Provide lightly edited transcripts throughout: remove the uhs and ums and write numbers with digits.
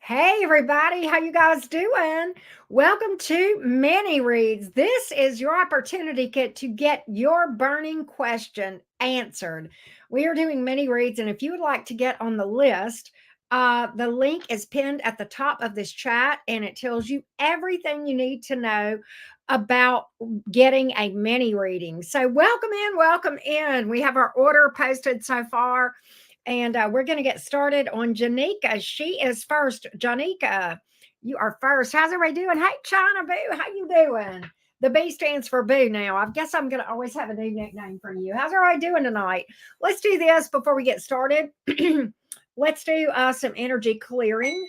Hey everybody, how you guys doing? Welcome to Mini Reads. This is your opportunity to get your burning question answered. We are doing mini reads, and if you would like to get on the list, the link is pinned at the top of this chat, and it tells you everything you need to know about getting a mini reading. So welcome in, welcome in. We have our order posted so far. And we're going to get started on Janika. She is first. Janika, you are first. How's everybody doing? Hey, China Boo, how you doing? The B stands for Boo now. I guess I'm going to always have a new nickname for you. How's everybody doing tonight? Let's do this before we get started. Let's do some energy clearing.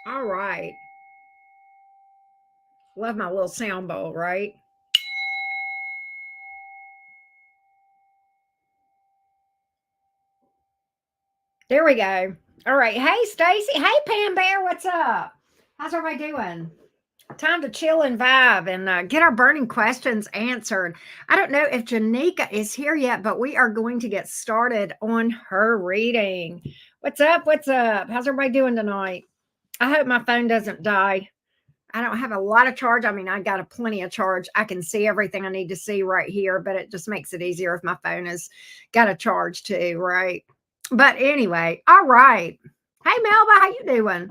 All right. Love my little sound bowl, right? There we go. All right. Hey, Stacy. Hey, Pam Bear. What's up? How's everybody doing? Time to chill and vibe and get our burning questions answered. I don't know if Janika is here yet, but we are going to get started on her reading. What's up? What's up? How's everybody doing tonight? I hope my phone doesn't die. I don't have a lot of charge. I mean, I got a plenty of charge. I can see everything I need to see right here, but it just makes it easier if my phone has got a charge too, right? But anyway, all right. Hey Melba, how you doing?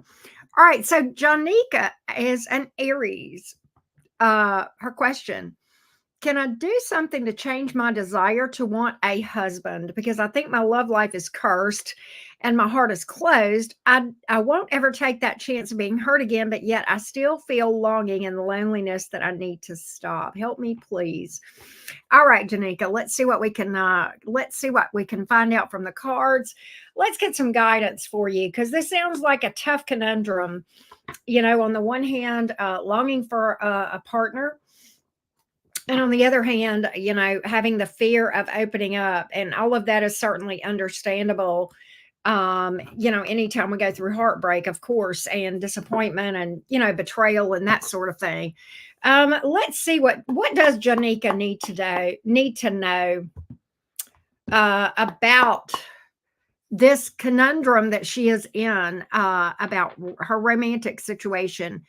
All right, so Janika is an Aries. Her question: can I do something to change my desire to want a husband? Because I think my love life is cursed and my heart is closed. I won't ever take that chance of being hurt again, but yet I still feel longing and loneliness that I need to stop. Help me, please. All right, Janika, let's see what we can find out from the cards. Let's get some guidance for you because this sounds like a tough conundrum. You know, on the one hand, longing for a partner, and on the other hand, you know, having the fear of opening up, and all of that is certainly understandable. You know, anytime we go through heartbreak, of course, and disappointment and, you know, betrayal and that sort of thing. Let's see what does Janika need to know about this conundrum that she is in, about her romantic situation.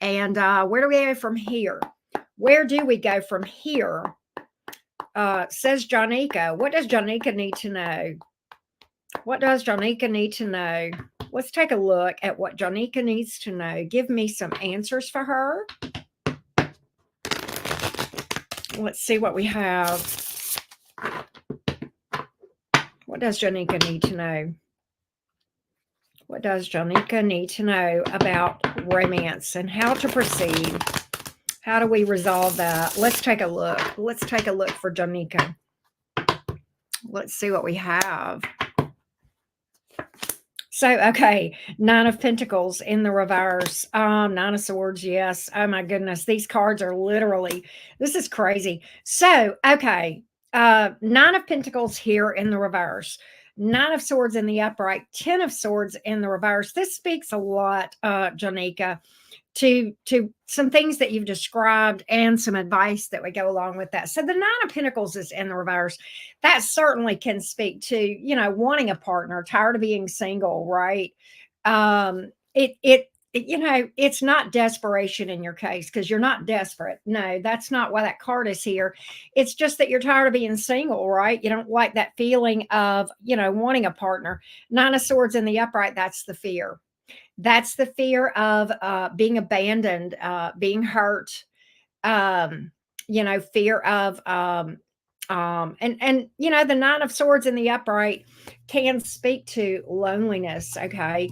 And where do we go from here? Where do we go from here? Says Janika. What does Janika need to know? What does Janika need to know? Let's take a look at what Janika needs to know. Give me some answers for her. Let's see what we have. What does Janika need to know? What does Janika need to know about romance and how to proceed? How do we resolve that? Let's take a look. Let's take a look for Janika. Let's see what we have. So, okay, Nine of Pentacles in the reverse. Nine of Swords, yes. Oh my goodness, these cards are literally, this is crazy. So, okay, Nine of Pentacles here in the reverse. Nine of Swords in the upright, 10 of Swords in the reverse. This speaks a lot, Janika, to some things that you've described and some advice that would go along with that. So the Nine of Pentacles is in the reverse. That certainly can speak to, you know, wanting a partner, tired of being single, right? You know, it's not desperation in your case because you're not desperate. No, that's not why that card is here. It's just that you're tired of being single, right? You don't like that feeling of, you know, wanting a partner. Nine of Swords in the upright, that's the fear. That's the fear of being abandoned, being hurt, you know, fear of and you know, the Nine of Swords in the upright can speak to loneliness, okay,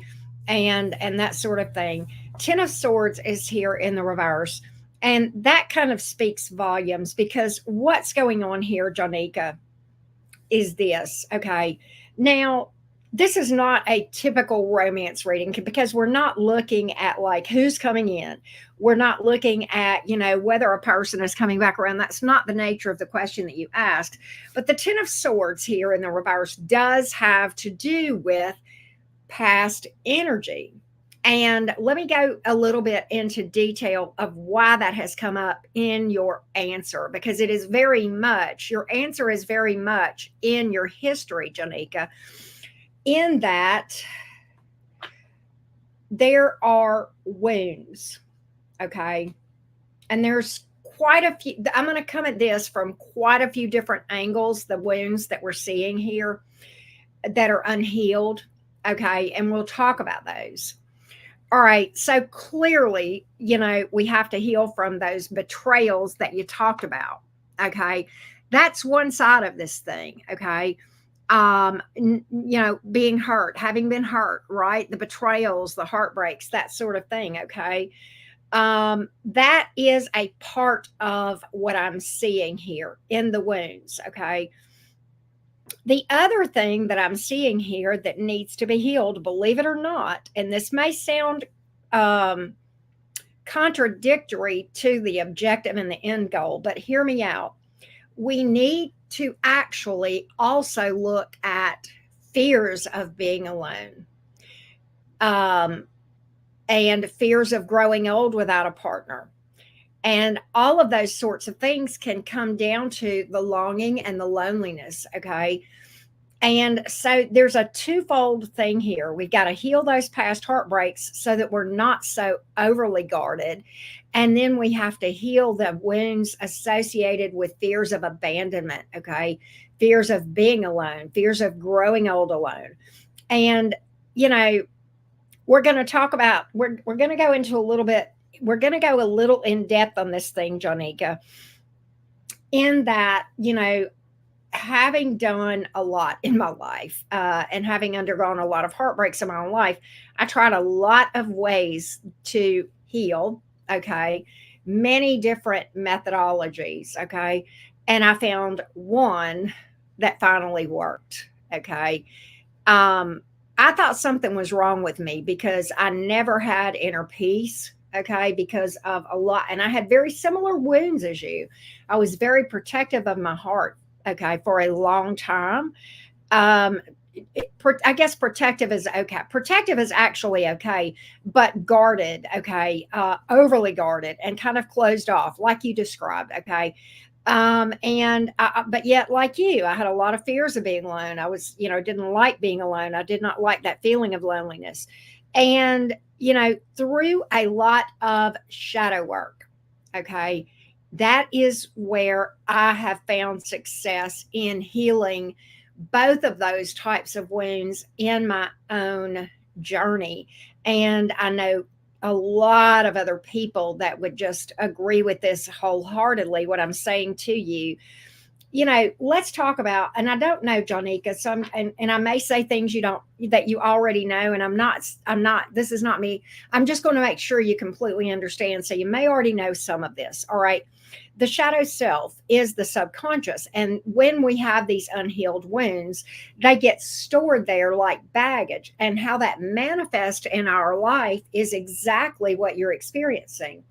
and that sort of thing. 10 of Swords is here in the reverse, and that kind of speaks volumes because what's going on here, Janika, is this, okay? Now, this is not a typical romance reading because we're not looking at like who's coming in. We're not looking at, you know, whether a person is coming back around. That's not the nature of the question that you asked. But the 10 of Swords here in the reverse does have to do with past energy. And let me go a little bit into detail of why that has come up in your answer, because it is very much, your answer is very much in your history, Janika, in that there are wounds, okay? And there's quite a few. I'm going to come at this from quite a few different angles, the wounds that we're seeing here that are unhealed, okay? And we'll talk about those. All right, so clearly, we have to heal from those betrayals that you talked about, okay? That's one side of this thing, okay? Being hurt, having been hurt, right? The betrayals, the heartbreaks, that sort of thing, okay? That is a part of what I'm seeing here in the wounds, okay? The other thing that I'm seeing here that needs to be healed, believe it or not, and this may sound contradictory to the objective and the end goal, but hear me out. We need to actually also look at fears of being alone, and fears of growing old without a partner. And all of those sorts of things can come down to the longing and the loneliness, okay? And so there's a twofold thing here. We've got to heal those past heartbreaks so that we're not so overly guarded. And then we have to heal the wounds associated with fears of abandonment, okay? Fears of being alone, fears of growing old alone. And, we're going to talk about, we're going to go into a little bit, we're going to go a little in depth on this thing, Janika, in that, having done a lot in my life, and having undergone a lot of heartbreaks in my own life, I tried a lot of ways to heal, okay? Many different methodologies, okay? And I found one that finally worked, okay? I thought something was wrong with me because I never had inner peace, okay, because of a lot. And I had very similar wounds as you. I was very protective of my heart, okay, for a long time. I guess protective is okay. Protective is actually okay, but guarded, okay, overly guarded and kind of closed off, like you described, okay. But yet, like you, I had a lot of fears of being alone. I was, didn't like being alone. I did not like that feeling of loneliness. And, through a lot of shadow work, okay, that is where I have found success in healing both of those types of wounds in my own journey. And I know a lot of other people that would just agree with this wholeheartedly, what I'm saying to you. Let's talk about, and I don't know, Janika, and I may say things that you already know, and I'm not, this is not me. I'm just going to make sure you completely understand. So you may already know some of this. All right. The shadow self is the subconscious. And when we have these unhealed wounds, they get stored there like baggage. And how that manifests in our life is exactly what you're experiencing.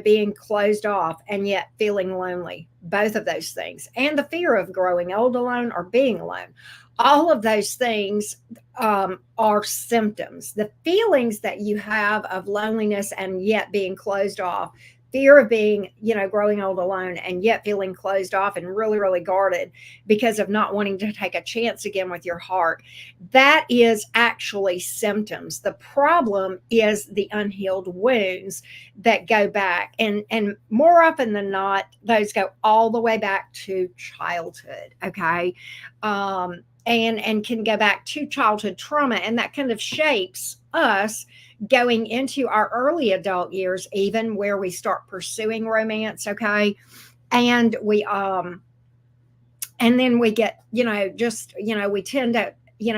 Being closed off and yet feeling lonely, both of those things, and the fear of growing old alone or being alone. All of those things are symptoms. The feelings that you have of loneliness and yet being closed off, fear of being, growing old alone and yet feeling closed off and really, really guarded because of not wanting to take a chance again with your heart. That is actually symptoms. The problem is the unhealed wounds that go back. And more often than not, those go all the way back to childhood. Okay. And can go back to childhood trauma. And that kind of shapes us going into our early adult years, even where we start pursuing romance, okay? And and then we get, we tend to,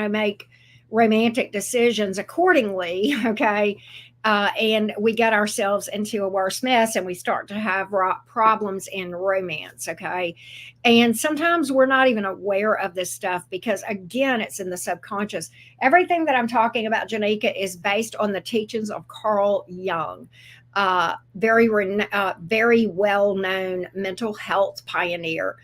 make romantic decisions accordingly, okay? And we get ourselves into a worse mess and we start to have problems in romance, okay? And sometimes we're not even aware of this stuff because, again, it's in the subconscious. Everything that I'm talking about, Janika, is based on the teachings of Carl Jung, very well-known mental health pioneer.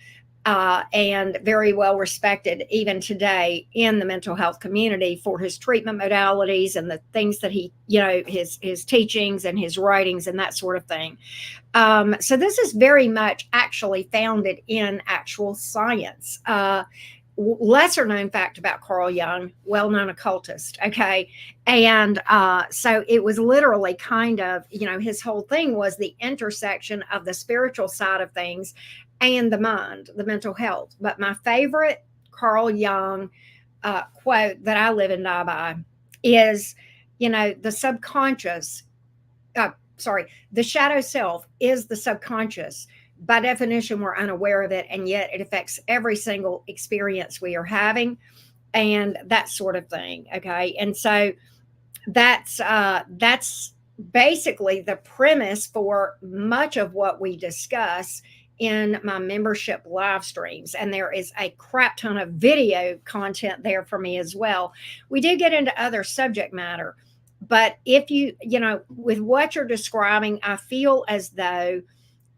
and very well respected even today in the mental health community for his treatment modalities and the things that he, his teachings and his writings and that sort of thing. So this is very much actually founded in actual science. Lesser known fact about Carl Jung, well known occultist. Okay. And so it was literally kind of, his whole thing was the intersection of the spiritual side of things and the mind, the mental health. But my favorite Carl Jung quote that I live and die by is, the subconscious, sorry, the shadow self is the subconscious. By definition, we're unaware of it, and yet it affects every single experience we are having, and that sort of thing. Okay, and so that's basically the premise for much of what we discuss in my membership live streams, and there is a crap ton of video content there for me as well. We do get into other subject matter, but if with what you're describing, I feel as though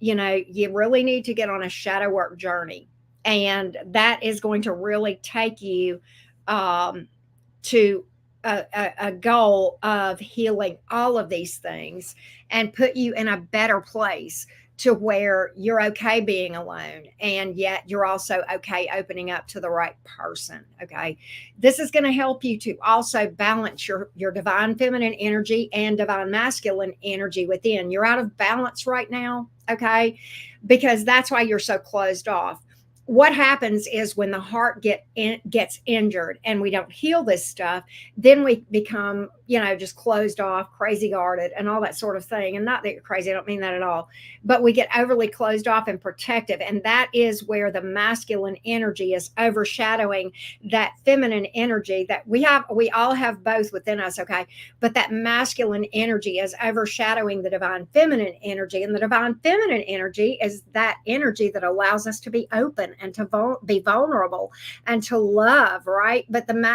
you really need to get on a shadow work journey. And that is going to really take you to a goal of healing all of these things and put you in a better place to where you're okay being alone, and yet you're also okay opening up to the right person. Okay, this is going to help you to also balance your divine feminine energy and divine masculine energy within. You're out of balance right now. Okay, because that's why you're so closed off. What happens is when the heart gets injured and we don't heal this stuff, then we become, just closed off, crazy guarded, and all that sort of thing. And not that you're crazy, I don't mean that at all, but we get overly closed off and protective. And that is where the masculine energy is overshadowing that feminine energy that we have. We all have both within us, okay? But that masculine energy is overshadowing the divine feminine energy. And the divine feminine energy is that energy that allows us to be open and to be vulnerable and to love, right?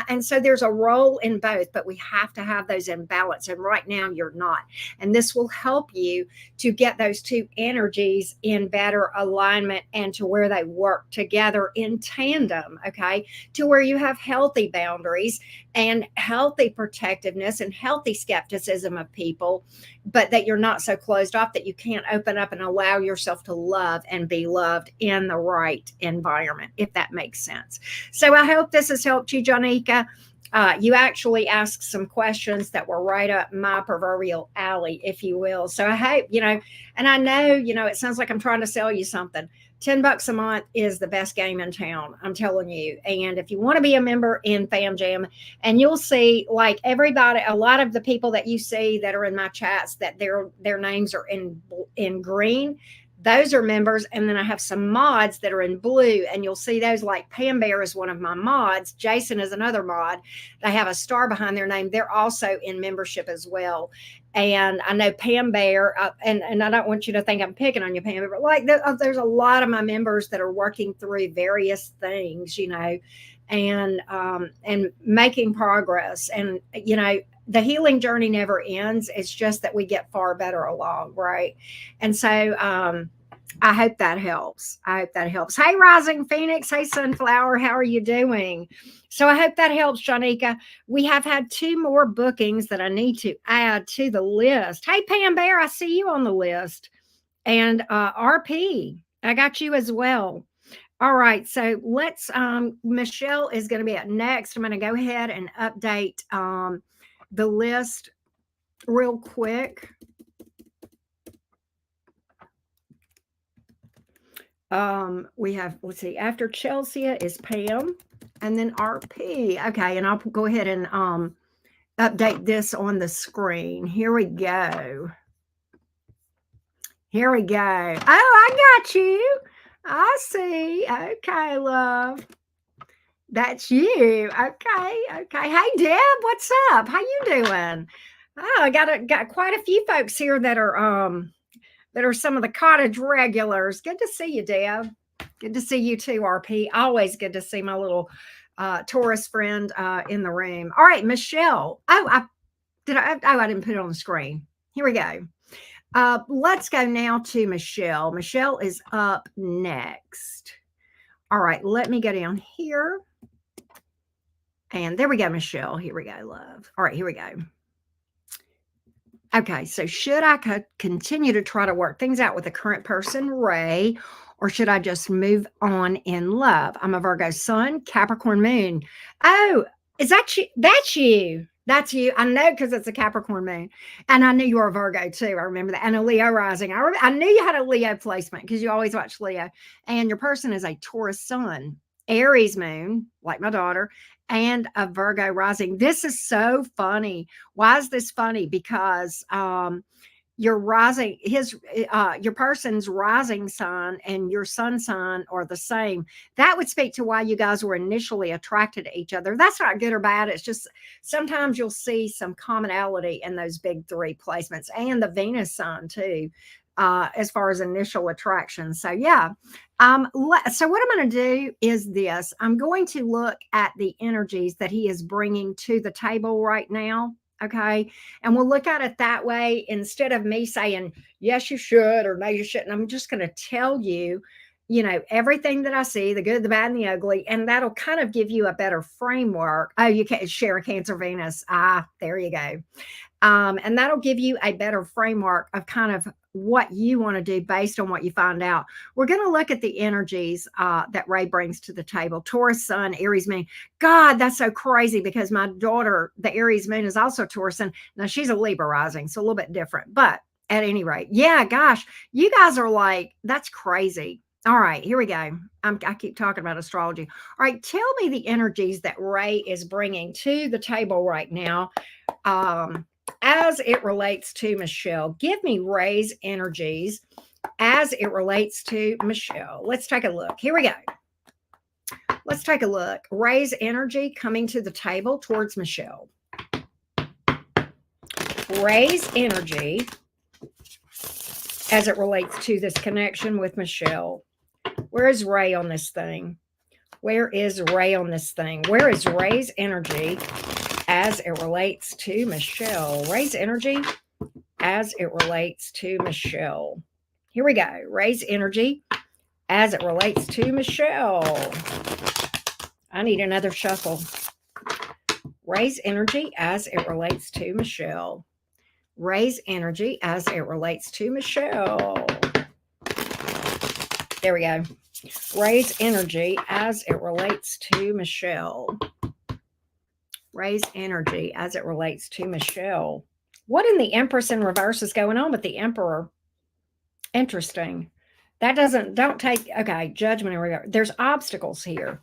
And so there's a role in both, but we have to have those in balance. And right now you're not. And this will help you to get those two energies in better alignment and to where they work together in tandem, okay? To where you have healthy boundaries and healthy protectiveness and healthy skepticism of people, but that you're not so closed off that you can't open up and allow yourself to love and be loved in the right environment, if that makes sense. So I hope this has helped you, Jonica. You actually asked some questions that were right up my proverbial alley, if you will. So I hope, and I know, it sounds like I'm trying to sell you something. $10 a month is the best game in town, I'm telling you. And if you want to be a member in Fam Jam, and you'll see, like, everybody, a lot of the people that you see that are in my chats, that their names are in green, those are members. And then I have some mods that are in blue, and you'll see those, like Pam Bear is one of my mods. Jason is another mod. They have a star behind their name. They're also in membership as well. And I know Pam Bear, and I don't want you to think I'm picking on you, Pam Bear, but like there's a lot of my members that are working through various things, and making progress. And the healing journey never ends. It's just that we get far better along, right? And so I hope that helps. Hey, Rising Phoenix. Hey, Sunflower. How are you doing? So I hope that helps, Jonica. We have had 2 more bookings that I need to add to the list. Hey, Pam Bear, I see you on the list. And RP, I got you as well. All right, so let's, Michelle is going to be up next. I'm going to go ahead and update the list real quick. We have, let's see, after Chelsea is Pam and then RP. Okay, and I'll go ahead and update this on the screen. Here we go. Oh, I got you. I see. Okay, love. That's you. Okay. Hey, Deb, what's up? How you doing? Oh, I got quite a few folks here that are some of the cottage regulars. Good to see you, Deb. Good to see you too, RP. Always good to see my little Taurus friend in the room. All right, Michelle. I didn't put it on the screen. Here we go. Let's go now to Michelle. Michelle is up next. All right, let me go down here. And there we go, Michelle. Here we go, love. All right, here we go. Okay, so should I continue to try to work things out with the current person, Ray, or should I just move on in love? I'm a Virgo sun, Capricorn moon. Oh, is that you? That's you. That's you. I know because it's a Capricorn moon. And I knew you were a Virgo too. I remember that. And a Leo rising. I knew you had a Leo placement because you always watch Leo. And your person is a Taurus sun, Aries moon, like my daughter, and a Virgo rising. This is so funny. Why is this funny? Because your rising your person's rising sign and your sun sign are the same. That would speak to why you guys were initially attracted to each other. That's not good or bad. It's just sometimes you'll see some commonality in those big three placements and the Venus sign too, as far as initial attraction. So yeah. So what I'm going to do is this. I'm going to look at the energies that he is bringing to the table right now. Okay. And we'll look at it that way instead of me saying, yes, you should, or no, you shouldn't. I'm just going to tell you, everything that I see, the good, the bad, and the ugly. And that'll kind of give you a better framework. Oh, you can't share a Cancer Venus. There you go. And that'll give you a better framework of kind of what you want to do based on what you find out. We're going to look at the energies that Ray brings to the table. Taurus sun, Aries moon. God, that's so crazy because my daughter, the Aries moon, is also Taurus sun. Now she's a Libra rising, so a little bit different. But at any rate, yeah, gosh, you guys are like, that's crazy. All right, here we go. I keep talking about astrology. All right, tell me the energies that Ray is bringing to the table right now. As it relates to Michelle. Give me Ray's energies as it relates to Michelle. Let's take a look. Here we go. Let's take a look. Ray's energy coming to the table towards Michelle. Ray's energy as it relates to this connection with Michelle. Where is Ray on this thing? Where is Ray on this thing? Where is Ray's energy as it relates to Michelle? Ray's energy as it relates to Michelle. Here we go. Ray's energy as it relates to Michelle. I need another shuffle. Ray's energy as it relates to Michelle. Ray's energy as it relates to Michelle. There we go. Ray's energy as it relates to Michelle. Ray's energy as it relates to Michelle. What in the Empress in reverse is going on with the Emperor? Interesting. That don't take, okay, judgment in regard. There's obstacles here.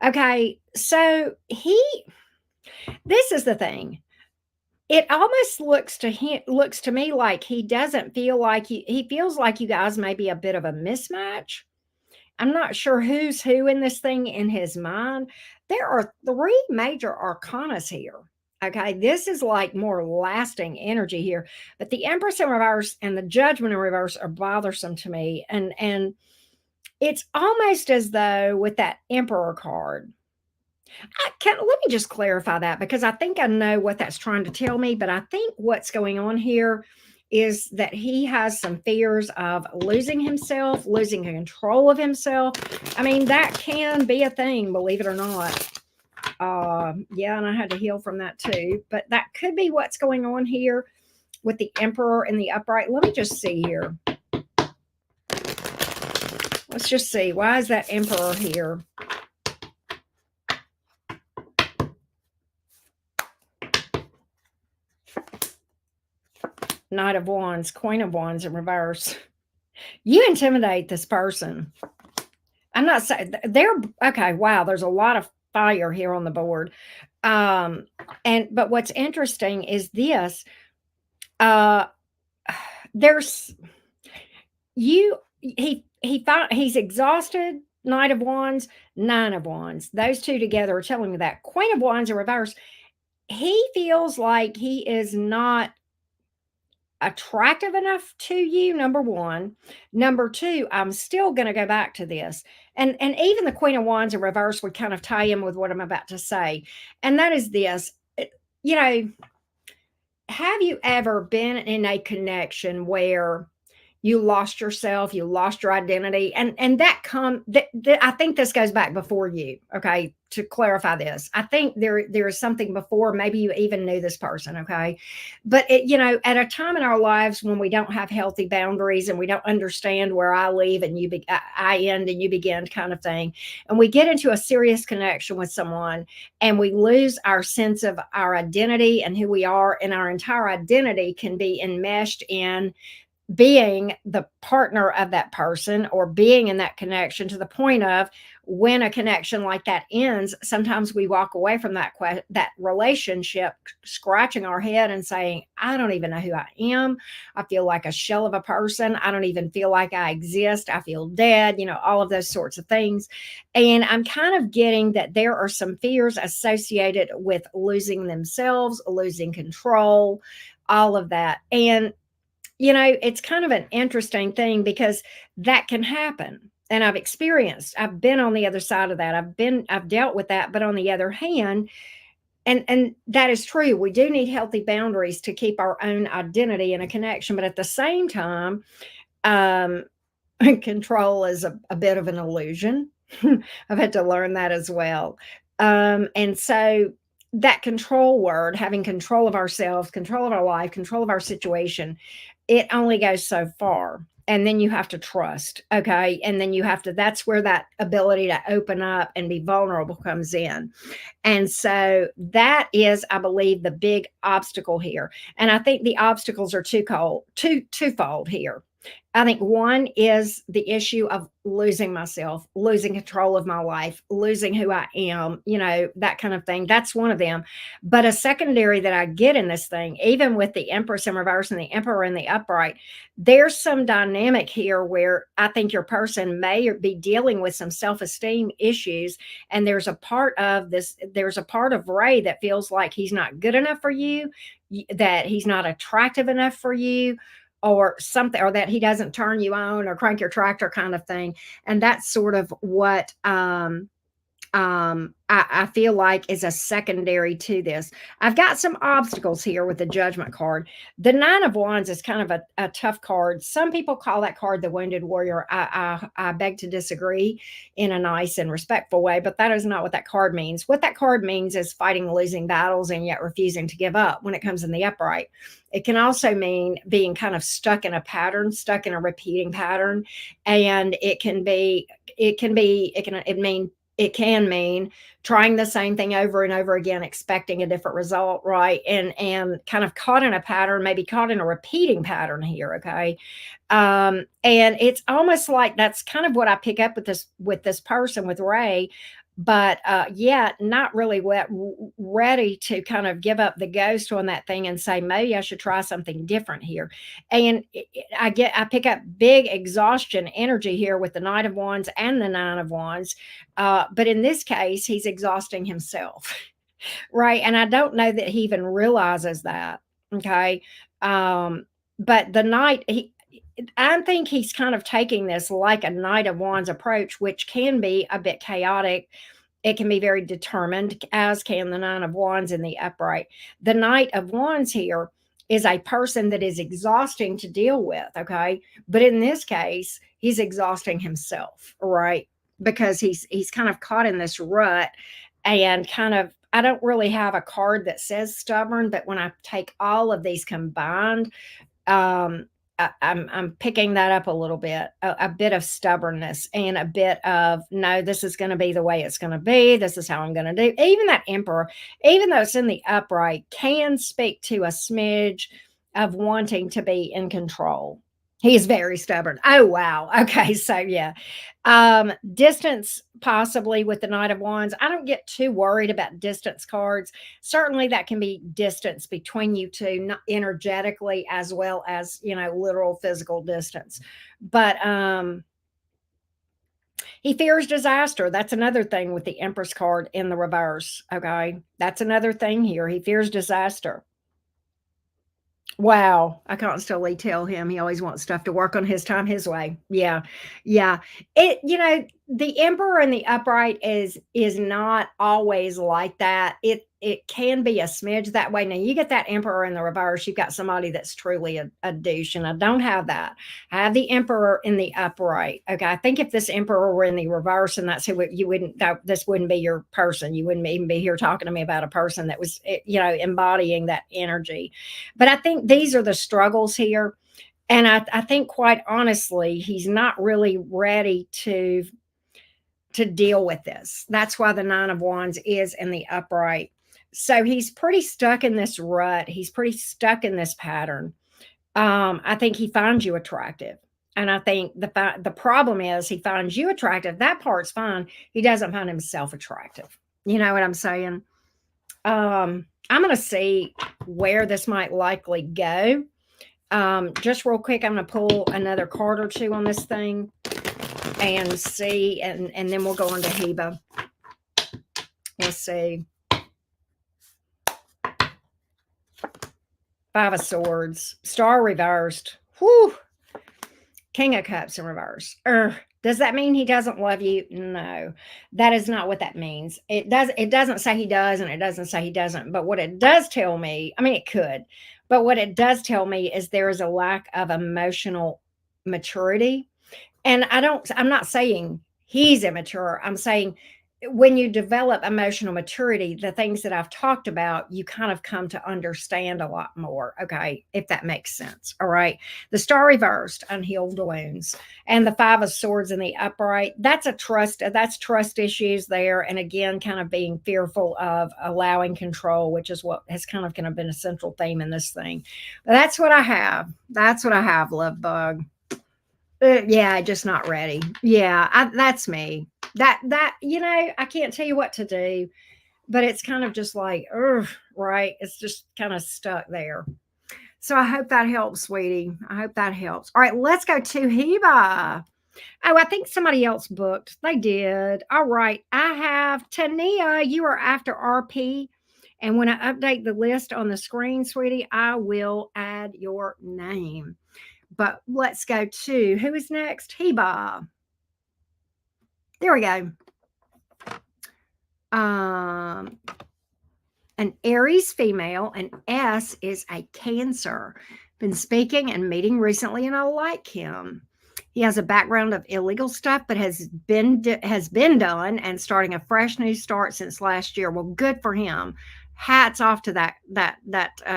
Okay, so this is the thing. It almost looks to me like he doesn't feel like he feels like you guys may be a bit of a mismatch. I'm not sure who's who in this thing in his mind. There are three major arcanas here. Okay, this is like more lasting energy here. But the Empress in reverse and the Judgment in reverse are bothersome to me. And it's almost as though with that Emperor card, let me just clarify that because I think I know what that's trying to tell me. But I think what's going on here is that he has some fears of losing himself, losing control of himself. I mean, that can be a thing, believe it or not. Yeah, and I had to heal from that too. But that could be what's going on here with the Emperor and the upright. Let me just see here. Let's just see. Why is that Emperor here? Knight of Wands, Queen of Wands in reverse. You intimidate this person. I'm not saying they're okay. Wow, there's a lot of fire here on the board. But what's interesting is this. There's he's exhausted. Knight of Wands, Nine of Wands. Those two together are telling me that. Queen of Wands in reverse. He feels like he is not attractive enough to you, number one. Number two, I'm still going to go back to this. And even the Queen of Wands in reverse would kind of tie in with what I'm about to say. And that is this. Have you ever been in a connection where You lost yourself, you lost your identity, and I think this goes back before you, okay, to clarify this. I think there is something before, maybe you even knew this person, okay? But at a time in our lives when we don't have healthy boundaries and we don't understand where I leave and I end and you begin kind of thing, and we get into a serious connection with someone and we lose our sense of our identity and who we are, and our entire identity can be enmeshed in being the partner of that person or being in that connection, to the point of when a connection like that ends, sometimes we walk away from that relationship scratching our head and saying, I don't even know who I am. I feel like a shell of a person. I don't even feel like I exist. I feel dead, all of those sorts of things. And I'm kind of getting that there are some fears associated with losing themselves, losing control, all of that. And it's kind of an interesting thing because that can happen. And I've been on the other side of that. I've dealt with that. But on the other hand, and that is true. We do need healthy boundaries to keep our own identity in a connection. But at the same time, um, control is a bit of an illusion. I've had to learn that as well. And so that control word, having control of ourselves, control of our life, control of our situation, it only goes so far. And then you have to trust. Okay. And then that's where that ability to open up and be vulnerable comes in. And so that is, I believe, the big obstacle here. And I think the obstacles are twofold here. I think one is the issue of losing myself, losing control of my life, losing who I am, that kind of thing. That's one of them. But a secondary that I get in this thing, even with the Empress in reverse and the Emperor in the upright, there's some dynamic here where I think your person may be dealing with some self esteem issues. And there's a part of Ray that feels like he's not good enough for you, that he's not attractive enough for you, or something, or that he doesn't turn you on or crank your tractor kind of thing. And that's sort of what I feel like is a secondary to this. I've got some obstacles here with the Judgment card. The Nine of Wands is kind of a tough card. Some people call that card the Wounded Warrior. I beg to disagree in a nice and respectful way, but that is not what that card means. What that card means is fighting losing battles and yet refusing to give up when it comes in the upright. It can also mean being kind of stuck in a pattern, stuck in a repeating pattern. And it can mean trying the same thing over and over again, expecting a different result, right? And kind of caught in a pattern, maybe caught in a repeating pattern here, okay? And it's almost like that's kind of what I pick up with this person, with Ray, but yet not really ready to kind of give up the ghost on that thing and say, maybe I should try something different here. And I pick up big exhaustion energy here with the Knight of Wands and the Nine of Wands. But in this case, he's exhausting himself, right? And I don't know that he even realizes that. Okay. But the Knight, I think he's kind of taking this like a Knight of Wands approach, which can be a bit chaotic. It can be very determined, as can the Nine of Wands in the upright. The Knight of Wands here is a person that is exhausting to deal with, okay? But in this case, he's exhausting himself, right? Because he's kind of caught in this rut and kind of, I don't really have a card that says stubborn, but when I take all of these combined, um, I'm picking that up a little bit, a bit of stubbornness and a bit of, no, this is going to be the way it's going to be. This is how I'm going to do. Even that Emperor, even though it's in the upright, can speak to a smidge of wanting to be in control. He is very stubborn. Oh, wow. Okay. So, yeah. Distance, possibly with the Knight of Wands. I don't get too worried about distance cards. Certainly, that can be distance between you two, not energetically, as well as, literal physical distance. But he fears disaster. That's another thing with the Empress card in the reverse. Okay. That's another thing here. He fears disaster. Wow, I constantly tell him he always wants stuff to work on his time, his way. Yeah, yeah. the emperor in the upright is not always like that. It can be a smidge that way. Now you get that emperor in the reverse, you've got somebody that's truly a douche, and I don't have that. I have the emperor in the upright. Okay, I think if this emperor were in the reverse, and that's who you wouldn't, this wouldn't be your person. You wouldn't even be here talking to me about a person that was, embodying that energy. But I think these are the struggles here. And I think, quite honestly, he's not really ready to deal with this. That's why the 9 of Wands is in the upright. So he's pretty stuck in this rut. He's pretty stuck in this pattern. I think he finds you attractive. And I think the problem is he finds you attractive. That part's fine. He doesn't find himself attractive. You know what I'm saying? I'm going to see where this might likely go. Just real quick, I'm going to pull another card or two on this thing and see, and then we'll go on to Heba. Let's see. 5 of Swords, Star reversed. Whew. King of Cups in reverse. Does that mean he doesn't love you? No, that is not what that means. It doesn't say he does, and it doesn't say he doesn't. But what it does tell me, I mean, it could, but what it does tell me is there is a lack of emotional maturity. And I'm not saying he's immature. I'm saying when you develop emotional maturity, the things that I've talked about, you kind of come to understand a lot more. Okay. If that makes sense. All right. The Star reversed, unhealed wounds, and the 5 of Swords in the upright. That's trust issues there. And again, kind of being fearful of allowing control, which is what has kind of been a central theme in this thing. But that's what I have. That's what I have, love bug. Yeah, just not ready. Yeah, that's me. That I can't tell you what to do, but it's kind of just like, right? It's just kind of stuck there. So I hope that helps, sweetie. I hope that helps. All right, let's go to Heba. Oh, I think somebody else booked. They did. All right, I have Tania. You are after RP. And when I update the list on the screen, sweetie, I will add your name. But let's go to, who is next? Heba. There we go. An Aries female, and S is a Cancer. Been speaking and meeting recently, and I like him. He has a background of illegal stuff, but has been done and starting a fresh new start since last year. Well, good for him. Hats off to that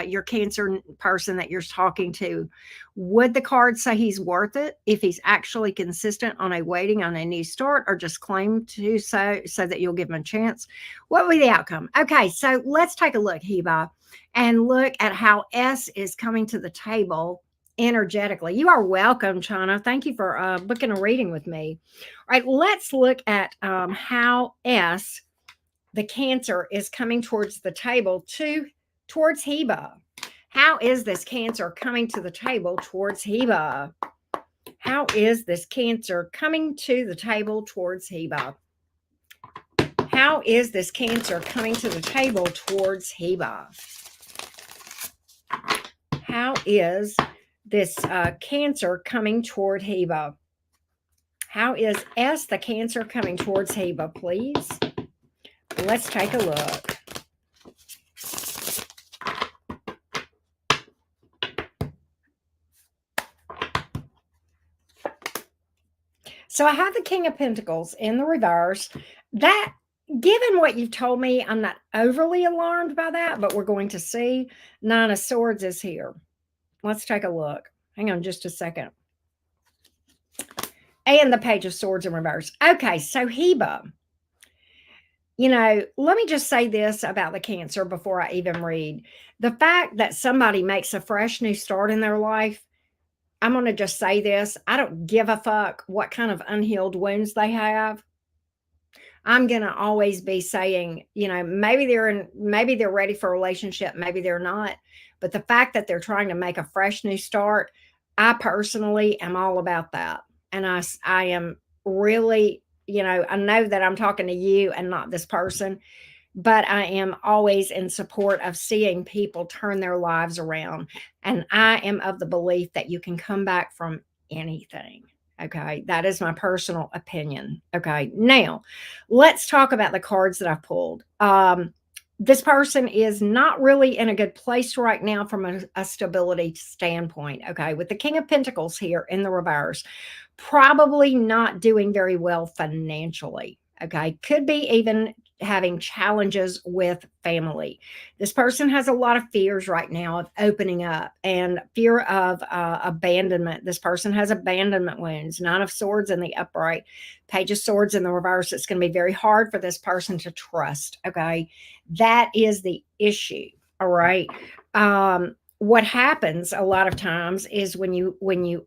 your Cancer person that you're talking to. Would the card say he's worth it if he's actually consistent on waiting on a new start, or just claim to so that you'll give him a chance? What will be the outcome? Okay, so let's take a look, Heba, and look at how S is coming to the table energetically. You are welcome, China. Thank you for booking a reading with me. All right, let's look at how S, the Cancer, is coming towards the table towards Heba. How is this Cancer coming to the table towards Heba? How is this Cancer coming to the table towards Heba? How is this Cancer coming to the table towards Heba? How is this Cancer coming toward Heba? How is S, the Cancer, coming towards Heba, please? Let's take a look. So I have the King of Pentacles in the reverse. That, given what you've told me, I'm not overly alarmed by that, but we're going to see. 9 of Swords is here. Let's take a look. Hang on just a second. And the Page of Swords in reverse. Okay, so Heba, let me just say this about the Cancer before I even read. The fact that somebody makes a fresh new start in their life, I'm going to just say this. I don't give a fuck what kind of unhealed wounds they have. I'm going to always be saying, maybe they're ready for a relationship, maybe they're not. But the fact that they're trying to make a fresh new start, I personally am all about that. And I am really, I know that I'm talking to you and not this person, but I am always in support of seeing people turn their lives around. And I am of the belief that you can come back from anything. Okay, that is my personal opinion. Okay, now let's talk about the cards that I've pulled. This person is not really in a good place right now from a stability standpoint. Okay, with the King of Pentacles here in the reverse, probably not doing very well financially. Okay, could be even having challenges with family. This person has a lot of fears right now of opening up and fear of abandonment. This person has abandonment wounds, Nine of Swords in the upright, Page of Swords in the reverse. It's going to be very hard for this person to trust. Okay, that is the issue. All right. What happens a lot of times is when you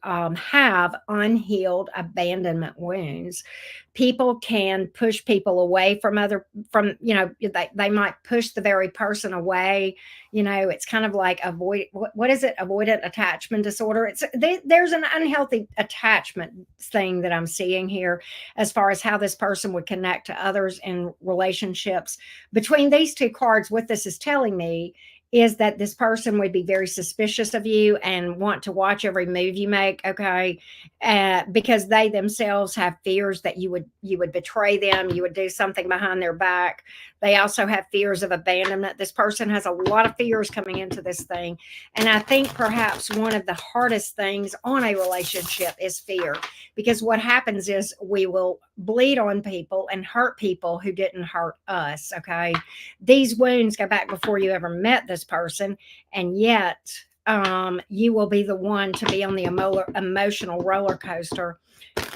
have unhealed abandonment wounds, people can push people away from they might push the very person away. It's kind of like what is it, avoidant attachment disorder. There's an unhealthy attachment thing that I'm seeing here as far as how this person would connect to others in relationships. Between these two cards, what this is telling me is that this person would be very suspicious of you and want to watch every move you make. Okay, because they themselves have fears that you would betray them, you would do something behind their back. They also have fears of abandonment. This person has a lot of fears coming into this thing, and I think perhaps one of the hardest things on a relationship is fear, because what happens is we will bleed on people and hurt people who didn't hurt us. Okay, these wounds go back before you ever met this person, and yet you will be the one to be on the emotional roller coaster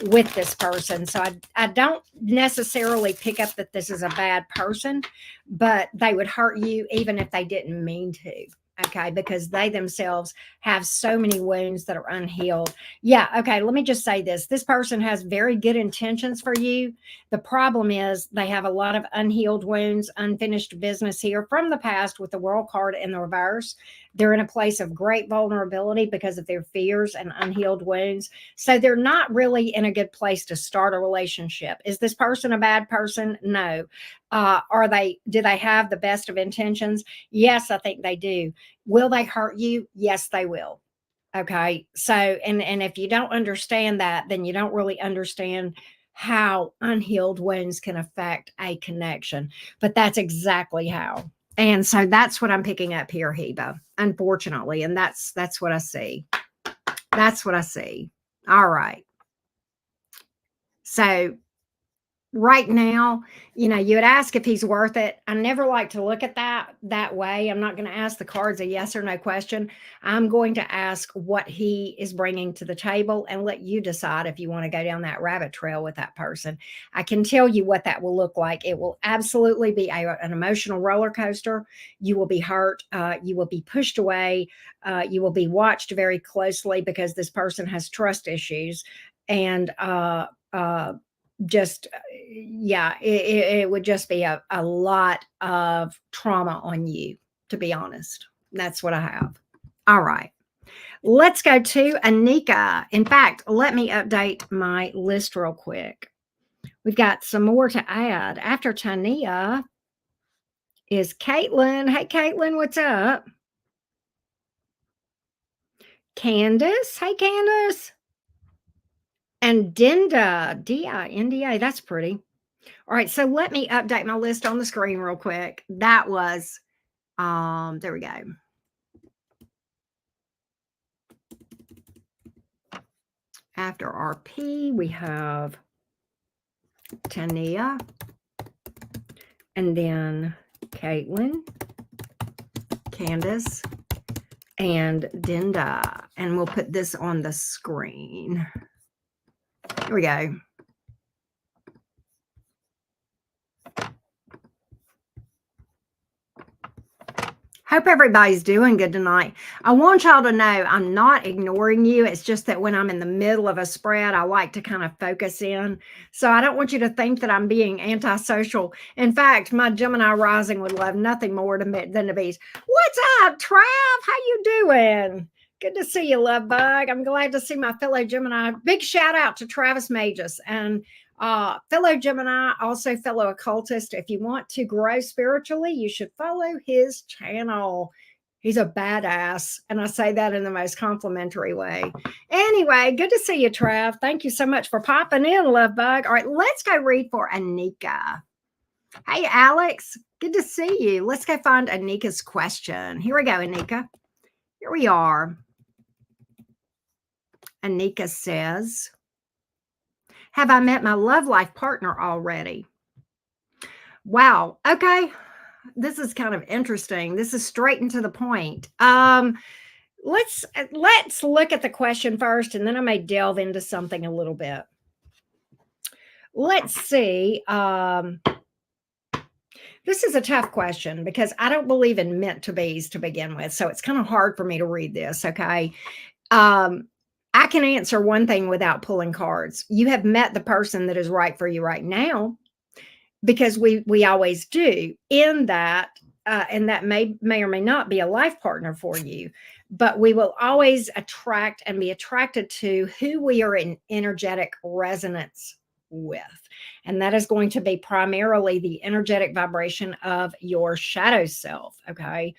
with this person. So I don't necessarily pick up that this is a bad person, but they would hurt you even if they didn't mean to. Okay, because they themselves have so many wounds that are unhealed. Yeah, okay, let me just say this. This person has very good intentions for you. The problem is they have a lot of unhealed wounds, unfinished business here from the past with the World card in the reverse. They're in a place of great vulnerability because of their fears and unhealed wounds. So they're not really in a good place to start a relationship. Is this person a bad person? No. Do they have the best of intentions? Yes, I think they do. Will they hurt you? Yes, they will. Okay. So, and if you don't understand that, then you don't really understand how unhealed wounds can affect a connection. But that's exactly how. And so that's what I'm picking up here, Heba, unfortunately. And that's what I see. That's what I see. All right. So right now, you would ask if he's worth it. I never like to look at that way. I'm not going to ask the cards a yes or no question. I'm going to ask what he is bringing to the table and let you decide if you want to go down that rabbit trail with that person. I can tell you what that will look like. It will absolutely be an emotional roller coaster. You will be hurt. You will be pushed away. You will be watched very closely because this person has trust issues. And just yeah, it would just be a lot of trauma on you, to be honest. That's what I have. All right, let's go to Anika. In fact, let me update my list real quick. We've got some more to add. After Tania is Caitlin. Hey Caitlin, what's up? Candace. Hey Candace. And Dinda, D-I-N-D-A. That's pretty. All right, so let me update my list on the screen real quick. That was, there we go. After RP, we have Tania, and then Caitlin, Candace, and Dinda. And we'll put this on the screen. Here we go. Hope everybody's doing good tonight. I want y'all to know I'm not ignoring you. It's just that when I'm in the middle of a spread, I like to kind of focus in. So I don't want you to think that I'm being antisocial. In fact, my Gemini rising would love nothing more than to be, what's up, Trav? How you doing? Good to see you, love bug. I'm glad to see my fellow Gemini. Big shout out to Travis Magus and fellow Gemini, also fellow occultist. If you want to grow spiritually, you should follow his channel. He's a badass. And I say that in the most complimentary way. Anyway, good to see you, Trav. Thank you so much for popping in, love bug. All right, let's go read for Anika. Hey, Alex. Good to see you. Let's go find Anika's question. Here we go, Anika. Here we are. Anika says, have I met my love life partner already? Wow. Okay. This is kind of interesting. This is straight and to the point. Let's look at the question first, and then I may delve into something a little bit. Let's see. This is a tough question because I don't believe in meant to be's to begin with, so it's kind of hard for me to read this. Okay. I can answer one thing without pulling cards. You have met the person that is right for you right now, because we always do. In that, and that may or may not be a life partner for you, but we will always attract and be attracted to who we are in energetic resonance with, and that is going to be primarily the energetic vibration of your shadow self. Okay.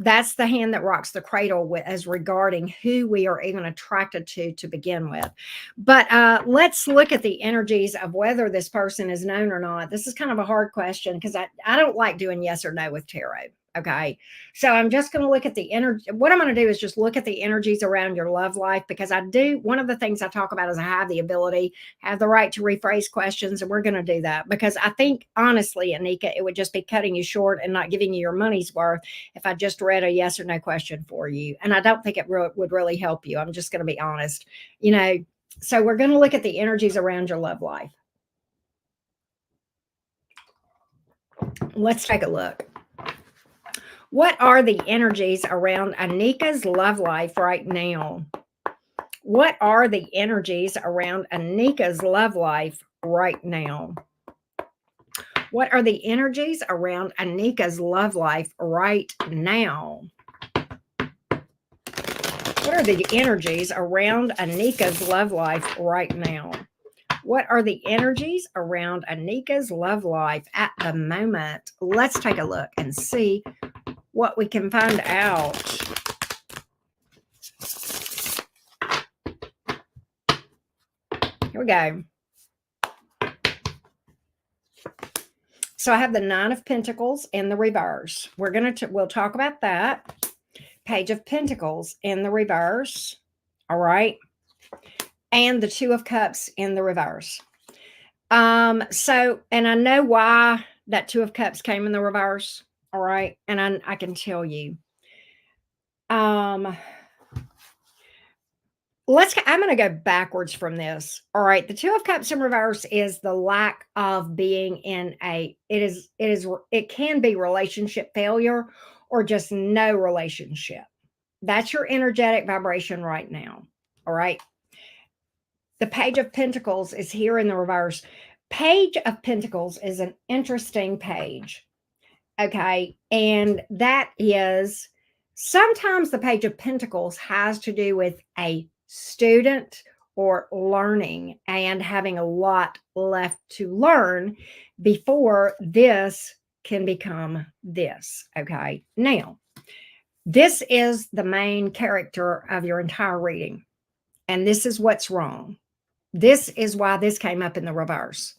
That's the hand that rocks the cradle with, as regarding who we are even attracted to begin with. But let's look at the energies of whether this person is known or not. This is kind of a hard question because I don't like doing yes or no with tarot. Okay. So I'm just going to look at the energy. What I'm going to do is just look at the energies around your love life, because one of the things I talk about is I have the ability, have the right to rephrase questions. And we're going to do that because I think, honestly, Anika, it would just be cutting you short and not giving you your money's worth if I just read a yes or no question for you. And I don't think it would really help you. I'm just going to be honest, so we're going to look at the energies around your love life. Let's take a look. What are the energies around Anika's love life right now? What are the energies around Anika's love life right now? What are the energies around Anika's love life right now? What are the energies around Anika's love life right now? What are the energies around Anika's love life at the moment? Let's take a look and see what we can find out. Here we go. So I have the Nine of Pentacles in the reverse. We'll talk about that. Page of Pentacles in the reverse. All right. And the Two of Cups in the reverse. And I know why that Two of Cups came in the reverse. All right. And I can tell you. I'm going to go backwards from this. All right. The Two of Cups in reverse is the lack of being in it can be relationship failure or just no relationship. That's your energetic vibration right now. All right. The Page of Pentacles is here in the reverse. Page of Pentacles is an interesting page. Okay. And that is sometimes the Page of Pentacles has to do with a student or learning and having a lot left to learn before this can become this. Okay. Now, this is the main character of your entire reading. And this is what's wrong. This is why this came up in the reverse.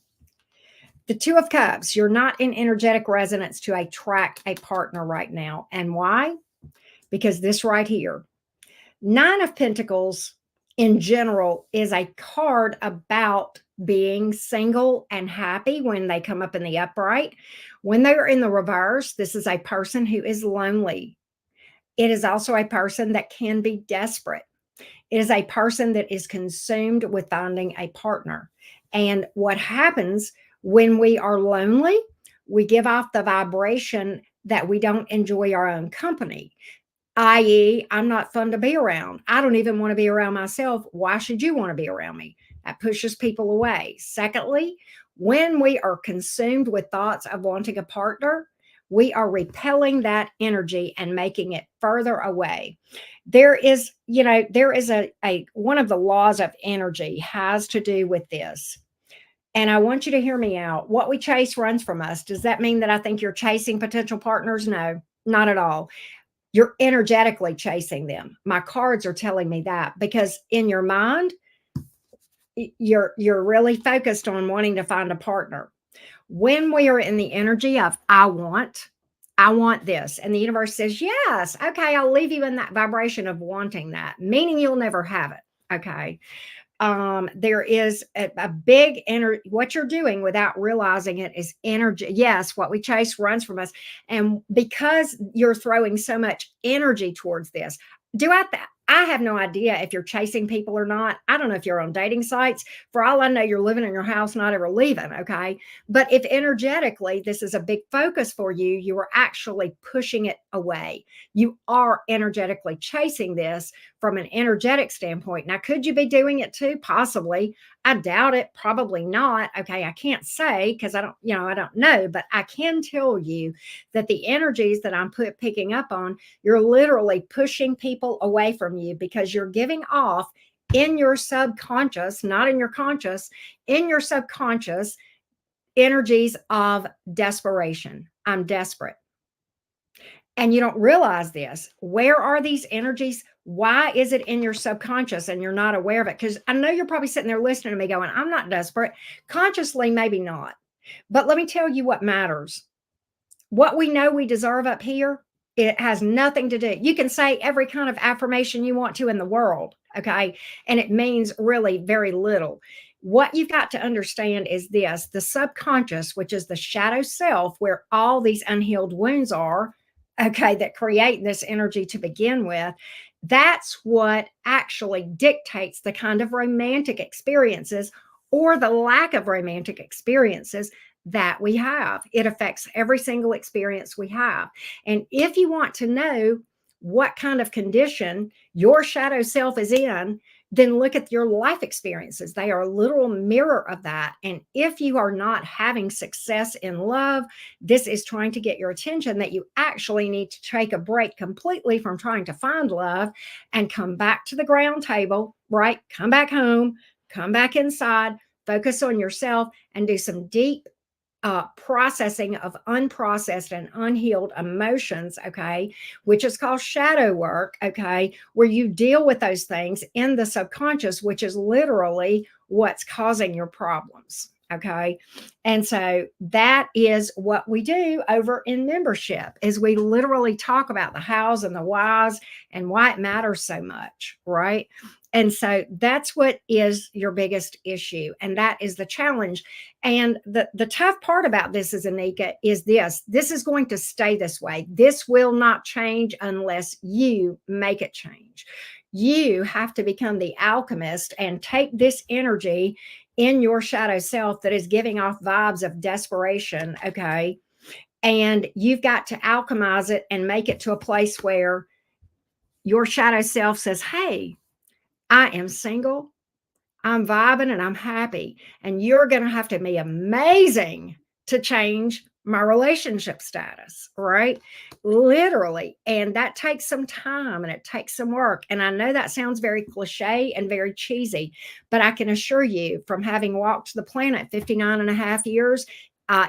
The Two of Cups, you're not in energetic resonance to attract a partner right now. And why? Because this right here, Nine of Pentacles in general is a card about being single and happy when they come up in the upright. When they are in the reverse, this is a person who is lonely. It is also a person that can be desperate. It is a person that is consumed with finding a partner. And what happens when we are lonely, we give off the vibration that we don't enjoy our own company, i.e., I'm not fun to be around. I don't even want to be around myself. Why should you want to be around me? That pushes people away. Secondly, when we are consumed with thoughts of wanting a partner, we are repelling that energy and making it further away. There is a one of the laws of energy has to do with this. And I want you to hear me out. What we chase runs from us. Does that mean that I think you're chasing potential partners? No, not at all. You're energetically chasing them. My cards are telling me that because in your mind, you're really focused on wanting to find a partner. When we are in the energy of I want this, and the universe says, yes, okay, I'll leave you in that vibration of wanting that, meaning you'll never have it. Okay. There is a big energy. What you're doing without realizing it is energy. Yes, what we chase runs from us. And because you're throwing so much energy towards this, I have no idea if you're chasing people or not. I don't know if you're on dating sites. For all I know, you're living in your house, not ever leaving. Okay. But if energetically this is a big focus for you, you are actually pushing it away. You are energetically chasing this from an energetic standpoint. Now, could you be doing it too? Possibly. I doubt it. Probably not. Okay. I can't say because I don't know, but I can tell you that the energies that I'm picking up on, you're literally pushing people away from you because you're giving off in your subconscious, not in your conscious, in your subconscious energies of desperation. I'm desperate. And you don't realize this. Where are these energies? Why is it in your subconscious and you're not aware of it? Because I know you're probably sitting there listening to me going, I'm not desperate. Consciously, maybe not. But let me tell you what matters. What we know we deserve up here, it has nothing to do. You can say every kind of affirmation you want to in the world, okay? And it means really very little. What you've got to understand is this: the subconscious, which is the shadow self, where all these unhealed wounds are, okay, that create this energy to begin with. That's what actually dictates the kind of romantic experiences or the lack of romantic experiences that we have. It affects every single experience we have. And if you want to know what kind of condition your shadow self is in, then look at your life experiences. They are a literal mirror of that. And if you are not having success in love, this is trying to get your attention that you actually need to take a break completely from trying to find love and come back to the ground table, right? Come back home, come back inside, focus on yourself, and do some deep processing of unprocessed and unhealed emotions, okay, which is called shadow work, okay, where you deal with those things in the subconscious, which is literally what's causing your problems. Okay. And so that is what we do over in membership is we literally talk about the hows and the whys and why it matters so much. Right. And so that's what is your biggest issue. And that is the challenge. And the tough part about this is, Anika, is this is going to stay this way. This will not change unless you make it change. You have to become the alchemist and take this energy in your shadow self that is giving off vibes of desperation, okay? And you've got to alchemize it and make it to a place where your shadow self says, hey, I am single, I'm vibing, and I'm happy. And you're going to have to be amazing to change my relationship status, right? Literally. And that takes some time and it takes some work. And I know that sounds very cliche and very cheesy, but I can assure you from having walked the planet 59 and a half years,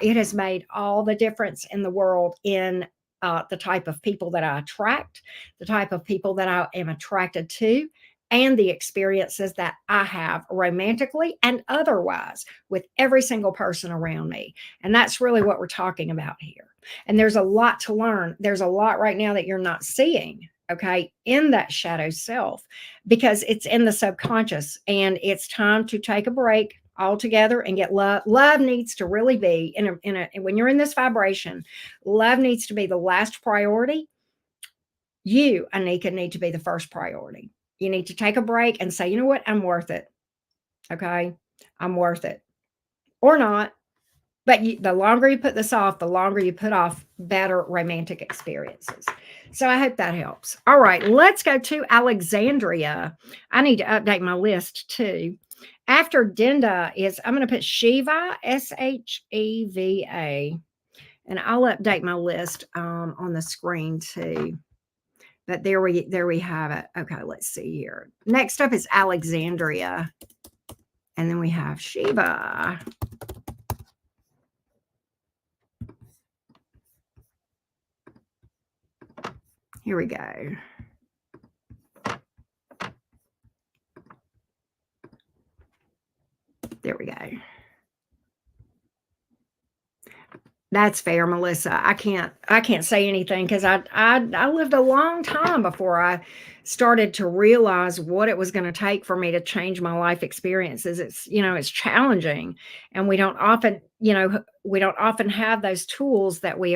it has made all the difference in the world in the type of people that I attract, the type of people that I am attracted to, and the experiences that I have romantically and otherwise with every single person around me. And that's really what we're talking about here. And there's a lot to learn. There's a lot right now that you're not seeing, okay, in that shadow self because it's in the subconscious and it's time to take a break altogether and get love. Love needs to really be when you're in this vibration, love needs to be the last priority. You, Anika, need to be the first priority. You need to take a break and say, you know what? I'm worth it. Okay. I'm worth it or not. But the longer you put this off, the longer you put off better romantic experiences. So I hope that helps. All right. Let's go to Alexandria. I need to update my list too. After Denda I'm going to put Shiva, Sheva. And I'll update my list on the screen too. But there we have it. Okay, let's see here. Next up is Alexandria. And then we have Shiva. Here we go. There we go. That's fair, Melissa. I can't say anything because I lived a long time before I started to realize what it was going to take for me to change my life experiences. It's challenging, and we don't often have those tools that we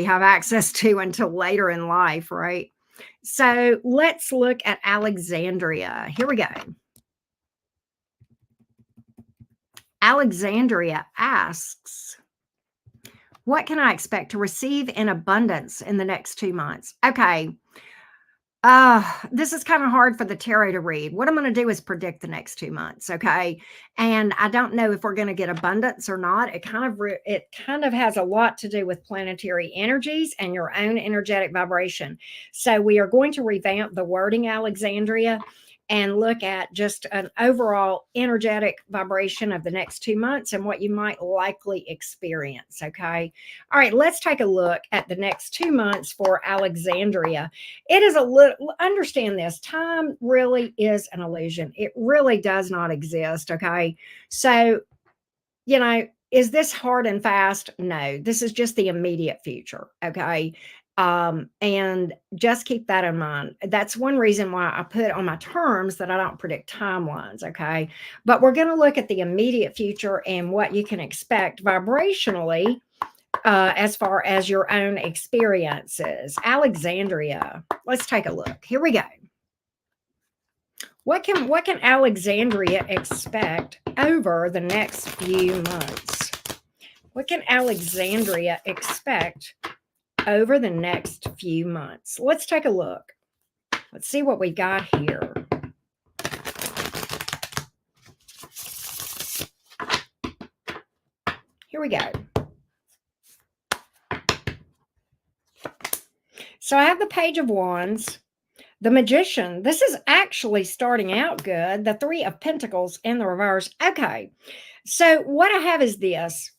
have access to until later in life, right? So let's look at Alexandria. Here we go. Alexandria asks, what can I expect to receive in abundance in the next 2 months? Okay. This is kind of hard for the tarot to read. What I'm going to do is predict the next 2 months, okay? And I don't know if we're going to get abundance or not. It kind of has a lot to do with planetary energies and your own energetic vibration. So we are going to revamp the wording, Alexandria, and look at just an overall energetic vibration of the next 2 months and what you might likely experience, okay? All right, let's take a look at the next 2 months for Alexandria. It is a little, understand this, time really is an illusion. It really does not exist, okay? So, is this hard and fast? No, this is just the immediate future, okay? And just keep that in mind. That's one reason why I put on my terms that I don't predict timelines, okay? But we're going to look at the immediate future and what you can expect vibrationally as far as your own experiences. Alexandria, let's take a look. Here we go. What can Alexandria expect over the next few months? What can Alexandria expect over the next few months? Let's take a look. Let's see what we got here. Here we go. So I have the Page of Wands, the Magician. This is actually starting out good. The Three of Pentacles in the reverse. Okay. So what I have is this.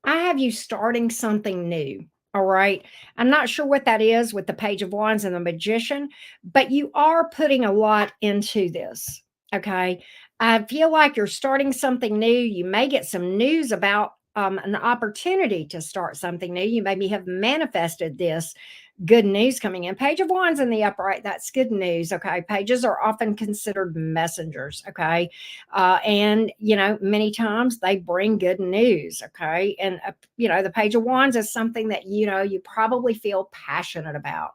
I have you starting something new. All right. I'm not sure what that is with the Page of Wands and the Magician, but you are putting a lot into this. Okay. I feel like you're starting something new. You may get some news about an opportunity to start something new. You maybe have manifested this good news coming in. Page of Wands in the upright, that's good news. Okay. Pages are often considered messengers. Okay. And, many times they bring good news. Okay. And, the Page of Wands is something that, you probably feel passionate about.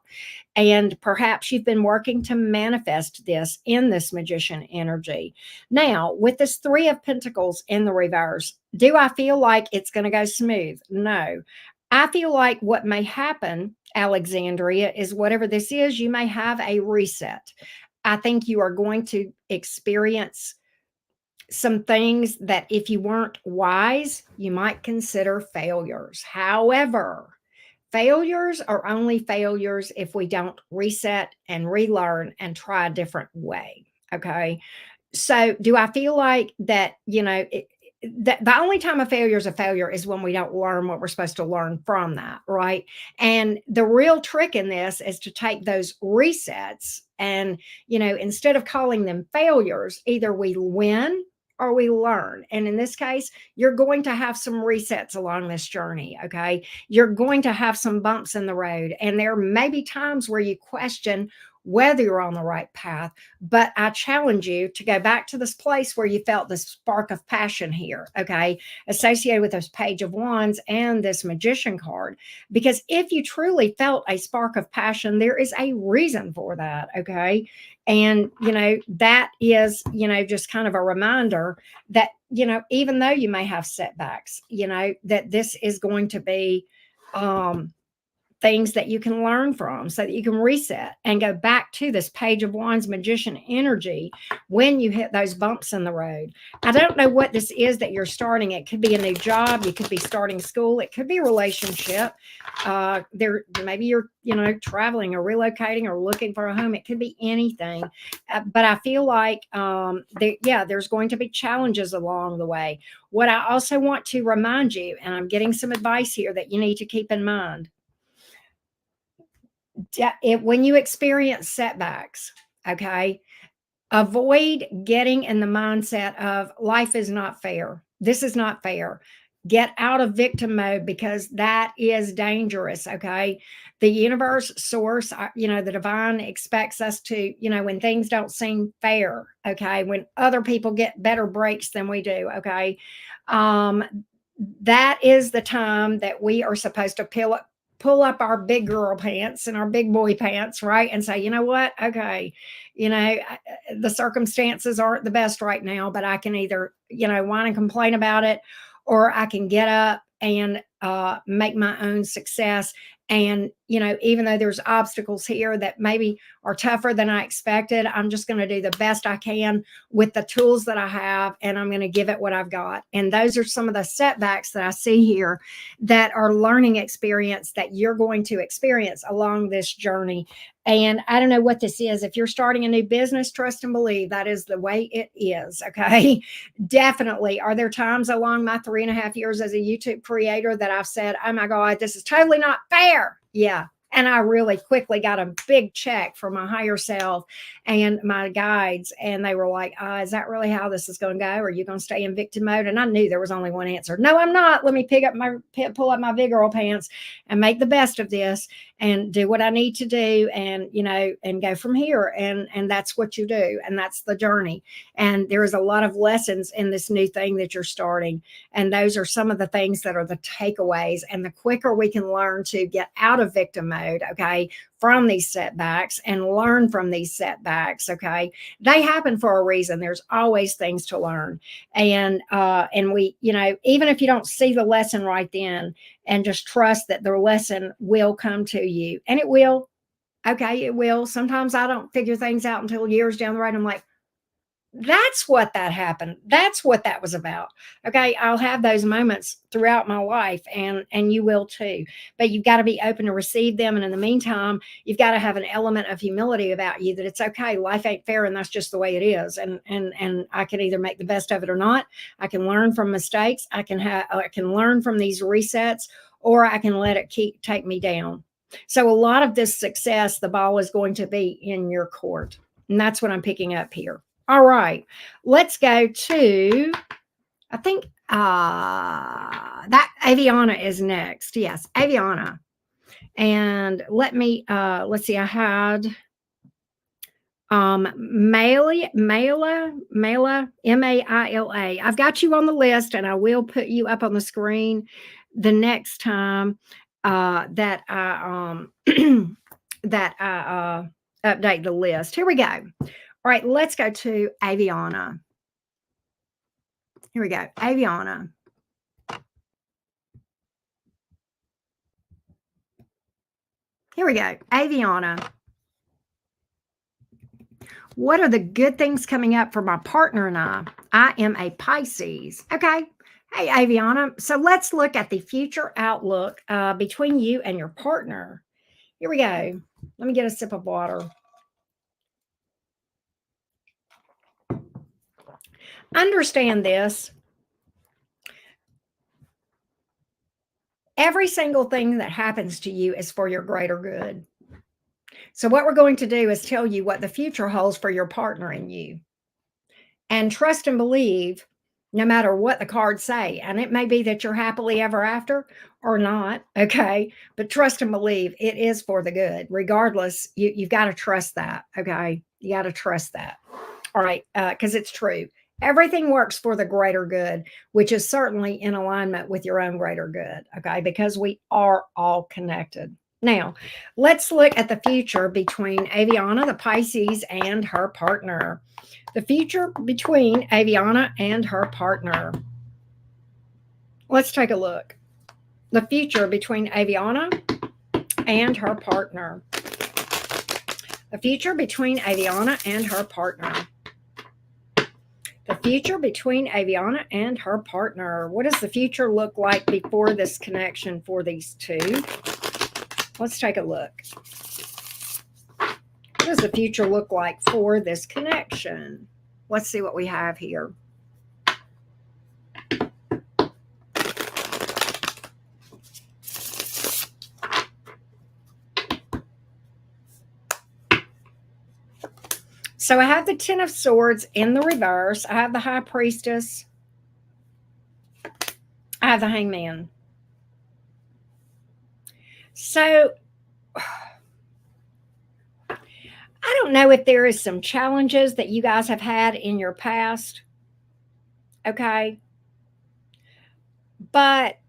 And perhaps you've been working to manifest this in this Magician energy. Now, with this Three of Pentacles in the reverse, do I feel like it's going to go smooth? No. I feel like what may happen, Alexandria, is whatever this is, you may have a reset. I think you are going to experience some things that if you weren't wise, you might consider failures. However, failures are only failures if we don't reset and relearn and try a different way. Okay. So do I feel like that, the only time a failure is a failure is when we don't learn what we're supposed to learn from that, right? And the real trick in this is to take those resets and, instead of calling them failures, either we win or we learn. And in this case, you're going to have some resets along this journey, okay? You're going to have some bumps in the road, and there may be times where you question whether you're on the right path. But I challenge you to go back to this place where you felt this spark of passion here, okay, associated with this Page of Wands and this Magician card. Because if you truly felt a spark of passion, there is a reason for that, okay? And, that is, just kind of a reminder that, even though you may have setbacks, that this is going to be, things that you can learn from so that you can reset and go back to this Page of Wands Magician energy when you hit those bumps in the road. I don't know what this is that you're starting. It could be a new job. You could be starting school. It could be a relationship. Maybe you're, traveling or relocating or looking for a home. It could be anything. But I feel like, there's going to be challenges along the way. What I also want to remind you, and I'm getting some advice here that you need to keep in mind. When you experience setbacks, okay, avoid getting in the mindset of life is not fair. This is not fair. Get out of victim mode because that is dangerous. Okay. The universe, source, the divine expects us to, when things don't seem fair. Okay. When other people get better breaks than we do. Okay. Um, that is the time that we are supposed to pull up our big girl pants and our big boy pants, right? And say, you know what? Okay, the circumstances aren't the best right now, but I can either, whine and complain about it, or I can get up and make my own success. And, even though there's obstacles here that maybe are tougher than I expected, I'm just going to do the best I can with the tools that I have, and I'm going to give it what I've got. And those are some of the setbacks that I see here that are learning experience that you're going to experience along this journey. And I don't know what this is. If you're starting a new business, trust and believe that is the way it is. Okay. Definitely. Are there times along my 3.5 years as a YouTube creator that I've said, oh my God, this is totally not fair? Yeah. And I really quickly got a big check from my higher self and my guides. And they were like, is that really how this is going to go? Are you going to stay in victim mode? And I knew there was only one answer. No, I'm not. Let me pull up my big girl pants and make the best of this and do what I need to do, and and go from here. And that's what you do, and that's the journey. And there is a lot of lessons in this new thing that you're starting, and those are some of the things that are the takeaways. And the quicker we can learn to get out of victim mode, okay, from these setbacks and learn from these setbacks, okay, they happen for a reason. There's always things to learn. And we, even if you don't see the lesson right then, and just trust that the lesson will come to you, and it will. Okay, it will. Sometimes I don't figure things out until years down the road. I'm like, that's what that happened. That's what that was about. Okay, I'll have those moments throughout my life, and you will too. But you've got to be open to receive them, and in the meantime, you've got to have an element of humility about you, that it's okay. Life ain't fair, and that's just the way it is. And I can either make the best of it or not. I can learn from mistakes. I can learn from these resets, or I can let it take me down. So a lot of this success, the ball is going to be in your court, and that's what I'm picking up here. All right, let's go to, I think that Aviana is next. Yes, Aviana. And let's see, I had Maila, Maila. I've got you on the list, and I will put you up on the screen the next time that I that I update the list. Here we go. All right, let's go to Aviana. Here we go, Aviana. Here we go, Aviana. What are the good things coming up for my partner and I? I am a Pisces. Okay. Hey, Aviana. So let's look at the future outlook between you and your partner. Here we go. Let me get a sip of water. Understand this. Every single thing that happens to you is for your greater good. So what we're going to do is tell you what the future holds for your partner and you. And trust and believe, no matter what the cards say. And it may be that you're happily ever after or not. Okay. But trust and believe it is for the good. Regardless, you've got to trust that. Okay. You got to trust that. All right. Because it's true. Everything works for the greater good, which is certainly in alignment with your own greater good. Okay. Because we are all connected. Now, let's look at the future between Aviana, the Pisces, and her partner. The future between Aviana and her partner. Let's take a look. The future between Aviana and her partner. The future between Aviana and her partner. The future between Aviana and her partner. What does the future look like before this connection for these two? Let's take a look. What does the future look like for this connection? Let's see what we have here. So I have the Ten of Swords in the reverse. I have the High Priestess. I have the Hangman. So I don't know if there is some challenges that you guys have had in your past. Okay. But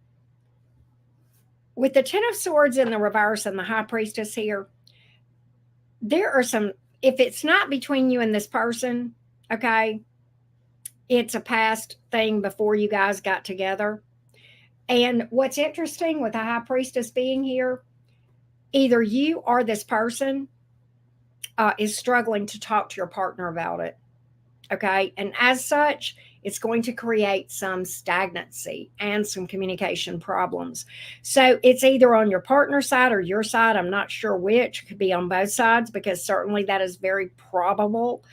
with the Ten of Swords in the reverse and the High Priestess here, there are some, if it's not between you and this person, okay, it's a past thing before you guys got together. And what's interesting with the High Priestess being here, either you or this person is struggling to talk to your partner about it. Okay. And as such, it's going to create some stagnancy and some communication problems. So it's either on your partner's side or your side. I'm not sure which. It could be on both sides because certainly that is very probable.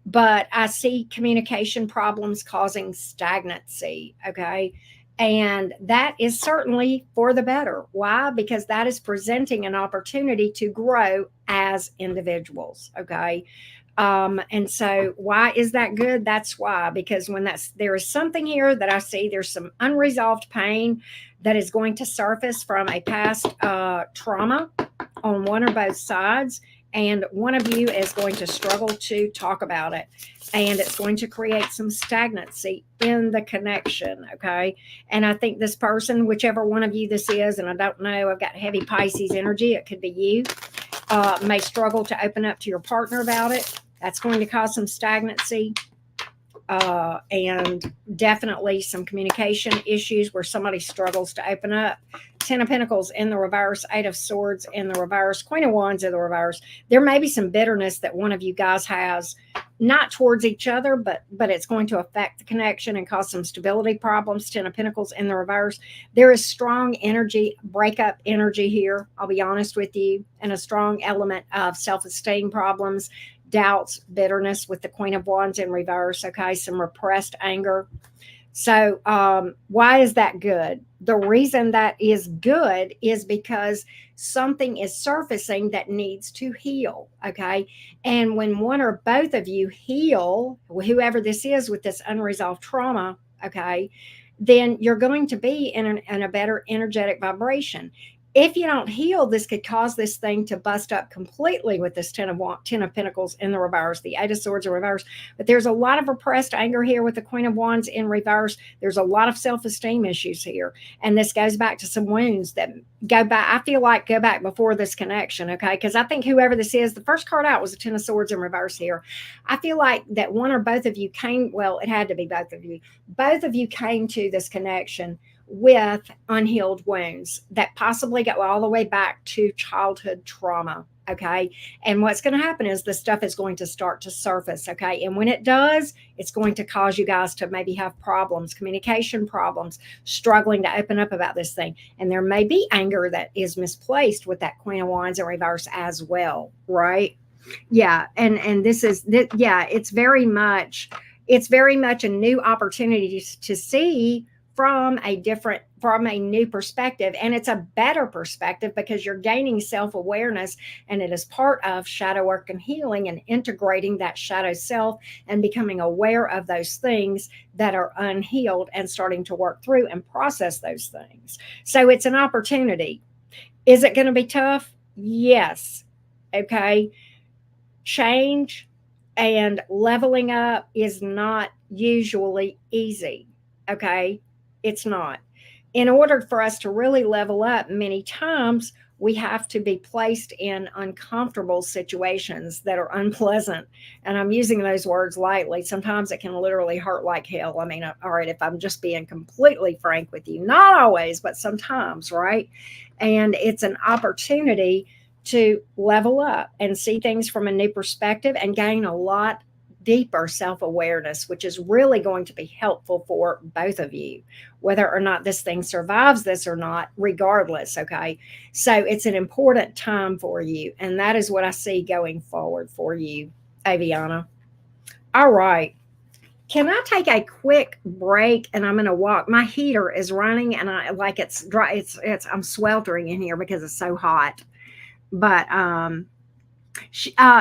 But I see communication problems causing stagnancy. Okay. And that is certainly for the better. Why? Because that is presenting an opportunity to grow as individuals. Okay. And so why is that good? That's why, because when there is something here that I see, there's some unresolved pain that is going to surface from a past trauma on one or both sides. And one of you is going to struggle to talk about it. And it's going to create some stagnancy in the connection. Okay. And I think this person, whichever one of you this is, and I don't know, I've got heavy Pisces energy, it could be you, may struggle to open up to your partner about it. That's going to cause some stagnancy and definitely some communication issues where somebody struggles to open up. Ten of Pentacles in the reverse, Eight of Swords in the reverse, Queen of Wands in the reverse. There may be some bitterness that one of you guys has, not towards each other, but it's going to affect the connection and cause some stability problems. Ten of Pentacles in the reverse. There is strong energy, breakup energy here, I'll be honest with you, and a strong element of self-esteem problems, doubts, bitterness with the Queen of Wands in reverse. Okay, some repressed anger. So why is that good? The reason that is good is because something is surfacing that needs to heal. Okay. And when one or both of you heal, whoever this is with this unresolved trauma, okay, then you're going to be in a better energetic vibration. If you don't heal, this could cause this thing to bust up completely with this Ten of Pentacles in the reverse, the Eight of Swords in reverse. But there's a lot of repressed anger here with the Queen of Wands in reverse. There's a lot of self-esteem issues here. And this goes back to some wounds that go back, I feel like go back before this connection, okay? Because I think whoever this is, the first card out was the Ten of Swords in reverse here. I feel like that one or both of you came, well, it had to be both of you. Both of you came to this connection with unhealed wounds that possibly go all the way back to childhood trauma. Okay. And what's going to happen is this stuff is going to start to surface. Okay. And when it does, it's going to cause you guys to maybe have problems, communication problems, struggling to open up about this thing. And there may be anger that is misplaced with that Queen of Wands in reverse as well. Right. Yeah. And this is, yeah, it's very much a new opportunity to see from a new perspective. And it's a better perspective because you're gaining self-awareness, and it is part of shadow work and healing and integrating that shadow self and becoming aware of those things that are unhealed and starting to work through and process those things. So it's an opportunity. Is it going to be tough? Yes. Okay. Change and leveling up is not usually easy. Okay. It's not. In order for us to really level up, many times we have to be placed in uncomfortable situations that are unpleasant. And I'm using those words lightly. Sometimes it can literally hurt like hell. I mean, all right, if I'm just being completely frank with you, not always, but sometimes, right? And it's an opportunity to level up and see things from a new perspective and gain a lot deeper self-awareness, which is really going to be helpful for both of you, whether or not this thing survives this or not, regardless. Okay. So it's an important time for you. And that is what I see going forward for you, Aviana. All right. Can I take a quick break and I'm going to walk? My heater is running and I like it's dry. I'm sweltering in here because it's so hot. But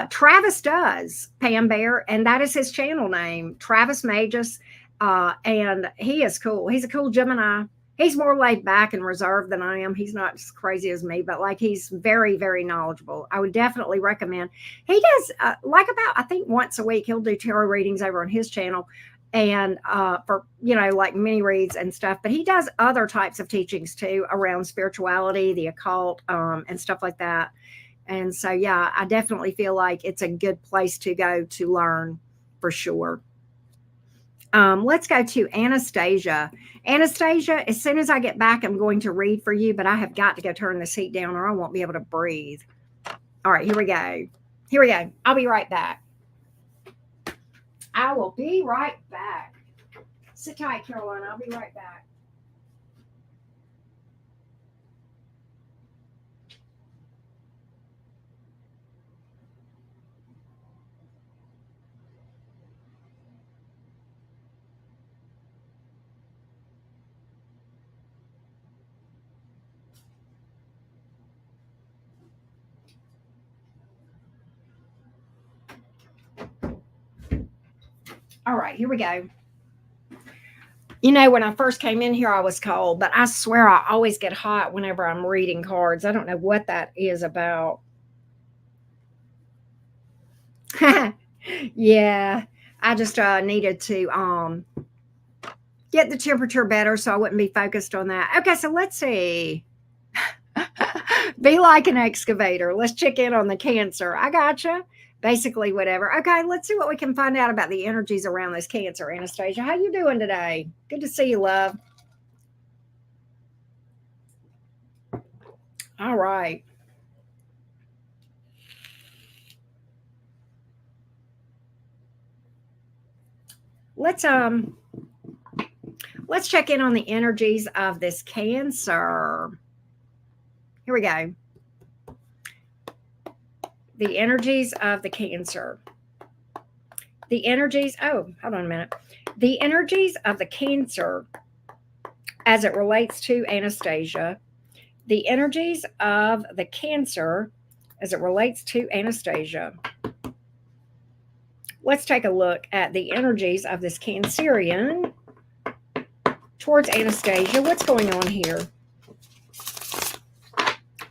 Travis does, Pam Bear, and that is his channel name, Travis Magus. And he is cool. He's a cool Gemini. He's more laid back and reserved than I am. He's not as crazy as me, but like he's very, very knowledgeable. I would definitely recommend. He does like about, I think once a week he'll do tarot readings over on his channel, and for like mini reads and stuff. But he does other types of teachings too around spirituality, the occult, and stuff like that. And so, yeah, I definitely feel like it's a good place to go to learn for sure. Let's go to Anastasia. Anastasia, as soon as I get back, I'm going to read for you, but I have got to go turn this heat down or I won't be able to breathe. All right, here we go. Here we go. I'll be right back. I will be right back. Sit tight, Caroline. I'll be right back. All right, here we go. When I first came in here, I was cold, but I swear I always get hot whenever I'm reading cards. I don't know what that is about. Yeah, I just needed to get the temperature better so I wouldn't be focused on that. Okay, so let's see. Be like an excavator. Let's check in on the Cancer. I gotcha. Basically, whatever. Okay, let's see what we can find out about the energies around this Cancer. Anastasia, how you doing today? Good to see you, love. All right. Let's check in on the energies of this Cancer. Here we go. The energies of the Cancer. The energies, hold on a minute. The energies of the Cancer as it relates to Anastasia. The energies of the Cancer as it relates to Anastasia. Let's take a look at the energies of this Cancerian towards Anastasia. What's going on here?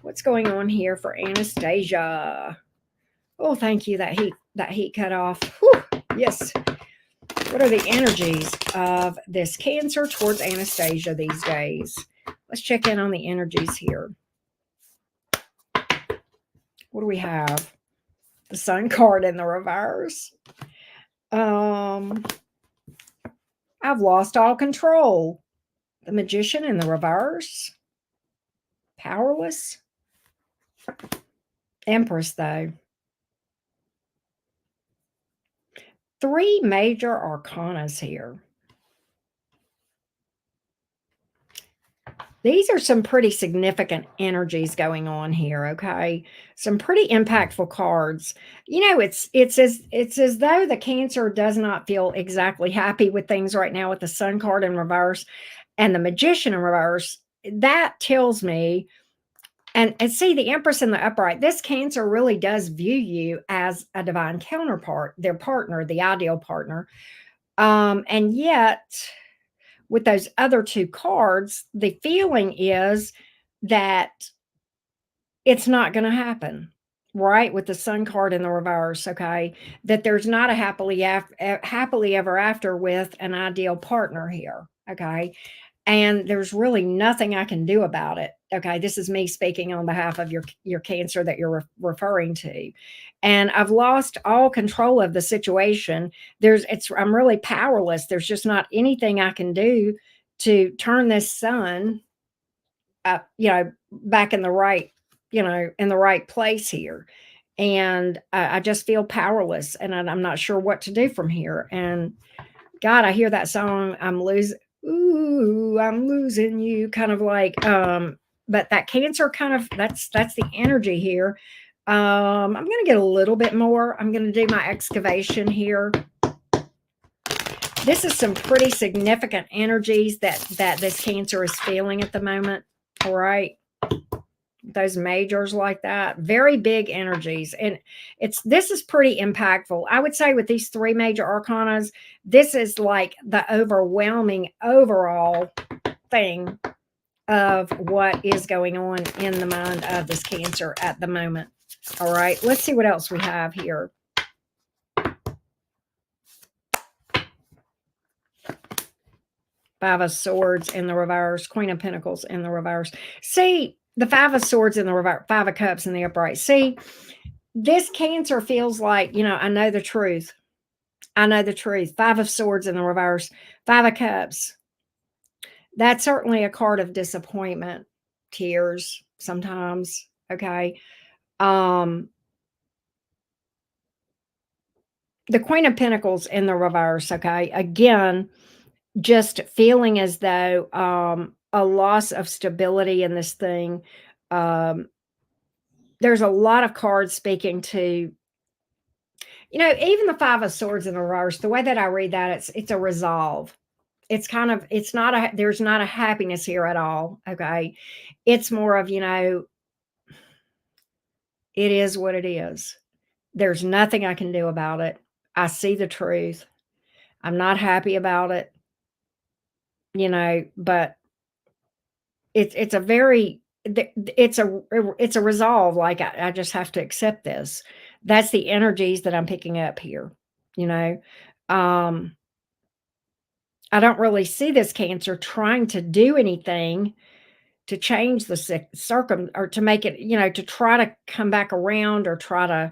What's going on here for Anastasia? Oh, thank you. That heat cut off. Whew, yes. What are the energies of this Cancer towards Anastasia these days? Let's check in on the energies here. What do we have? The Sun card in the reverse. I've lost all control. The Magician in the reverse. Powerless. Empress, though. 3 major arcanas here. These are some pretty significant energies going on here, okay? Some pretty impactful cards. It's as though the Cancer does not feel exactly happy with things right now with the Sun card in reverse and the Magician in reverse. That tells me, and see the Empress in the upright, this Cancer really does view you as a divine counterpart, their partner, the ideal partner. And yet, with those other 2 cards, the feeling is that it's not going to happen, right? With the Sun card in the reverse, okay? That there's not a happily ever after with an ideal partner here, okay? And there's really nothing I can do about it. Okay, this is me speaking on behalf of your Cancer that you're referring to. And I've lost all control of the situation. I'm really powerless. There's just not anything I can do to turn this Sun up, back in the right, in the right place here. And I just feel powerless, and I'm not sure what to do from here. And God, I hear that song, I'm losing you, kind of like, but that Cancer kind of, that's the energy here. I'm going to get a little bit more. I'm going to do my excavation here. This is some pretty significant energies that this Cancer is feeling at the moment. All right. those majors like that, very big energies. And this is pretty impactful. I would say with these three major arcanas, this is like the overwhelming overall thing of what is going on in the mind of this Cancer at the moment. All right, let's see what else we have here. Five of Swords in the reverse, Queen of Pentacles in the reverse. See, the Five of Swords in the reverse, Five of Cups in the upright. See, this Cancer feels like, I know the truth. I know the truth. Five of Swords in the reverse, Five of Cups. That's certainly a card of disappointment, tears sometimes, okay? The Queen of Pentacles in the reverse, okay? Again, just feeling as though a loss of stability in this thing. There's a lot of cards speaking to, even the Five of Swords in the reverse, the way that I read that, it's a resolve. It's kind of, there's not a happiness here at all, okay? It's more of, it is what it is. There's nothing I can do about it. I see the truth. I'm not happy about it, but it's a very, it's a resolve. Like I just have to accept this. That's the energies that I'm picking up here. I don't really see this Cancer trying to do anything to change the or to make it, to try to come back around or try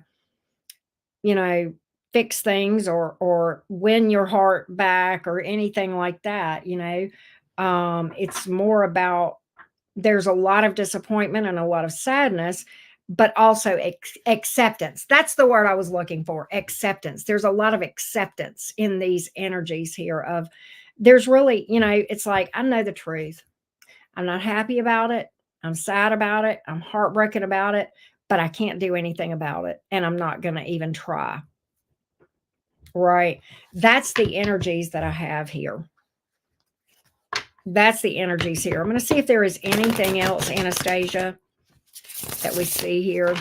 to, fix things or win your heart back or anything like that. It's more about, there's a lot of disappointment and a lot of sadness, but also acceptance. That's the word I was looking for, acceptance. There's a lot of acceptance in these energies here of, there's really, it's like, I know the truth. I'm not happy about it. I'm sad about it. I'm heartbroken about it, but I can't do anything about it. And I'm not going to even try. Right. That's the energies that I have here. That's the energies here. I'm going to see if there is anything else, Anastasia, that we see here.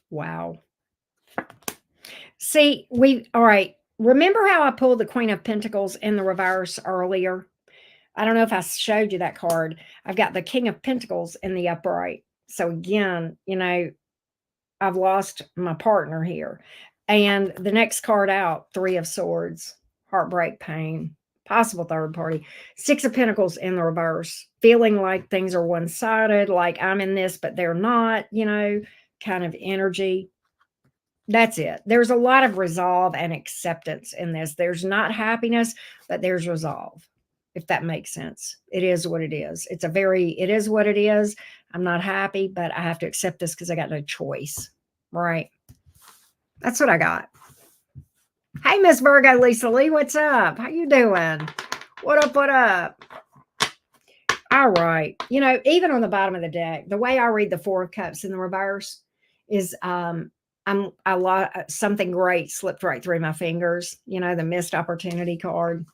Wow. See, all right. Remember how I pulled the Queen of Pentacles in the reverse earlier? I don't know if I showed you that card. I've got the King of Pentacles in the upright. So again, I've lost my partner here. And the next card out, Three of Swords, heartbreak, pain, possible third party. Six of Pentacles in the reverse, feeling like things are one-sided, like I'm in this, but they're not, kind of energy. That's it. There's a lot of resolve and acceptance in this. There's not happiness, but there's resolve, if that makes sense. It is what it is. It is what it is. I'm not happy, but I have to accept this because I got no choice. Right. That's what I got. Hey, Miss Virgo, Lisa Lee, what's up? How you doing? What up, what up? All right. Even on the bottom of the deck, the way I read the Four of Cups in the reverse is something great slipped right through my fingers. The missed opportunity card.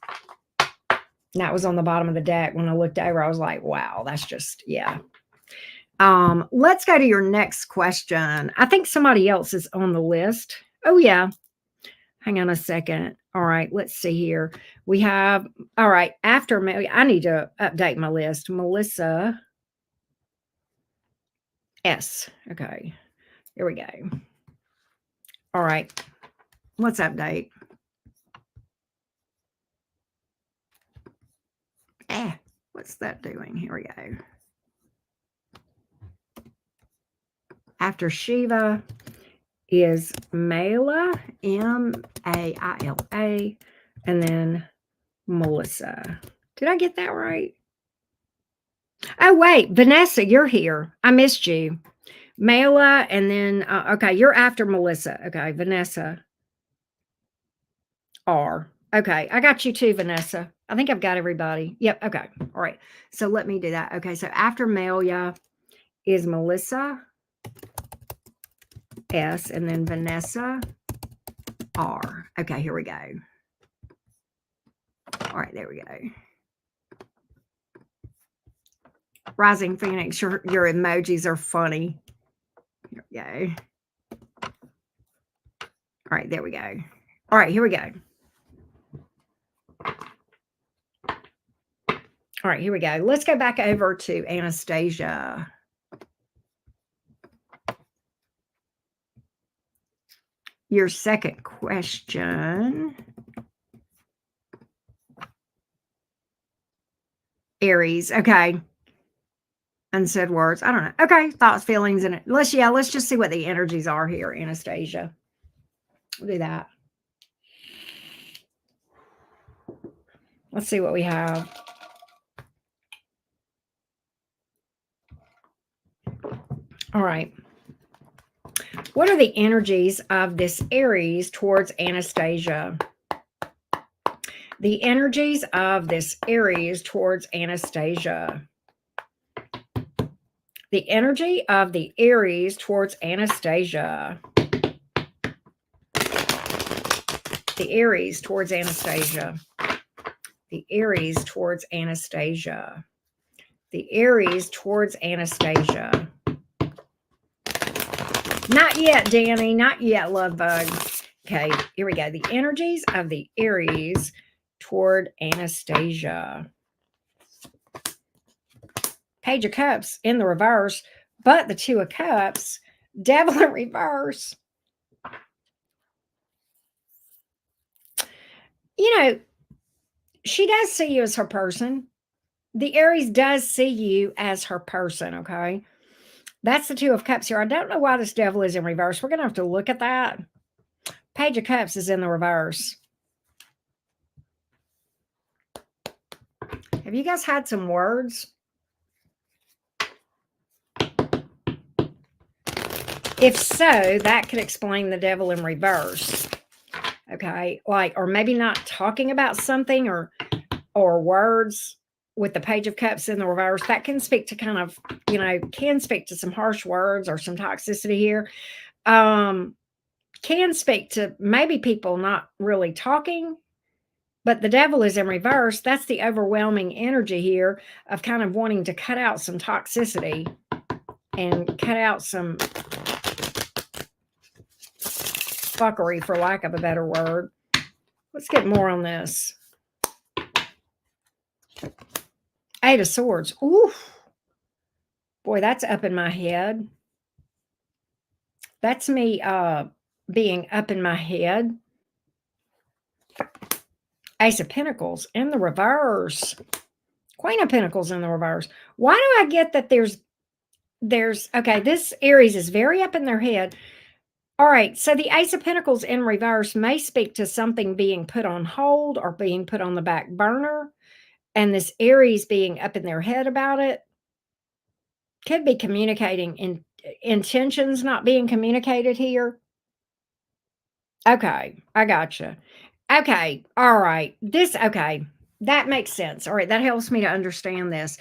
And that was on the bottom of the deck. When I looked over, I was like, wow, that's just, yeah. Let's go to your next question. I think somebody else is on the list. Oh, yeah. Hang on a second. All right, let's see here. We have, all right, after me, I need to update my list. Melissa S. Okay, here we go. All right, let's update. What's that doing? Here we go. After Shiva is Maila, Maila, and then Melissa. Did I get that right? Oh, wait, Vanessa, you're here. I missed you. Maila, and then, okay, you're after Melissa. Okay, Vanessa R. Okay, I got you too, Vanessa. I think I've got everybody. Yep, okay, all right. So let me do that. Okay, so after Maila is Melissa S, and then Vanessa are. Okay, here we go. All right, there we go. Rising Phoenix, your emojis are funny. Here we go. All right, there we go. All right, here we go. All right, here we go. Let's go back over to Anastasia. Your second question. Aries. Okay. Unsaid words. I don't know. Okay. Thoughts, feelings, and let's just see what the energies are here, Anastasia. We'll do that. Let's see what we have. All right. What are the energies of this Aries towards Anastasia? The energies of this Aries towards Anastasia. The energy of the Aries towards Anastasia. The Aries towards Anastasia. The Aries towards Anastasia. The Aries towards Anastasia. Not yet, Danny. Not yet, love bug. Okay, here we go. The energies of the Aries toward Anastasia. Page of Cups in the reverse, but the Two of Cups, Devil in reverse. You know, she does see you as her person. The Aries does see you as her person, okay? That's the Two of Cups here. I don't know why this Devil is in reverse. We're going to have to look at that. Page of Cups is in the reverse. Have you guys had some words? If so, that could explain the Devil in reverse. Okay, like, or maybe not talking about something or words with the Page of Cups in the reverse. That can speak to kind of, can speak to some harsh words or some toxicity here. Can speak to maybe people not really talking, but the Devil is in reverse. That's the overwhelming energy here of kind of wanting to cut out some toxicity and cut out some fuckery, for lack of a better word. Let's get more on this. Eight of Swords. Ooh. Boy, that's up in my head. That's me being up in my head. Ace of Pentacles in the reverse. Queen of Pentacles in the reverse. Why do I get that there's okay, this Aries is very up in their head. All right, so the Ace of Pentacles in reverse may speak to something being put on hold or being put on the back burner, and this Aries being up in their head about it could be communicating in intentions not being communicated here. Okay, I gotcha. Okay, all right. Okay, that makes sense. All right, that helps me to understand this.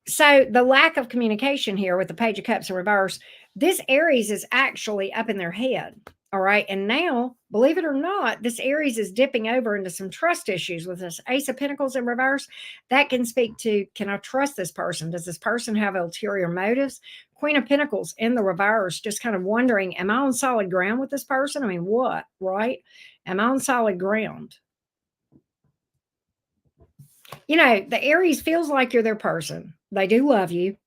So the lack of communication here with the Page of Cups in reverse, this Aries is actually up in their head. All right. And now, believe it or not, this Aries is dipping over into some trust issues with this Ace of Pentacles in reverse. That can speak to, can I trust this person? Does this person have ulterior motives? Queen of Pentacles in the reverse, just kind of wondering, am I on solid ground with this person? I mean, what, right? Am I on solid ground? The Aries feels like you're their person. They do love you,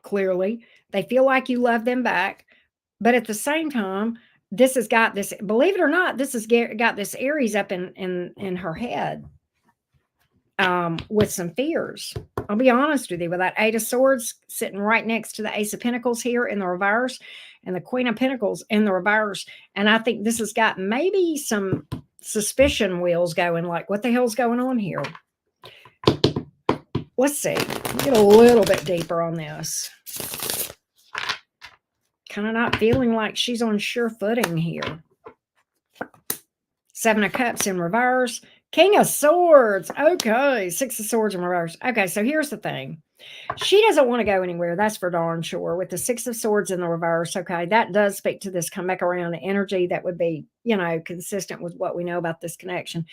clearly. They feel like you love them back. But at the same time, this has got this, believe it or not, this has got this Aries up in her head with some fears. I'll be honest with you, with that Eight of Swords sitting right next to the Ace of Pentacles here in the reverse and the Queen of Pentacles in the reverse. And I think this has got maybe some suspicion wheels going, like, what the hell's going on here? Let's see. Get a little bit deeper on this. Kind of not feeling like she's on sure footing here. Seven of Cups in reverse. King of Swords. Okay. Six of Swords in reverse. Okay. So here's the thing. She doesn't want to go anywhere. That's for darn sure. With the Six of Swords in the reverse. Okay. That does speak to this come back around energy that would be, consistent with what we know about this connection.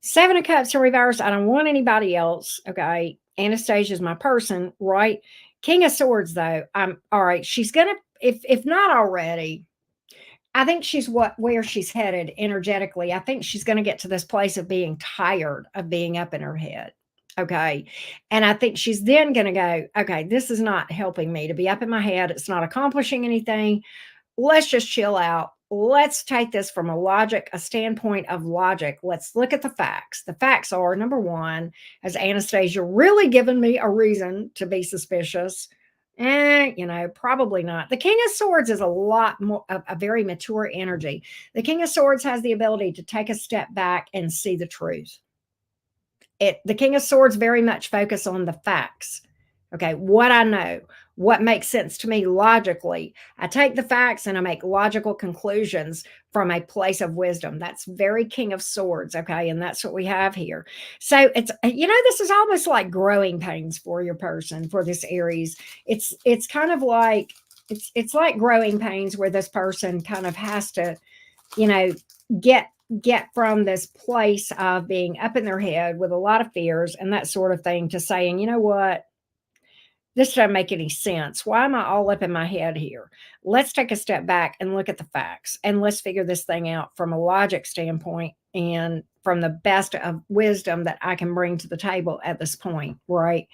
Seven of Cups in reverse. I don't want anybody else. Okay. Anastasia is my person, right? King of Swords, though. I'm all right. She's gonna, if not already, I think she's where she's headed energetically. I think she's going to get to this place of being tired of being up in her head. Okay. And I think she's then going to go, okay, this is not helping me to be up in my head. It's not accomplishing anything. Let's just chill out. Let's take this from a standpoint of logic. Let's look at the facts. The facts are number one, has Anastasia really given me a reason to be suspicious? Probably not. The King of Swords is a lot more a very mature energy. The King of Swords has the ability to take a step back and see the truth. The King of Swords very much focus on the facts. Okay, what I know, what makes sense to me logically. I take the facts and I make logical conclusions from a place of wisdom. That's very King of Swords. Okay, and that's what we have here. So this is almost like growing pains for your person, for this Aries. It's kind of like it's like growing pains where this person kind of has to, you know, get from this place of being up in their head with a lot of fears and that sort of thing to saying, you know what, this doesn't make any sense. Why am I all up in my head here? Let's take a step back and look at the facts and let's figure this thing out from a logic standpoint and from the best of wisdom that I can bring to the table at this point, right?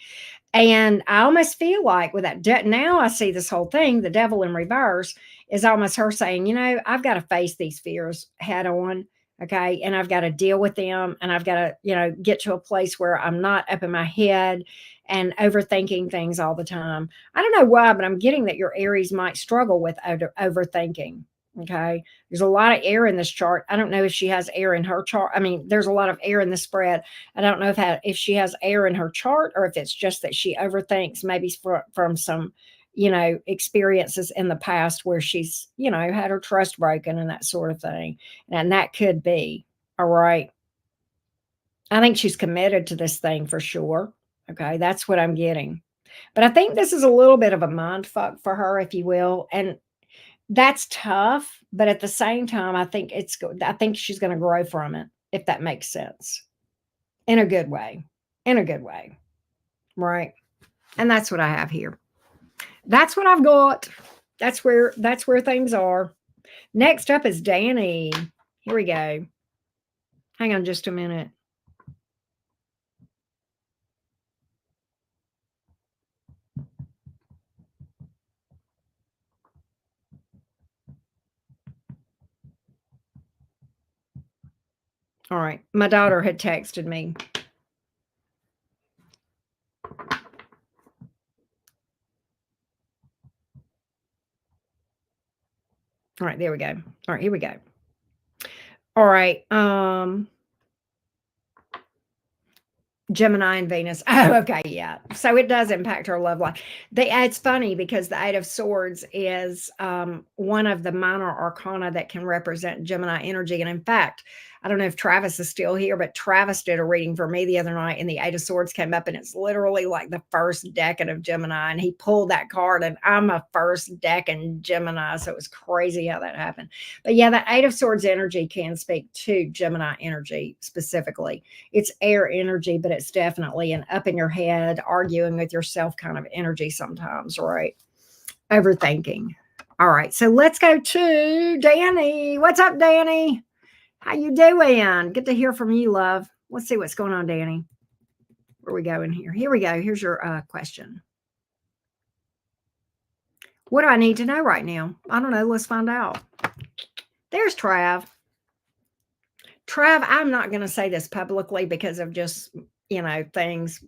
And I almost feel like with that, now I see this whole thing, the devil in reverse is almost her saying, I've got to face these fears head on. Okay. And I've got to deal with them. And I've got to, get to a place where I'm not up in my head and overthinking things all the time. I don't know why, but I'm getting that your Aries might struggle with overthinking. Okay. There's a lot of air in this chart. I don't know if she has air in her chart. I mean, there's a lot of air in the spread. I don't know if she has air in her chart or if it's just that she overthinks maybe from some, experiences in the past where she's, had her trust broken and that sort of thing. And that could be. All right. I think she's committed to this thing for sure. Okay. That's what I'm getting. But I think this is a little bit of a mind fuck for her, if you will. And that's tough. But at the same time, I think she's going to grow from it, if that makes sense. In a good way. In a good way. Right. And that's what I have here. That's what I've got. That's where things are. Next up is Danny. Here we go. Hang on just a minute. All right. My daughter had texted me. All right, there we go. All right, here we go. All right. Gemini and Venus. Oh, okay, yeah. So it does impact her love life. It's funny because the Eight of Swords is one of the minor arcana that can represent Gemini energy. And in fact, I don't know if Travis is still here, but Travis did a reading for me the other night, and the Eight of Swords came up, and it's literally like the first decan of Gemini. And he pulled that card, and I'm a first decan Gemini, so it was crazy how that happened. But yeah, the Eight of Swords energy can speak to Gemini energy specifically. It's air energy, but it's definitely an up in your head, arguing with yourself kind of energy sometimes, right? Overthinking. All right, so let's go to Danny. What's up, Danny? How you doing? Good to hear from you, love. Let's see what's going on, Danny. Where are we going here? Here we go. Here's your question. What do I need to know right now? I don't know. Let's find out. There's Trav. Trav, I'm not going to say this publicly because of just, things.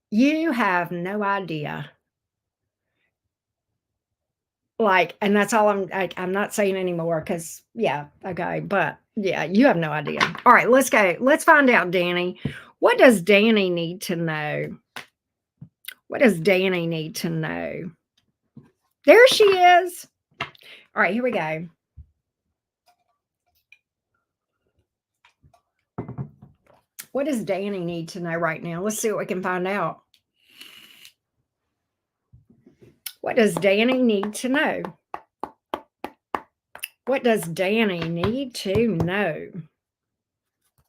You have no idea. And that's all I'm not saying anymore because, yeah, okay. But yeah, you have no idea. All right, let's go. Let's find out, Danny. What does Danny need to know? What does Danny need to know? There she is. All right, here we go. What does Danny need to know right now? Let's see what we can find out. What does Danny need to know? What does Danny need to know?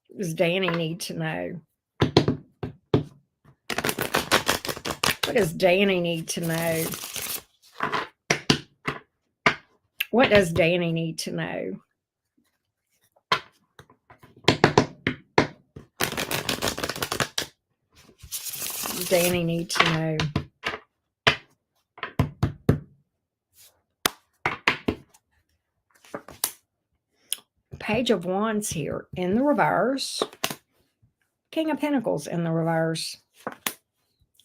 What does Danny need to know? What does Danny need to know? What does Danny need to know? Does Danny need to know? Page of Wands here in the reverse. King of Pentacles in the reverse.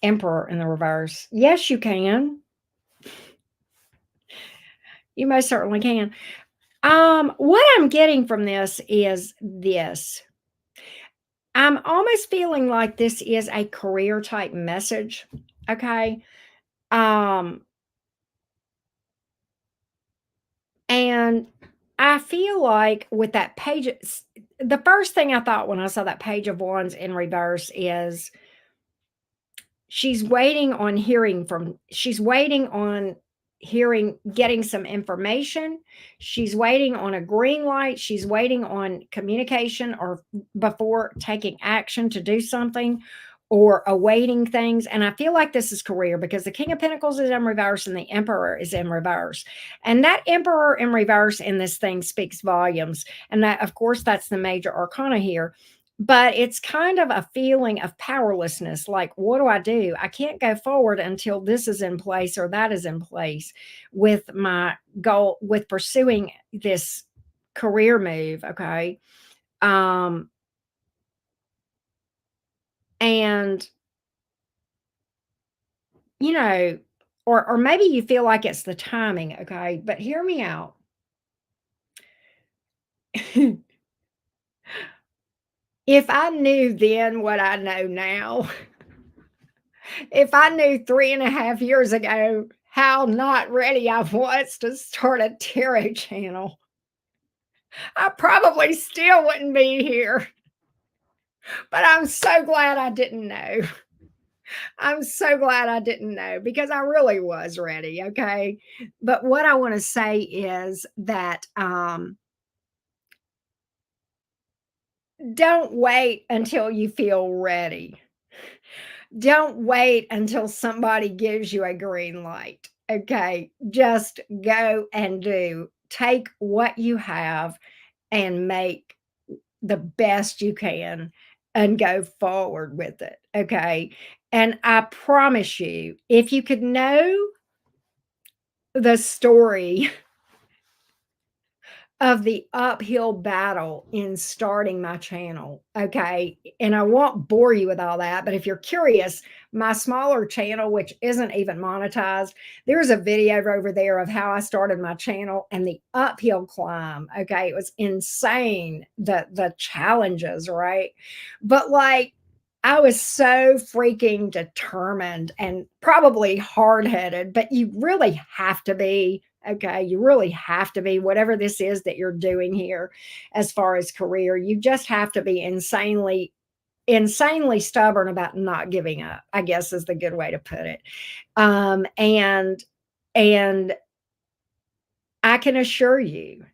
Emperor in the reverse. Yes, you can. You most certainly can. What I'm getting from this is this. I'm almost feeling like this is a career type message. Okay. And I feel like with that page, the first thing I thought when I saw that Page of Wands in reverse is she's waiting on getting some information. She's waiting on a green light. She's waiting on communication or before taking action to do something or awaiting things. And I feel like this is career because the King of Pentacles is in reverse and the Emperor is in reverse. And that Emperor in reverse in this thing speaks volumes. And that, of course, that's the major arcana here. But it's kind of a feeling of powerlessness. Like, what do I do? I can't go forward until this is in place or that is in place with my goal, with pursuing this career move. Okay. And, you know, or maybe you feel like it's the timing. Okay. But hear me out. If I knew then what I know now, if I knew 3.5 years ago how not ready I was to start a tarot channel, I probably still wouldn't be here. But I'm so glad I didn't know. I'm so glad I didn't know because I really was ready. Okay. But what I want to say is that don't wait until you feel ready. Don't wait until somebody gives you a green light. Okay. Just go and do. Take what you have and make the best you can and go forward with it. Okay. And I promise you, if you could know the story of the uphill battle in starting my channel. Okay. And I won't bore you with all that, but if you're curious, my smaller channel, which isn't even monetized, there's a video over there of how I started my channel and the uphill climb. Okay. It was insane, the challenges, right? But like, I was so freaking determined and probably hard headed, but you really have to be. Okay, you really have to be, whatever this is that you're doing here as far as career, you just have to be insanely stubborn about not giving up, I guess is the good way to put it. And I can assure you,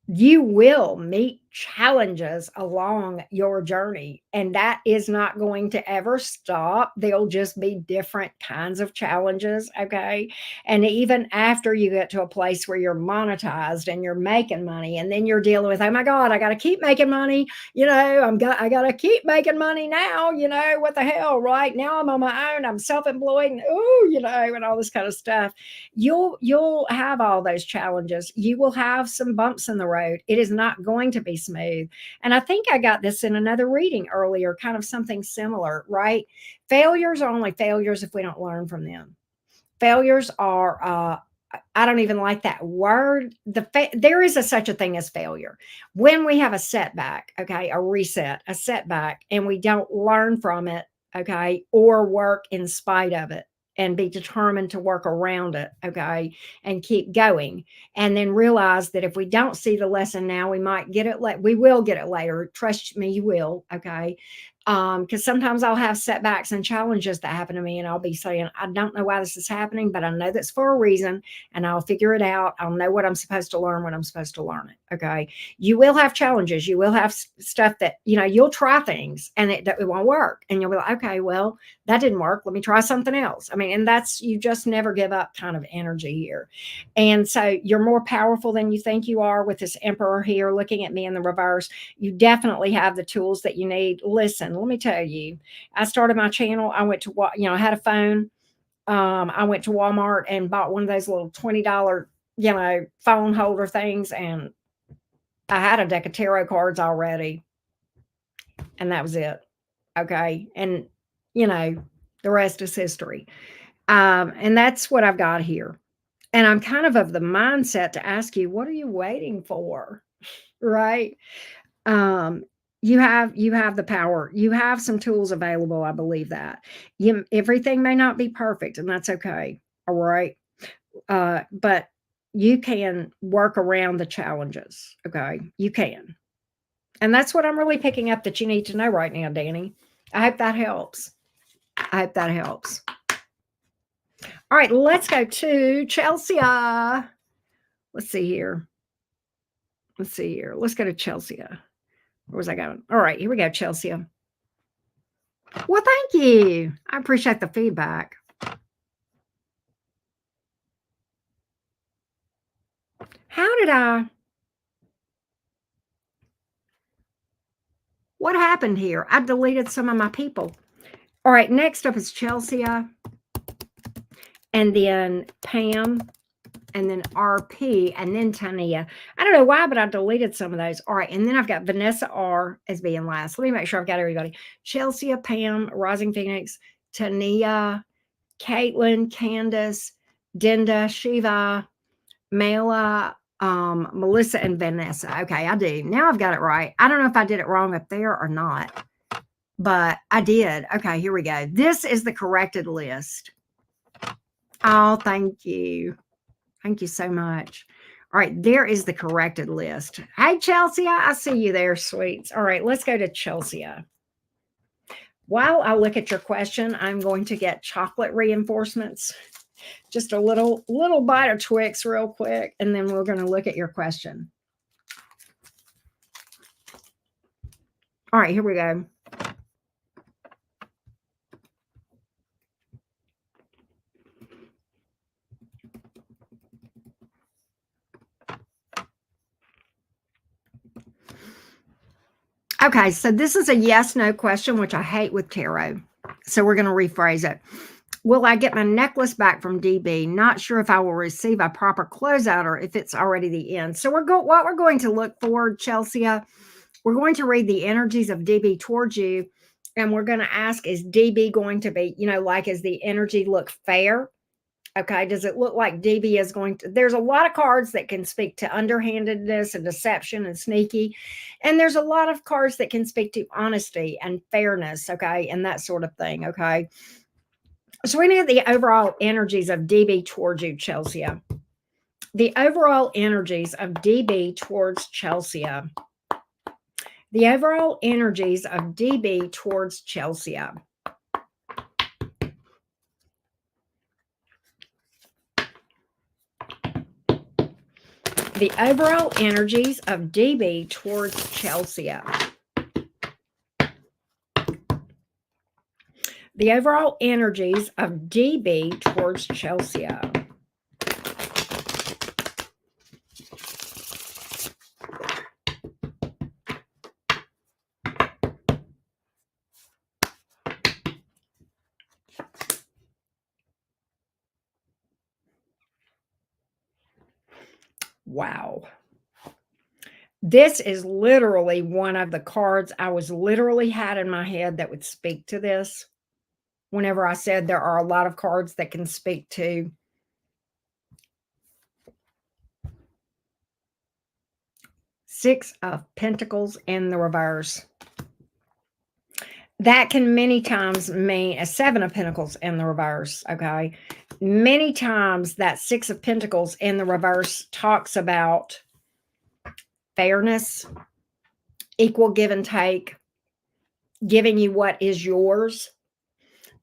you will meet challenges along your journey, and that is not going to ever stop. There'll just be different kinds of challenges. Okay. And even after you get to a place where you're monetized and you're making money, and then you're dealing with, oh my God, I got to keep making money. I got to keep making money now. What the hell, right? Now I'm on my own. I'm self-employed and, and all this kind of stuff. You'll have all those challenges. You will have some bumps in the road. It is not going to be smooth. And I think I got this in another reading earlier, kind of something similar, right? Failures are only failures if we don't learn from them. Failures are I don't even like that word. There is such a thing as failure. When we have a setback, okay, a reset, a setback, and we don't learn from it, okay, or work in spite of it and be determined to work around it, okay, and keep going. And then realize that if we don't see the lesson now, we might get it we will get it later. Trust me, you will, okay. Because sometimes I'll have setbacks and challenges that happen to me, and I'll be saying, I don't know why this is happening, but I know that's for a reason, and I'll figure it out. I'll know what I'm supposed to learn when I'm supposed to learn it. Okay. You will have challenges. You will have stuff that, you'll try things and it won't work. And you'll be like, okay, well, that didn't work. Let me try something else. I mean, and that's, you just never give up kind of energy here. And so you're more powerful than you think you are with this Emperor here looking at me in the reverse. You definitely have the tools that you need. Listen, let me tell you, I started my channel. I went to, I had a phone. I went to Walmart and bought one of those little $20, phone holder things. And I had a deck of tarot cards already. And that was it. Okay. And, the rest is history. And that's what I've got here. And I'm kind of the mindset to ask you, what are you waiting for? Right? You have the power. You have some tools available. I believe that. Everything may not be perfect, and that's okay. All right. But you can work around the challenges. Okay. You can. And that's what I'm really picking up that you need to know right now, Danny. I hope that helps. I hope that helps. All right, let's go to Chelsea. Let's see here. Let's go to Chelsea. Where was I going? All right, here we go, Chelsea. Well, thank you. I appreciate the feedback. What happened here? I deleted some of my people. All right, next up is Chelsea, and then Pam, and then RP, and then Tania. I don't know why, but I deleted some of those. All right, and then I've got Vanessa R as being last. Let me make sure I've got everybody. Chelsea, Pam, Rising Phoenix, Tania, Caitlin, Candace, Dinda, Shiva, Mela, Melissa, and Vanessa. Okay, I do. Now I've got it right. I don't know if I did it wrong up there or not, but I did. Okay, here we go. This is the corrected list. Oh, thank you. Thank you so much. All right, there is the corrected list. Hey, Chelsea, I see you there, sweets. All right, let's go to Chelsea. While I look at your question, I'm going to get chocolate reinforcements. Just a little bite of Twix real quick, and then we're going to look at your question. All right, here we go. Okay, so this is a yes/no question, which I hate with tarot. So we're going to rephrase it. Will I get my necklace back from DB? Not sure if I will receive a proper closeout or if it's already the end. So what we're going to look for, Chelsea, we're going to read the energies of DB towards you, and we're going to ask, is DB going to be, is the energy look fair? Okay, does it look like DB is going to, there's a lot of cards that can speak to underhandedness and deception and sneaky. And there's a lot of cards that can speak to honesty and fairness, okay, and that sort of thing, okay? So we need the overall energies of DB towards you, Chelsea. The overall energies of DB towards Chelsea. The overall energies of DB towards Chelsea. The overall energies of DB towards Chelsea. The overall energies of DB towards Chelsea. Wow. This is literally one of the cards I was literally had in my head that would speak to this. Whenever I said there are a lot of cards that can speak to Six of Pentacles in the reverse. That can many times mean a Seven of Pentacles in the reverse, okay? Many times that Six of Pentacles in the reverse talks about fairness, equal give and take, giving you what is yours.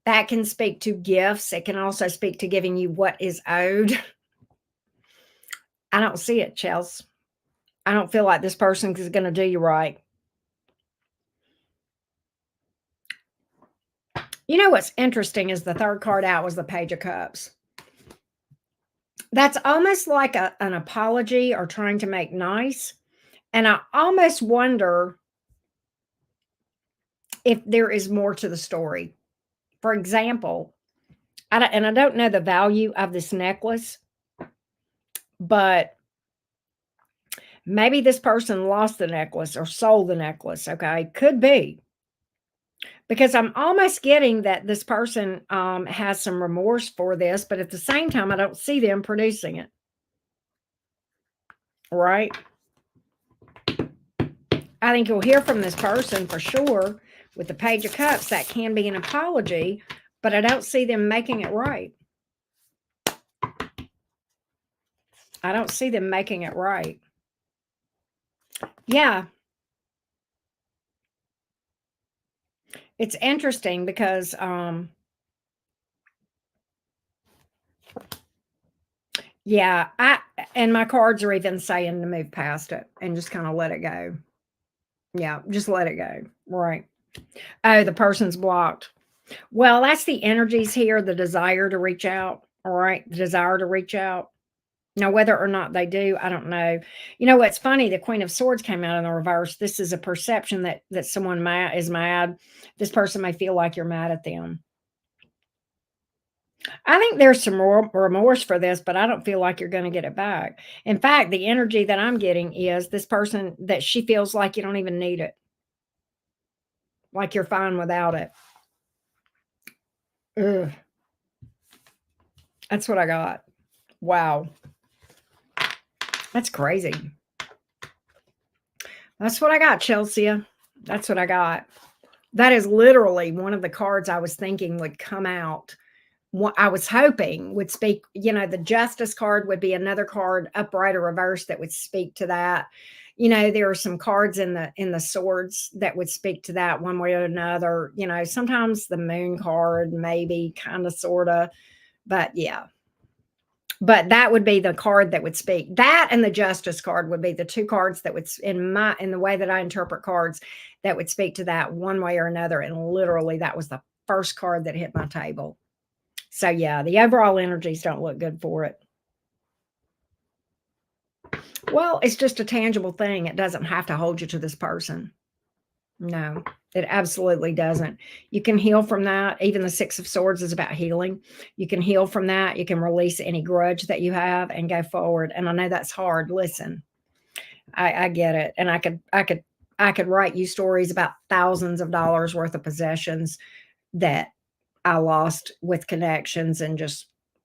That can speak to gifts. It can also speak to giving you what is owed. I don't see it, Chels. I don't feel like this person is going to do you right. You know what's interesting is the third card out was the Page of Cups. That's almost like an apology or trying to make nice. And I almost wonder if there is more to the story. For example, I don't know the value of this necklace, but maybe this person lost the necklace or sold the necklace. Okay. Could be. Because I'm almost getting that this person has some remorse for this, but at the same time, I don't see them producing it. Right? I think you'll hear from this person for sure with the Page of Cups. That can be an apology, but I don't see them making it right. I don't see them making it right. Yeah. It's interesting because yeah, and my cards are even saying to move past it and just kind of let it go. Yeah, just let it go. Right. Oh, the person's blocked. Well, that's the energies here, the desire to reach out. All right. The desire to reach out. Now, whether or not they do, I don't know. You know what's funny? The Queen of Swords came out in the reverse. This is a perception that someone is mad. This person may feel like you're mad at them. I think there's some remorse for this, but I don't feel like you're going to get it back. In fact, the energy that I'm getting is this person that she feels like you don't even need it, like you're fine without it. Ugh. That's what I got. Wow. That's crazy. That's what I got, Chelsea. That's what I got. That is literally one of the cards I was thinking would come out. What I was hoping would speak, the Justice card would be another card, upright or reverse, that would speak to that. There are some cards in the swords that would speak to that one way or another. Sometimes the Moon card, maybe, kind of, sort of, but yeah. But that would be the card that would speak. That and the Justice card would be the two cards that would, in the way that I interpret cards, that would speak to that one way or another. And literally, that was the first card that hit my table. So yeah, the overall energies don't look good for it. Well, it's just a tangible thing. It doesn't have to hold you to this person. No, it absolutely doesn't. You can heal from that. Even the Six of Swords is about healing. You can heal from that. You can release any grudge that you have and go forward. And I know that's hard. Listen, I get it. And I could write you stories about thousands of dollars worth of possessions that I lost with connections and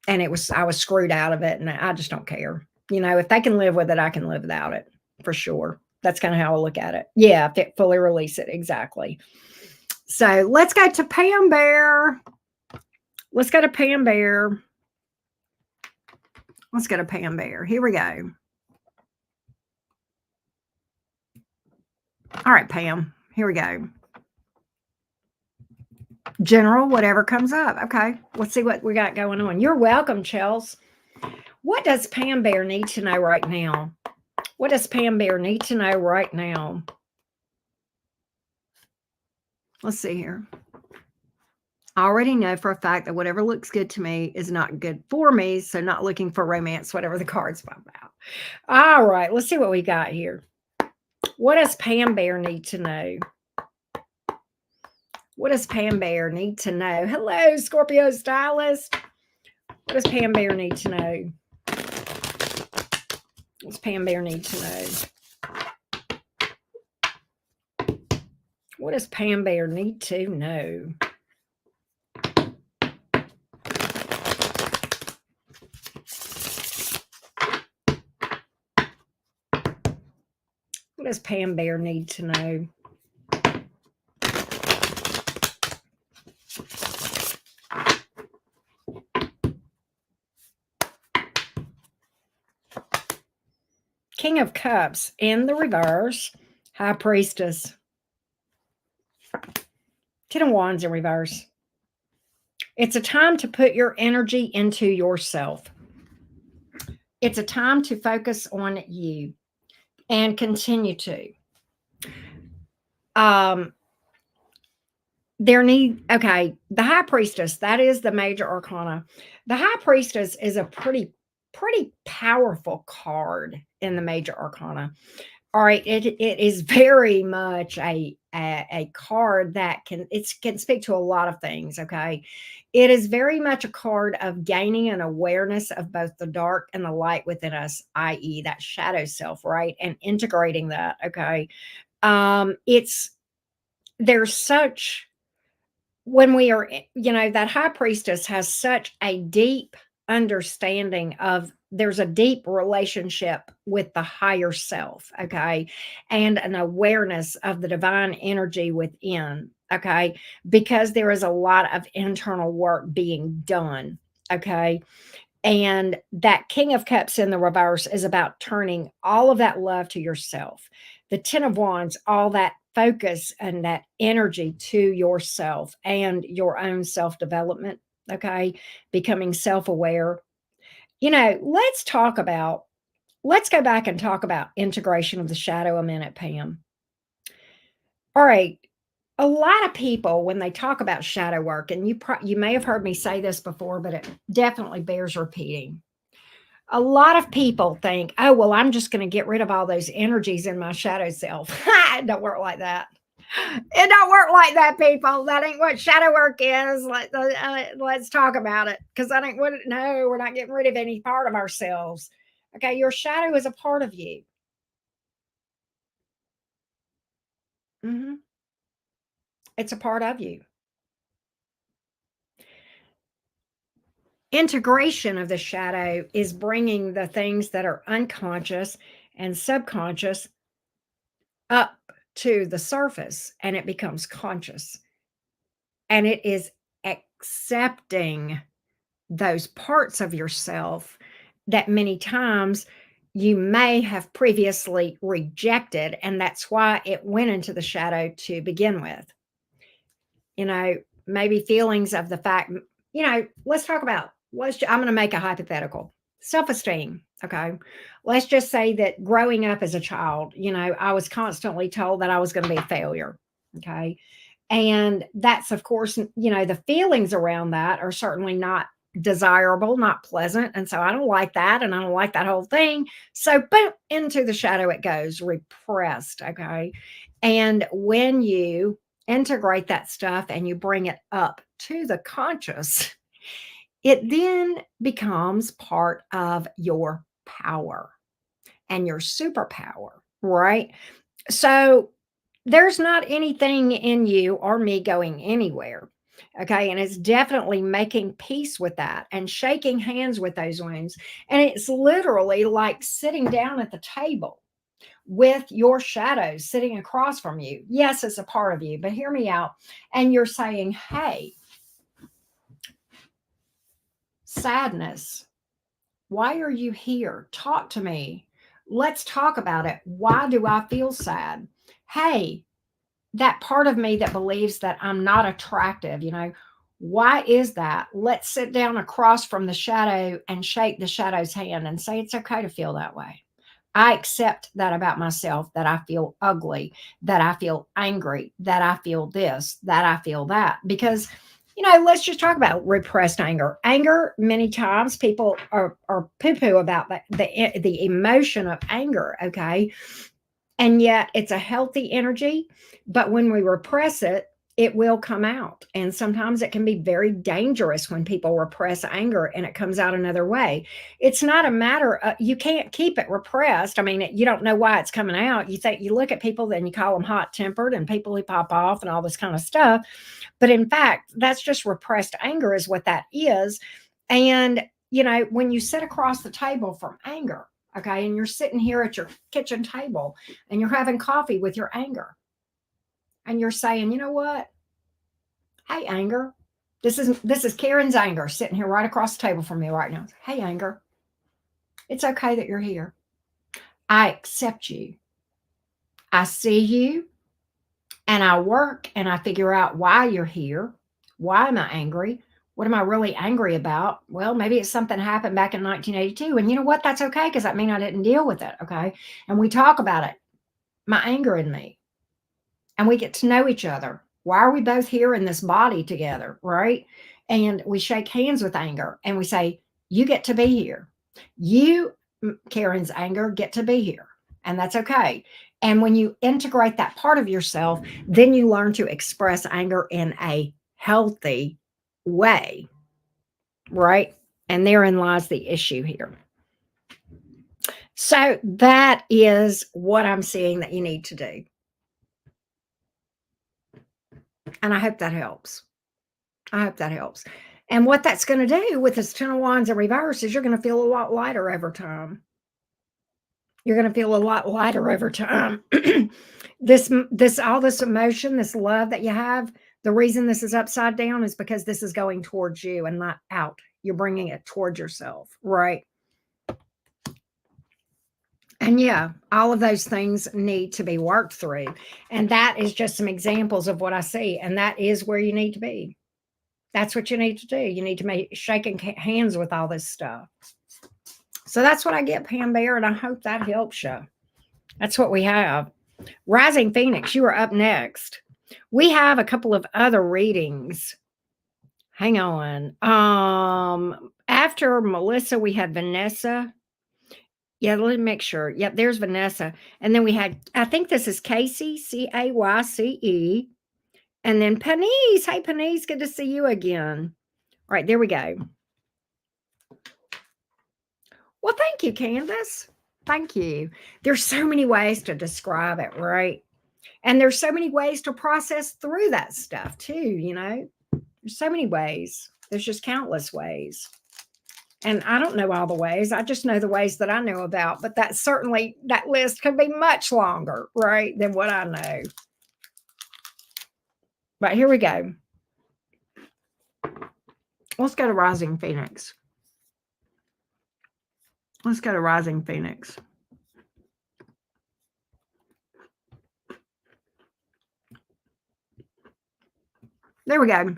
I was screwed out of it. And I just don't care. If they can live with it, I can live without it for sure. That's kind of how I look at it. Yeah, fully release it. Exactly. So let's go to Pam Bear. Let's go to Pam Bear. Let's go to Pam Bear. Here we go. All right, Pam. Here we go. General, whatever comes up. Okay, let's see what we got going on. You're welcome, Chels. What does Pam Bear need to know right now? What does Pam Bear need to know right now? Let's see here. I already know for a fact that whatever looks good to me is not good for me. So not looking for romance, whatever the cards pop out. All right, let's see what we got here. What does Pam Bear need to know? What does Pam Bear need to know? Hello, Scorpio Stylist. What does Pam Bear need to know? What does Pam Bear need to know? What does Pam Bear need to know? What does Pam Bear need to know? King of Cups in the reverse. High Priestess. Ten of Wands in reverse. It's a time to put your energy into yourself. It's a time to focus on you and continue to. Um, the High Priestess, that is the major arcana. The High Priestess is a pretty powerful card in the major arcana. All right, it is very much a card that can speak to a lot of things. Okay, it is very much a card of gaining an awareness of both the dark and the light within us, i.e., that shadow self, right, and integrating that. Okay, it's there's such when we are, that high priestess has such a deep understanding of there's a deep relationship with the higher self, okay, and an awareness of the divine energy within, okay, because there is a lot of internal work being done, okay. And that King of Cups in the reverse is about turning all of that love to yourself. The Ten of Wands, all that focus and that energy to yourself and your own self development. Okay. Becoming self aware. Let's go back and talk about integration of the shadow a minute, Pam. All right. A lot of people, when they talk about shadow work, and you may have heard me say this before, but it definitely bears repeating. A lot of people think, oh, well, I'm just going to get rid of all those energies in my shadow self. It don't work like that. It don't work like that, people. That ain't what shadow work is. Let's talk about it, because that ain't what. No, we're not getting rid of any part of ourselves. Okay, your shadow is a part of you. Hmm. It's a part of you. Integration of the shadow is bringing the things that are unconscious and subconscious up to the surface, and it becomes conscious, and it is accepting those parts of yourself that many times you may have previously rejected, and that's why it went into the shadow to begin with. you know Maybe feelings of the fact, let's talk about, I'm going to make a hypothetical. Self-esteem. Okay, let's just say that growing up as a child, I was constantly told that I was going to be a failure. Okay, and that's, of course, the feelings around that are certainly not desirable, not pleasant. And so I don't like that. And I don't like that whole thing. So, boom, into the shadow it goes, repressed. Okay. And when you integrate that stuff and you bring it up to the conscious, it then becomes part of your power and your superpower, right? So there's not anything in you or me going anywhere. Okay. And it's definitely making peace with that and shaking hands with those wounds. And it's literally like sitting down at the table with your shadows sitting across from you. Yes, it's a part of you, but hear me out. And you're saying, hey, sadness, why are you here? Talk to me. Let's talk about it. Why do I feel sad? Hey, that part of me that believes that I'm not attractive, why is that? Let's sit down across from the shadow and shake the shadow's hand and say, it's okay to feel that way. I accept that about myself, that I feel ugly, that I feel angry, that I feel this, that I feel that. Because, let's just talk about repressed anger. Anger, many times people are poo-poo about the emotion of anger, okay? And yet it's a healthy energy, but when we repress it, it will come out. And sometimes it can be very dangerous when people repress anger and it comes out another way. It's not a matter of, you can't keep it repressed. I mean, you don't know why it's coming out. You look at people, then you call them hot tempered and people who pop off and all this kind of stuff. But in fact, that's just repressed anger, is what that is. And, when you sit across the table from anger, okay, and you're sitting here at your kitchen table and you're having coffee with your anger, and you're saying, you know what? Hey, anger. This is Karen's anger sitting here right across the table from me right now. Hey, anger. It's okay that you're here. I accept you. I see you. And I work and I figure out why you're here. Why am I angry? What am I really angry about? Well, maybe it's something happened back in 1982. And you know what? That's okay because that means I didn't deal with it. Okay. And we talk about it, my anger in me, and we get to know each other. Why are we both here in this body together? Right. And we shake hands with anger and we say, you get to be here. You, Karen's anger, get to be here. And that's okay. And when you integrate that part of yourself, then you learn to express anger in a healthy way. Right. And therein lies the issue here. So that is what I'm seeing that you need to do. And I hope that helps. I hope that helps. And what that's going to do with this Ten of Wands in reverse is you're going to feel a lot lighter over time. You're going to feel a lot lighter over time. this all this emotion, this love that you have, the reason this is upside down is because this is going towards you and not out. You're bringing it towards yourself, right? And yeah, all of those things need to be worked through. And that is just some examples of what I see. And that is where you need to be. That's what you need to do. You need to make shaking hands with all this stuff. So that's what I get, Pam Bear, and I hope that helps you. That's what we have. Rising Phoenix, you are up next. We have a couple of other readings. Hang on. After Melissa, we had Vanessa. Yeah, let me make sure. Yep, there's Vanessa. And then we had, I think this is Casey, Cayce. And then Penise. Hey, Penise, good to see you again. All right, there we go. Well, thank you, Candace. Thank you. There's so many ways to describe it, right? And there's so many ways to process through that stuff too, you know? There's so many ways. There's just countless ways. And I don't know all the ways. I just know the ways that I know about, but that certainly that list could be much longer, right, than what I know. But here we go. Let's go to Rising Phoenix. Let's go to Rising Phoenix. There we go.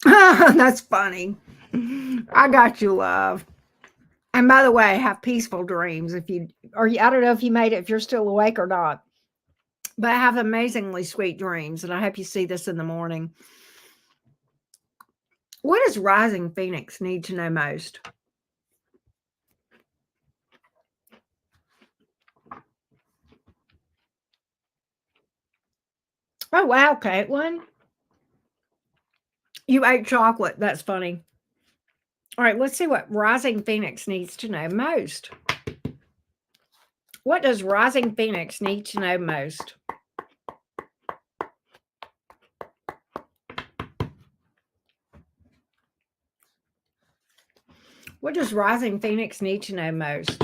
That's funny. I got you, love. And by the way, have peaceful dreams if you, or I don't know if you made it, if you're still awake or not, but have amazingly sweet dreams. And I hope you see this in the morning. What does Rising Phoenix need to know most? Oh, wow, Caitlin. You ate chocolate. That's funny. All right, let's see what Rising Phoenix needs to know most. What does Rising Phoenix need to know most? What does Rising Phoenix need to know most?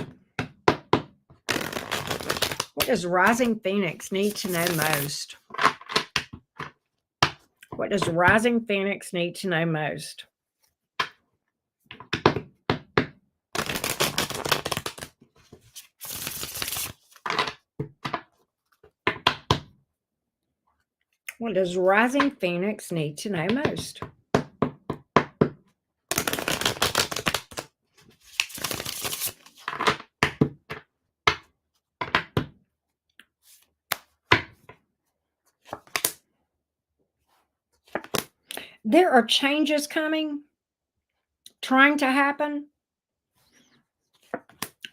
What does Rising Phoenix need to know most? What does Rising Phoenix need to know most? What does Rising Phoenix need to know most? There are changes coming, trying to happen,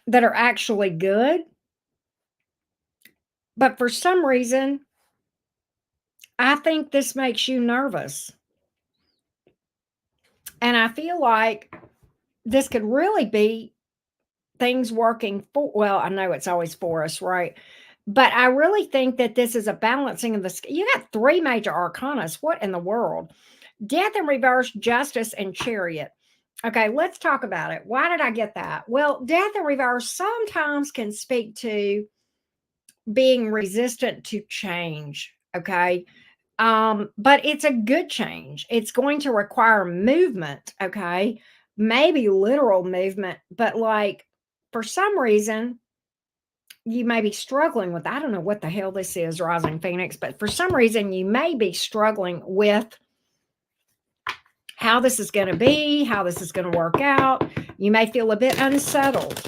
that are actually good. But for some reason, I think this makes you nervous. And I feel like this could really be things working for, well, I know it's always for us, right? But I really think that this is a balancing of the, you got three major arcanas. What in the world? Death in reverse, justice, and chariot. Okay, let's talk about it. Why did I get that? Well, death in reverse sometimes can speak to being resistant to change. Okay. But it's a good change. It's going to require movement. Okay. Maybe literal movement, but like for some reason, you may be struggling with, I don't know what the hell this is, Rising Phoenix, but for some reason, you may be struggling with how this is going to be, how this is going to work out. You may feel a bit unsettled.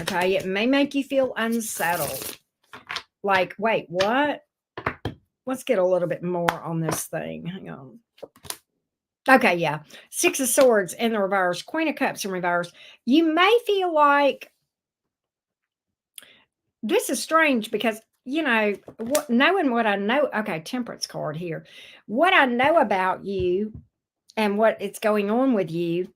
Okay. It may make you feel unsettled. Like, wait, what? Let's get a little bit more on this thing. Hang on. Okay. Yeah. Six of Swords in the reverse, Queen of Cups in reverse. You may feel like this is strange because, knowing what I know. Okay. Temperance card here. What I know about you and what it's going on with you,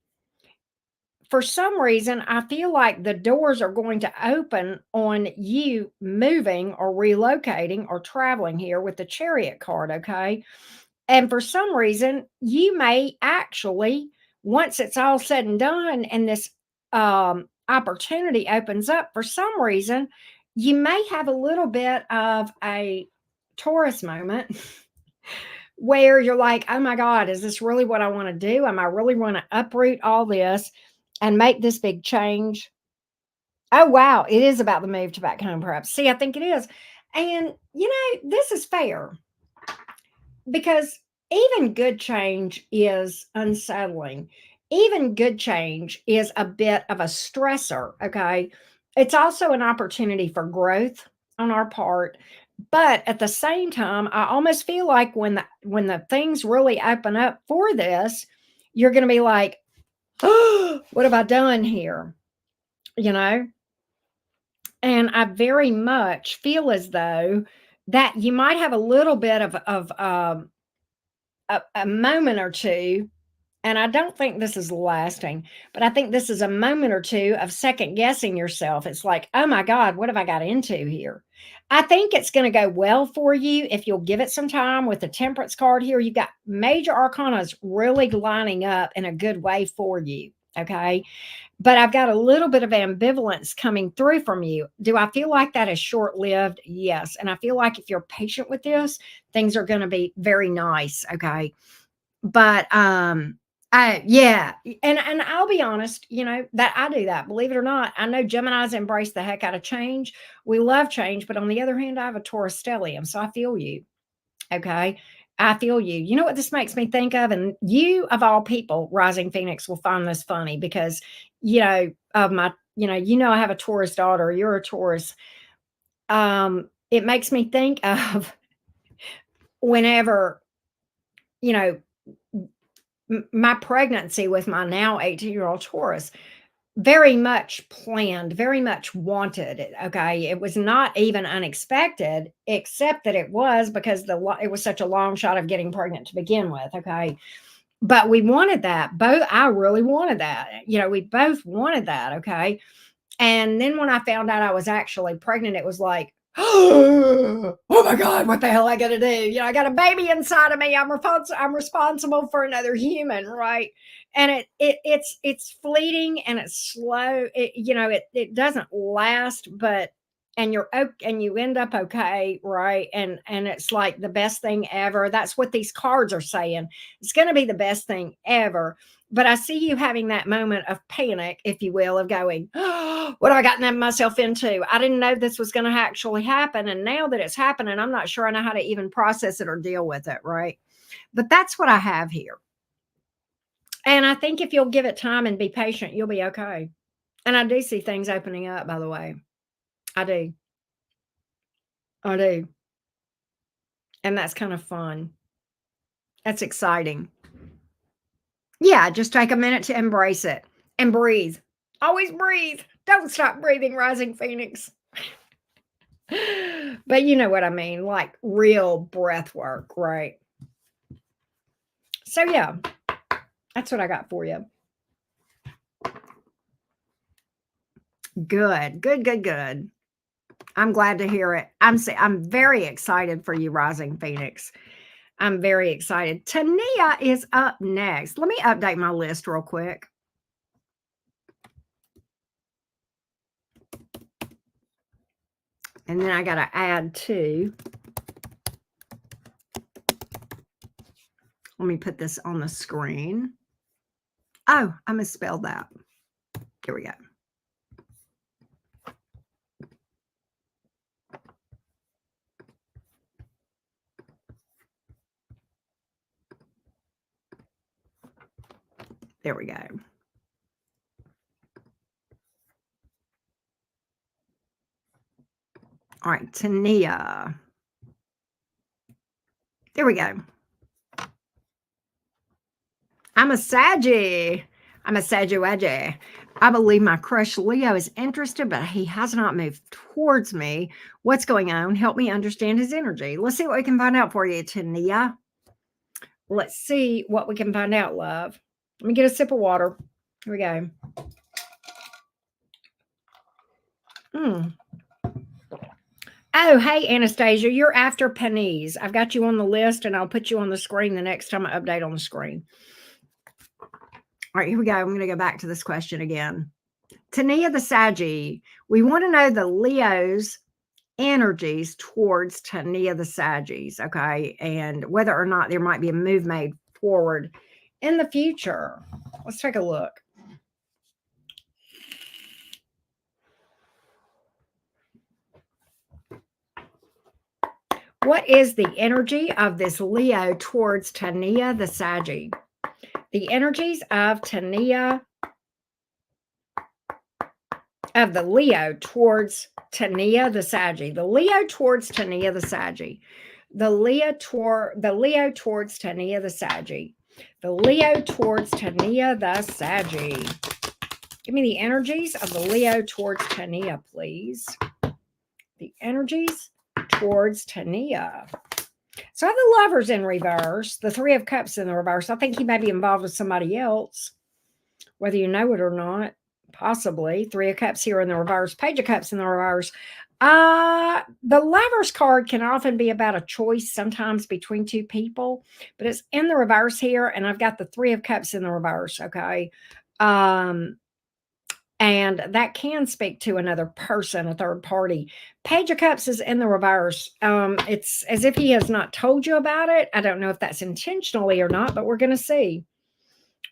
for some reason, I feel like the doors are going to open on you moving or relocating or traveling here with the Chariot card, okay? And for some reason, you may actually, once it's all said and done and this opportunity opens up, for some reason, you may have a little bit of a Taurus moment where you're like, oh my God, is this really what I want to do? Am I really want to uproot all this and make this big change? Oh, wow. It is about the move to back home, perhaps. See, I think it is. And, this is fair because even good change is unsettling. Even good change is a bit of a stressor. Okay. It's also an opportunity for growth on our part. But at the same time, I almost feel like when the things really open up for this, you're going to be like, oh, what have I done here? You know? And I very much feel as though that you might have a little bit of a moment or two, and I don't think this is lasting, but I think this is a moment or two of second guessing yourself. It's like, oh my God, what have I got into here? I think it's going to go well for you if you'll give it some time with the Temperance card here. You've got major arcanas really lining up in a good way for you. Okay. But I've got a little bit of ambivalence coming through from you. Do I feel like that is short lived? Yes. And I feel like if you're patient with this, things are going to be very nice. Okay. But yeah, and I'll be honest, that I do that. Believe it or not, I know Geminis embrace the heck out of change. We love change, but on the other hand, I have a Taurus stellium, so I feel you. Okay. I feel you. You know what this makes me think of? And you, of all people, Rising Phoenix, will find this funny because, of my, I have a Taurus daughter. You're a Taurus. It makes me think of whenever, you know, my pregnancy with my now 18-year-old Taurus, very much planned, very much wanted. Okay. It was not even unexpected, except that it was because it was such a long shot of getting pregnant to begin with. Okay. But we wanted that. I really wanted that. We both wanted that. Okay. And then when I found out I was actually pregnant, it was like, oh my God, what the hell I got to do? I got a baby inside of me. I'm responsible for another human, right? And it's fleeting and it's slow. It doesn't last, but and you're okay, and you end up okay, right? And it's like the best thing ever. That's what these cards are saying. It's going to be the best thing ever. But I see you having that moment of panic, if you will, of going, oh, what have I gotten myself into? I didn't know this was going to actually happen. And now that it's happening, I'm not sure I know how to even process it or deal with it. Right. But that's what I have here. And I think if you'll give it time and be patient, you'll be okay. And I do see things opening up, by the way. I do. I do. And that's kind of fun. That's exciting. Yeah, just take a minute to embrace it and breathe. Always breathe. Don't stop breathing, Rising Phoenix. But you know what I mean, like real breath work, right? So yeah, that's what I got for you. Good, good, good, good. I'm glad to hear it. I'm very excited for you, Rising Phoenix. I'm very excited. Tania is up next. Let me update my list real quick. And then I got to add two. Let me put this on the screen. Oh, I misspelled that. Here we go. There we go. All right, Tania. There we go. I'm a Saggy. I'm a Saggy. I believe my crush Leo is interested, but he has not moved towards me. What's going on? Help me understand his energy. Let's see what we can find out for you, Tania. Let's see what we can find out, love. Let me get a sip of water. Here we go. Oh, hey, Anastasia, you're after Pennies. I've got you on the list, and I'll put you on the screen the next time I update on the screen. All right, here we go. I'm going to go back to this question again. Tania the Saggy, we want to know the Leo's energies towards Tania the Saggies, okay? And whether or not there might be a move made forward in the future. Let's take a look. What is the energy of this Leo towards Tania the Saggy? The energies of Tania, of the Leo towards Tania the Saggy. The Leo towards Tania the Saggy. The Leo towards Tania the Saggy. The Leo towards Tania the Saggy. Give me the energies of the Leo towards Tania, please. The energies towards Tania. So I have the Lovers in reverse, the Three of Cups in the reverse. I think he may be involved with somebody else, whether you know it or not. Possibly. Three of Cups here in the reverse. Page of Cups in the reverse. The Lovers card can often be about a choice sometimes between two people, but it's in the reverse here, and I've got the Three of Cups in the reverse, okay? And that can speak to another person, a third party. Page of Cups is in the reverse. It's as if he has not told you about it. I don't know if that's intentionally or not, but we're going to see.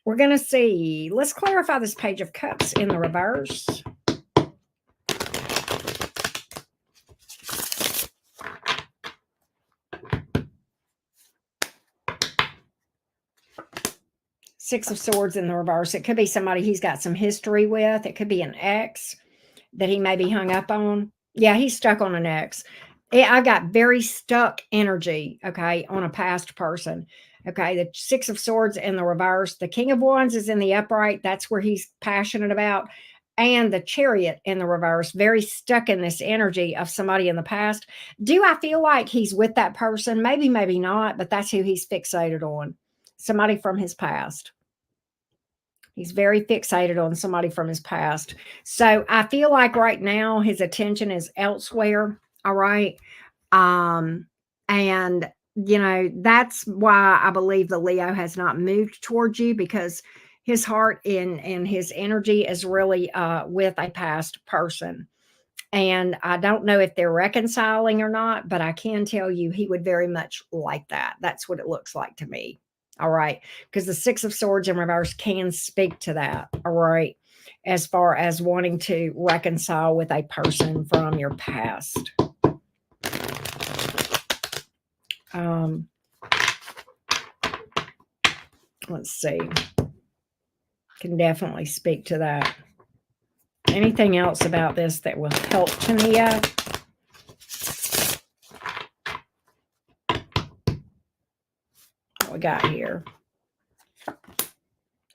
We're going to see. Let's clarify this Page of Cups in the reverse. Six of Swords in the reverse. It could be somebody he's got some history with. It could be an ex that he may be hung up on. Yeah, he's stuck on an ex. I got very stuck energy, okay, on a past person. Okay, the Six of Swords in the reverse. The King of Wands is in the upright. That's where he's passionate about. And the Chariot in the reverse, very stuck in this energy of somebody in the past. Do I feel like he's with that person? Maybe, maybe not, but that's who he's fixated on. Somebody from his past. He's very fixated on somebody from his past. So I feel like right now his attention is elsewhere. All right. And you know, that's why I believe the Leo has not moved towards you, because his heart and his energy is really with a past person. And I don't know if they're reconciling or not, but I can tell you he would very much like that. That's what it looks like to me. All right. Because the Six of Swords in reverse can speak to that. All right. As far as wanting to reconcile with a person from your past. Let's see. Can definitely speak to that. Anything else about this that will help Tania? What we got here?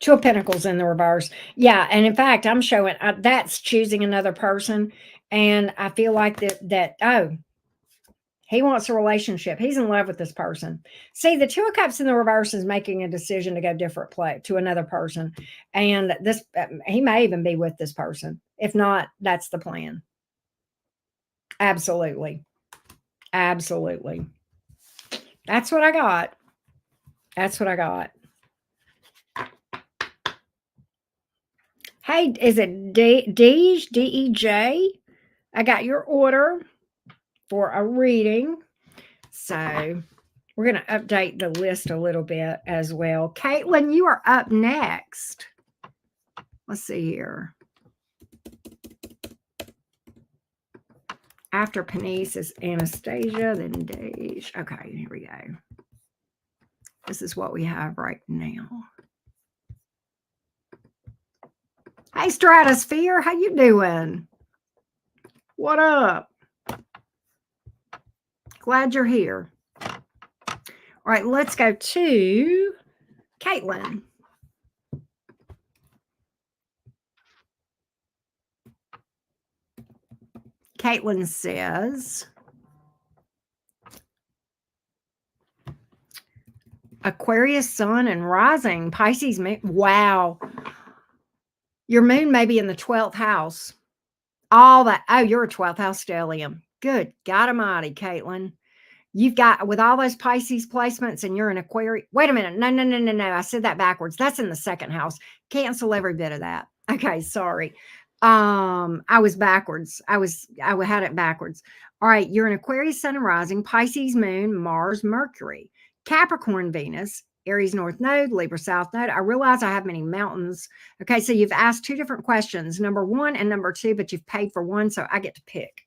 Two of Pentacles in the reverse. Yeah, and in fact, I'm showing that's choosing another person, and I feel like oh, he wants a relationship. He's in love with this person. See, the Two of Cups in the reverse is making a decision to go different play to another person, and this he may even be with this person. If not, that's the plan. Absolutely, absolutely. That's what I got. That's what I got. Hey, is it Dej, D-E-J? I got your order for a reading. So we're going to update the list a little bit as well. Caitlin, you are up next. Let's see here. After Penise is Anastasia, then Dej. Okay, here we go. This is what we have right now. Hey, Stratosphere, how you doing? What up? Glad you're here. All right, let's go to Caitlin. Caitlin says, Aquarius sun and rising, Pisces moon. Wow. Your moon may be in the 12th house. All that. Oh, you're a 12th house stellium. Good God Almighty, Caitlin. You've got with all those Pisces placements and you're an Aquarius. Wait a minute. No, no, no, no, no. I said that backwards. That's in the second house. Cancel every bit of that. Okay, sorry. I was backwards. I had it backwards. All right, you're an Aquarius sun and rising, Pisces moon, Mars, Mercury, Capricorn, Venus, Aries North Node, Libra South Node. I realize I have many mountains. Okay, so you've asked two different questions, number one and number two, but you've paid for one, so I get to pick.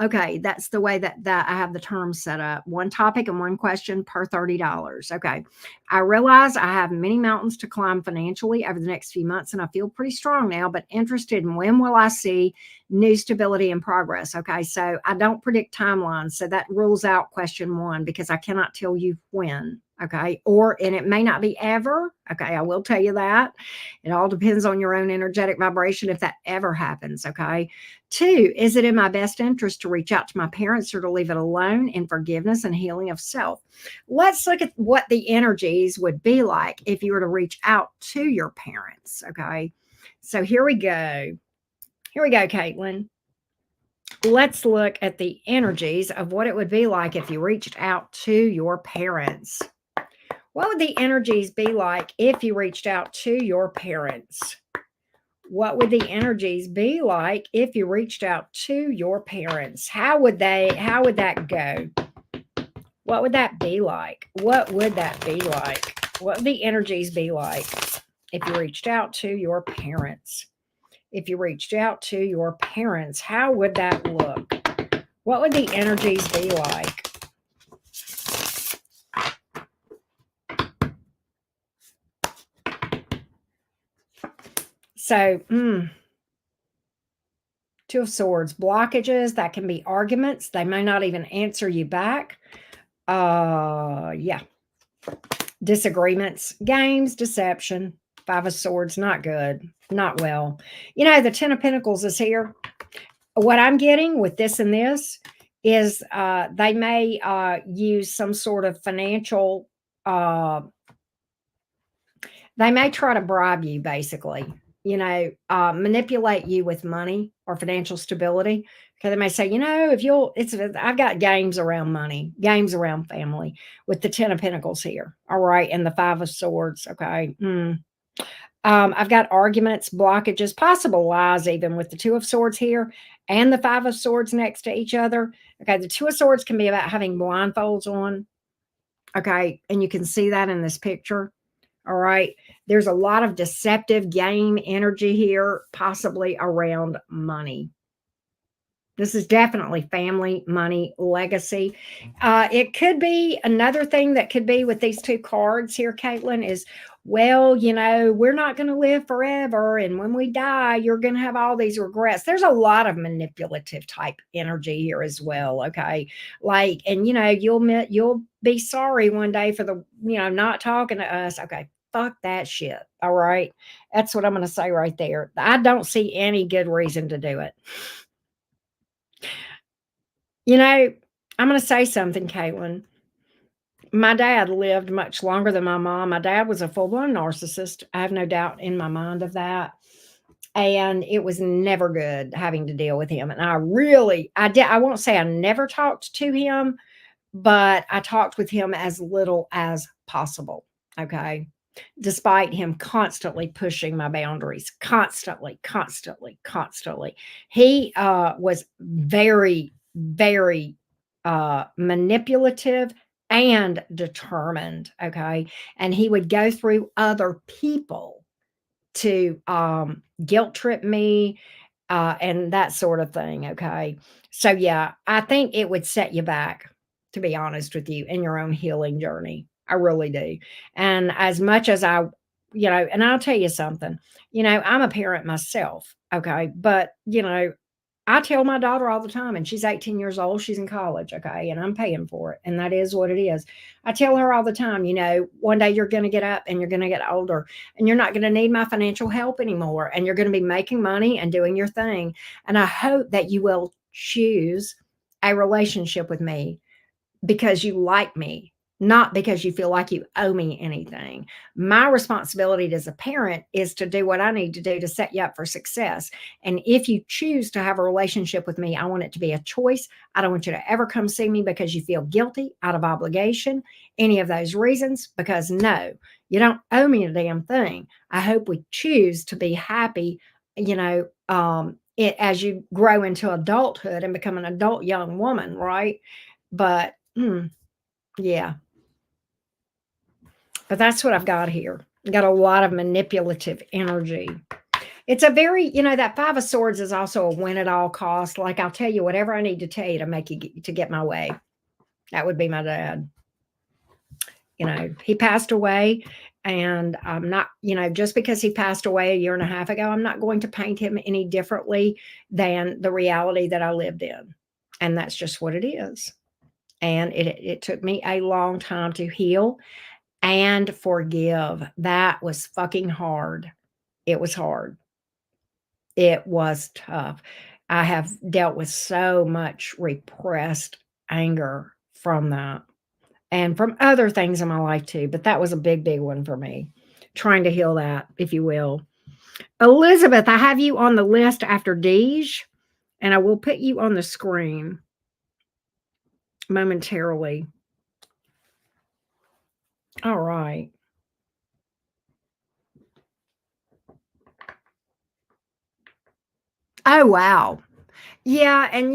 Okay, that's the way that I have the terms set up. One topic and one question per $30. Okay. I realize I have many mountains to climb financially over the next few months, and I feel pretty strong now, but interested in when will I see new stability and progress? Okay, so I don't predict timelines. So that rules out question one because I cannot tell you when. Okay. And it may not be ever. Okay. I will tell you that. It all depends on your own energetic vibration if that ever happens. Okay. Two, is it in my best interest to reach out to my parents or to leave it alone in forgiveness and healing of self? Let's look at what the energies would be like if you were to reach out to your parents. Okay. So here we go. Here we go, Caitlin. Let's look at the energies of what it would be like if you reached out to your parents. What would the energies be like if you reached out to your parents? What would the energies be like if you reached out to your parents? How would that go? What would that be like? What would that be like? What would the energies be like if you reached out to your parents? If you reached out to your parents, how would that look? What would the energies be like? So, Two of Swords, blockages, that can be arguments. They may not even answer you back. Yeah. Disagreements, games, deception. Five of Swords, not good, not well. The Ten of Pentacles is here. What I'm getting with this and this is they may use some sort of financial, they may try to bribe you, basically, manipulate you with money or financial stability. Okay, they may say, I've got games around money, games around family with the Ten of Pentacles here. All right. And the Five of Swords. Okay. I've got arguments, blockages, possible lies, even with the Two of Swords here and the Five of Swords next to each other. Okay. The Two of Swords can be about having blindfolds on. Okay. And you can see that in this picture. All right. There's a lot of deceptive game energy here, possibly around money. This is definitely family, money, legacy. It could be another thing that could be with these two cards here, Caitlin, is, well, we're not going to live forever. And when we die, you're going to have all these regrets. There's a lot of manipulative type energy here as well. Okay. And you'll be sorry one day for the, not talking to us. Okay. Fuck that shit. All right. That's what I'm going to say right there. I don't see any good reason to do it. I'm going to say something, Caitlin. My dad lived much longer than my mom. My dad was a full-blown narcissist. I have no doubt in my mind of that. And it was never good having to deal with him. And I won't say I never talked to him, but I talked with him as little as possible. Okay. Despite him constantly pushing my boundaries, constantly. He was very, very manipulative and determined. Okay. And he would go through other people to guilt trip me and that sort of thing. Okay. So, yeah, I think it would set you back, to be honest with you, in your own healing journey. I really do. And as much as I and I'll tell you something, I'm a parent myself, okay? But, I tell my daughter all the time, and she's 18 years old, she's in college, okay? And I'm paying for it, and that is what it is. I tell her all the time, one day you're going to get up and you're going to get older and you're not going to need my financial help anymore. And you're going to be making money and doing your thing. And I hope that you will choose a relationship with me because you like me, not because you feel like you owe me anything. My responsibility as a parent is to do what I need to do to set you up for success. And if you choose to have a relationship with me, I want it to be a choice. I don't want you to ever come see me because you feel guilty, out of obligation, any of those reasons, because no, you don't owe me a damn thing. I hope we choose to be happy, as you grow into adulthood and become an adult young woman, right? But yeah, but that's what I've got here. Got a lot of manipulative energy. It's a very, that 5 of Swords is also a win at all cost. Like, I'll tell you whatever I need to tell you to make you to get my way. That would be my dad. He passed away, and I'm not, just because he passed away a year and a half ago, I'm not going to paint him any differently than the reality that I lived in. And that's just what it is. And it took me a long time to heal and forgive. That was fucking hard. It was hard. It was tough. I have dealt with so much repressed anger from that and from other things in my life too, but that was a big, big one for me. Trying to heal that, if you will. Elizabeth, I have you on the list after Deej, and I will put you on the screen momentarily. All right. Oh, wow. Yeah, and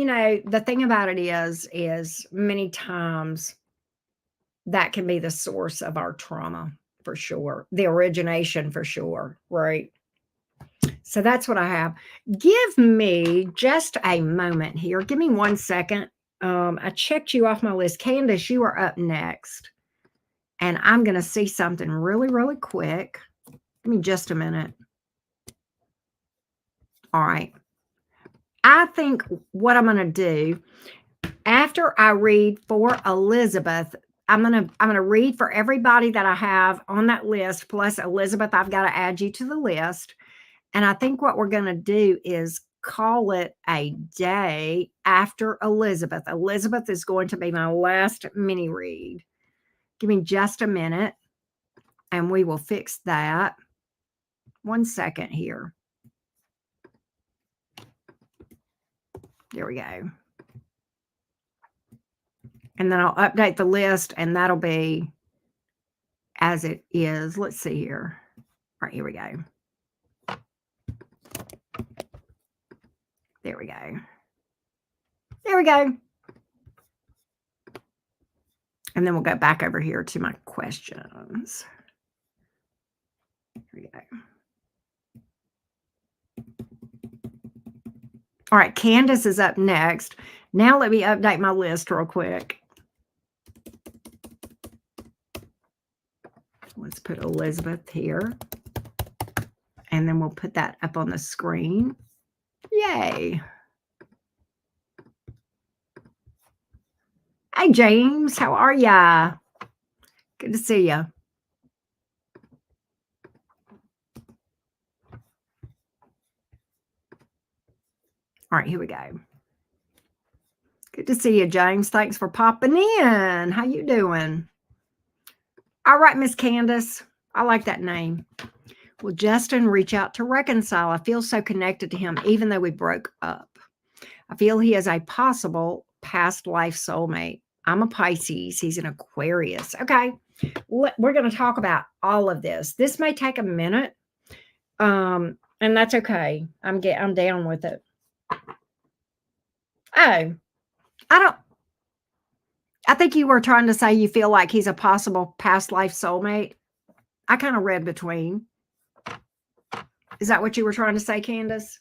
the thing about it is many times that can be the source of our trauma for sure. The origination for sure, right? So that's what I have. Give me just a moment here. Give me 1 second. I checked you off my list. Candace, you are up next. And I'm going to see something really, really quick. Give me just a minute. All right. I think what I'm going to do after I read for Elizabeth, I'm gonna read for everybody that I have on that list. Plus, Elizabeth, I've got to add you to the list. And I think what we're gonna do is call it a day after Elizabeth. Elizabeth is going to be my last mini read. Give me just a minute, and we will fix that. 1 second here. There we go. And then I'll update the list, and that'll be as it is. Let's see here. All right, here we go. There we go. There we go. And then we'll go back over here to my questions. Here we go. All right, Candace is up next. Now let me update my list real quick. Let's put Elizabeth here. And then we'll put that up on the screen. Yay. Hey, James, how are ya? Good to see you. All right, here we go. Good to see you, James. Thanks for popping in. How you doing? All right, Miss Candace. I like that name. Will Justin reach out to reconcile? I feel so connected to him, even though we broke up. I feel he is a possible past life soulmate. I'm a Pisces. He's an Aquarius. Okay. We're going to talk about all of this. This may take a minute. And that's okay. I'm down with it. Oh, I think you were trying to say you feel like he's a possible past life soulmate. I kind of read between. Is that what you were trying to say, Candace?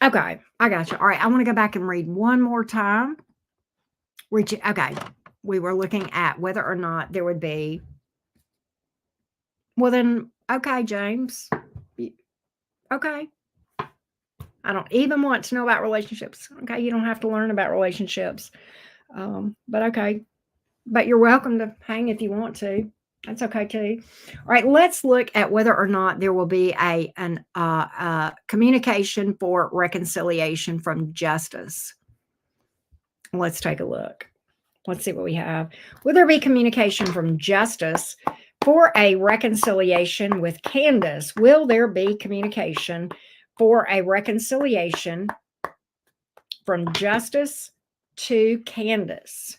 Okay, I got you. All right, I want to go back and read one more time. Okay. We were looking at whether or not there would be. Well, then, okay, James. Okay. I don't even want to know about relationships. Okay. You don't have to learn about relationships. But okay. But you're welcome to hang if you want to. That's okay too. All right, let's look at whether or not there will be an communication for reconciliation from justice. Let's take a look. Let's see what we have. Will there be communication from justice for a reconciliation with Candace? Will there be communication for a reconciliation from justice to Candace?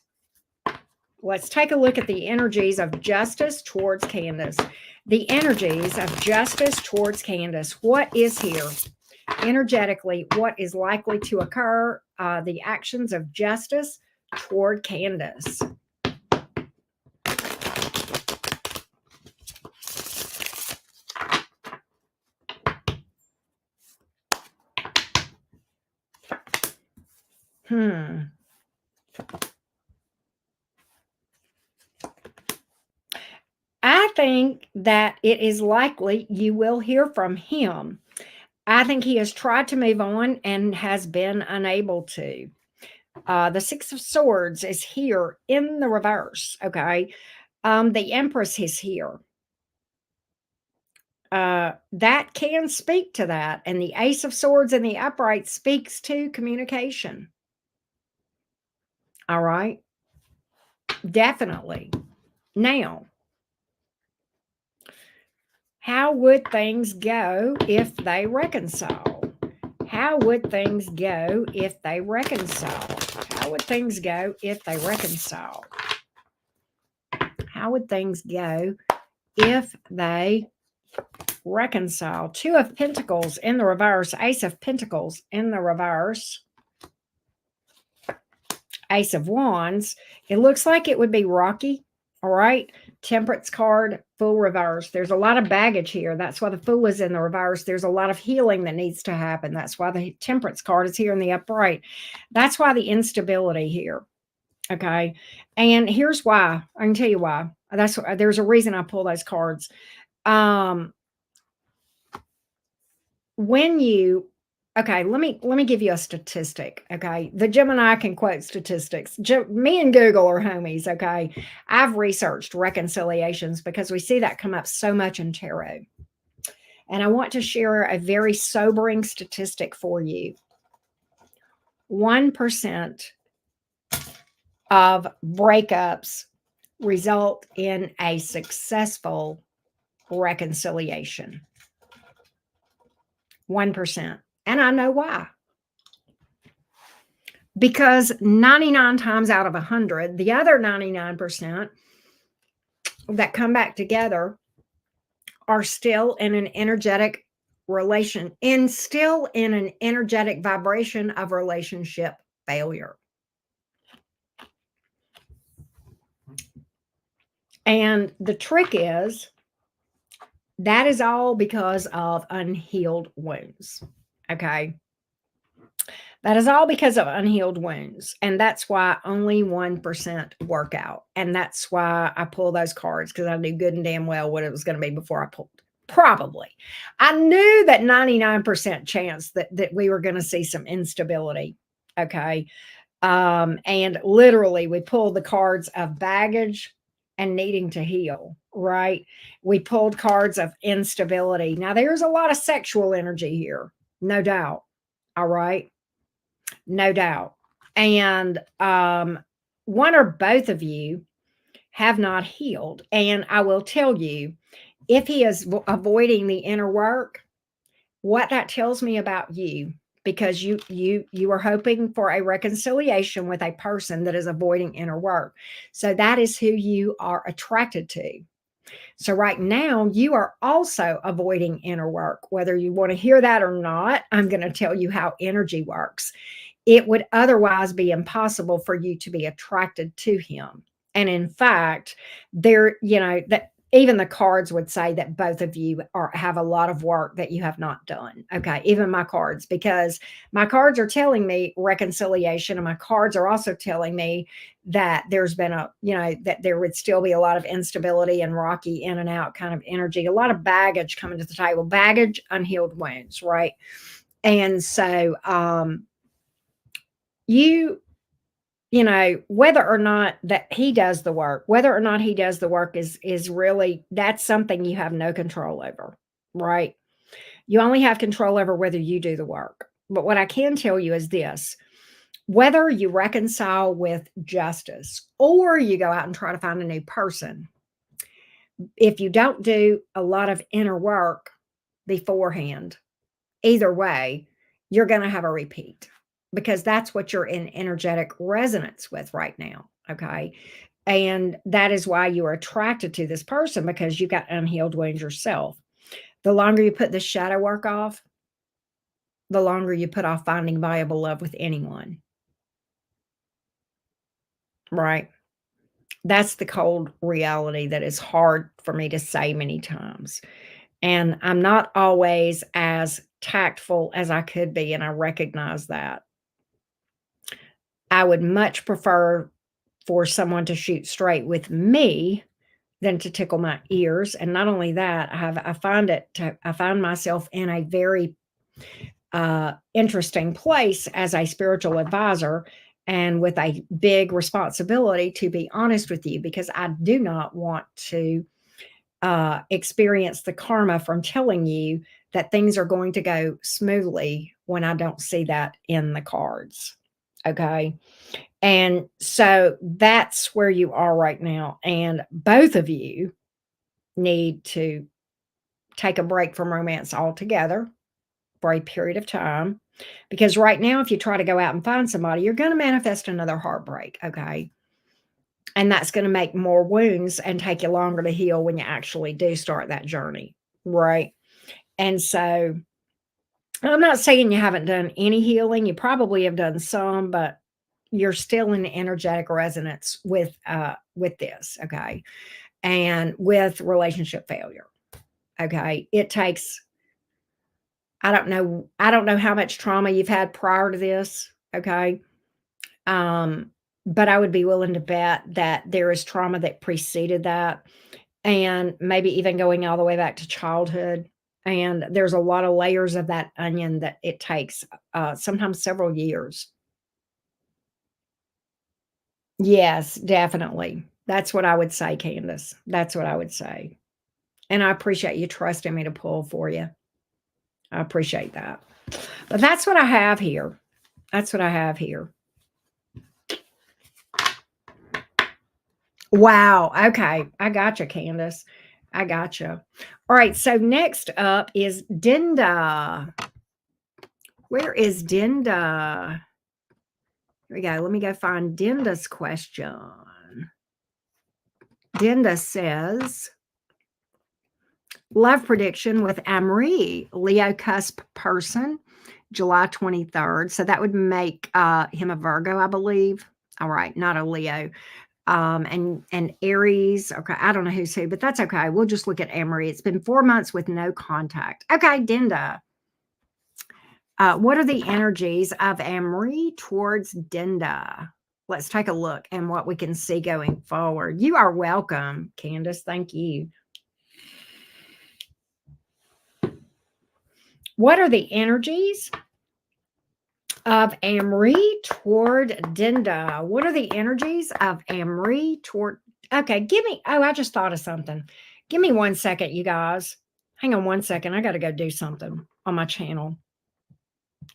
Let's take a look at the energies of justice towards Candace. The energies of justice towards Candace. What is here? Energetically, what is likely to occur? The actions of justice toward Candace. I think that it is likely you will hear from him. I think he has tried to move on and has been unable to. The Six of Swords is here in the reverse, okay? The Empress is here. That can speak to that. And the Ace of Swords in the upright speaks to communication. All right? Definitely. Now, how would things go if they reconcile? How would things go if they reconcile? How would things go if they reconcile? How would things go if they reconcile? Two of Pentacles in the reverse, Ace of Pentacles in the reverse, Ace of Wands. It looks like it would be rocky. All right. Temperance card, Fool reverse. There's a lot of baggage here. That's why the Fool is in the reverse. There's a lot of healing that needs to happen. That's why the Temperance card is here in the upright. That's why the instability here. Okay. And here's why. I can tell you why. There's a reason I pull those cards. When you Okay, let me give you a statistic, okay? The Gemini can quote statistics. Me and Google are homies, okay? I've researched reconciliations because we see that come up so much in tarot. And I want to share a very sobering statistic for you. 1% of breakups result in a successful reconciliation. 1%. And I know why. Because 99 times out of 100, the other 99% that come back together are still in an energetic relation and still in an energetic vibration of relationship failure. And the trick is that is all because of unhealed wounds. Okay. That is all because of unhealed wounds. And that's why only 1% work out. And that's why I pull those cards, because I knew good and damn well what it was going to be before I pulled. Probably. I knew that 99% chance that we were going to see some instability. Okay. And literally we pulled the cards of baggage and needing to heal, right? We pulled cards of instability. Now there's a lot of sexual energy here, no doubt. All right. No doubt. And one or both of you have not healed. And I will tell you, if he is avoiding the inner work, what that tells me about you, because you are hoping for a reconciliation with a person that is avoiding inner work. So that is who you are attracted to. So right now you are also avoiding inner work. Whether you want to hear that or not, I'm going to tell you how energy works. It would otherwise be impossible for you to be attracted to him. And in fact, that even the cards would say that both of you have a lot of work that you have not done. Okay, even my cards, because my cards are telling me reconciliation, and my cards are also telling me that there's been that there would still be a lot of instability and rocky in and out kind of energy, a lot of baggage coming to the table, baggage, unhealed wounds, right? And so you whether or not that he does the work, whether or not he does the work is really, that's something you have no control over, right? You only have control over whether you do the work. But what I can tell you is this: whether you reconcile with justice or you go out and try to find a new person, if you don't do a lot of inner work beforehand, either way, you're going to have a repeat, because that's what you're in energetic resonance with right now. Okay. And that is why you are attracted to this person, because you got unhealed wounds yourself. The longer you put the shadow work off, the longer you put off finding viable love with anyone. Right. That's the cold reality that is hard for me to say many times. And I'm not always as tactful as I could be. And I recognize that. I would much prefer for someone to shoot straight with me than to tickle my ears. And not only that, I find myself in a very interesting place as a spiritual advisor, and with a big responsibility to be honest with you, because I do not want to experience the karma from telling you that things are going to go smoothly when I don't see that in the cards. Okay. And so that's where you are right now. And both of you need to take a break from romance altogether for a period of time. Because right now, if you try to go out and find somebody, you're going to manifest another heartbreak. Okay. And that's going to make more wounds and take you longer to heal when you actually do start that journey. Right. And so I'm not saying you haven't done any healing. You probably have done some, but you're still in energetic resonance with this. Okay. And with relationship failure. Okay. It takes, I don't know how much trauma you've had prior to this. Okay. Um, but I would be willing to bet that there is trauma that preceded that, and maybe even going all the way back to childhood. And there's a lot of layers of that onion that it takes, sometimes several years. Yes, definitely. That's what I would say, Candace. That's what I would say. And I appreciate you trusting me to pull for you. I appreciate that. But that's what I have here. That's what I have here. Wow. Okay. I gotcha, Candace. I gotcha. All right. So next up is Dinda. Where is Dinda? Here we go. Let me go find Dinda's question. Dinda says, love prediction with Amri, Leo cusp person, July 23rd. So that would make him a Virgo, I believe. All right, not a Leo. And Aries. Okay, I don't know who's who, but that's okay. We'll just look at Amory. It's been 4 months with no contact. Okay, Dinda. What are the energies of Amory towards Dinda? Let's take a look and what we can see going forward. You are welcome, Candace. Thank you. What are the energies of Amory toward Dinda? What are the energies of Amory toward? Okay, I just thought of something. Give me 1 second, you guys. Hang on 1 second. I got to go do something on my channel.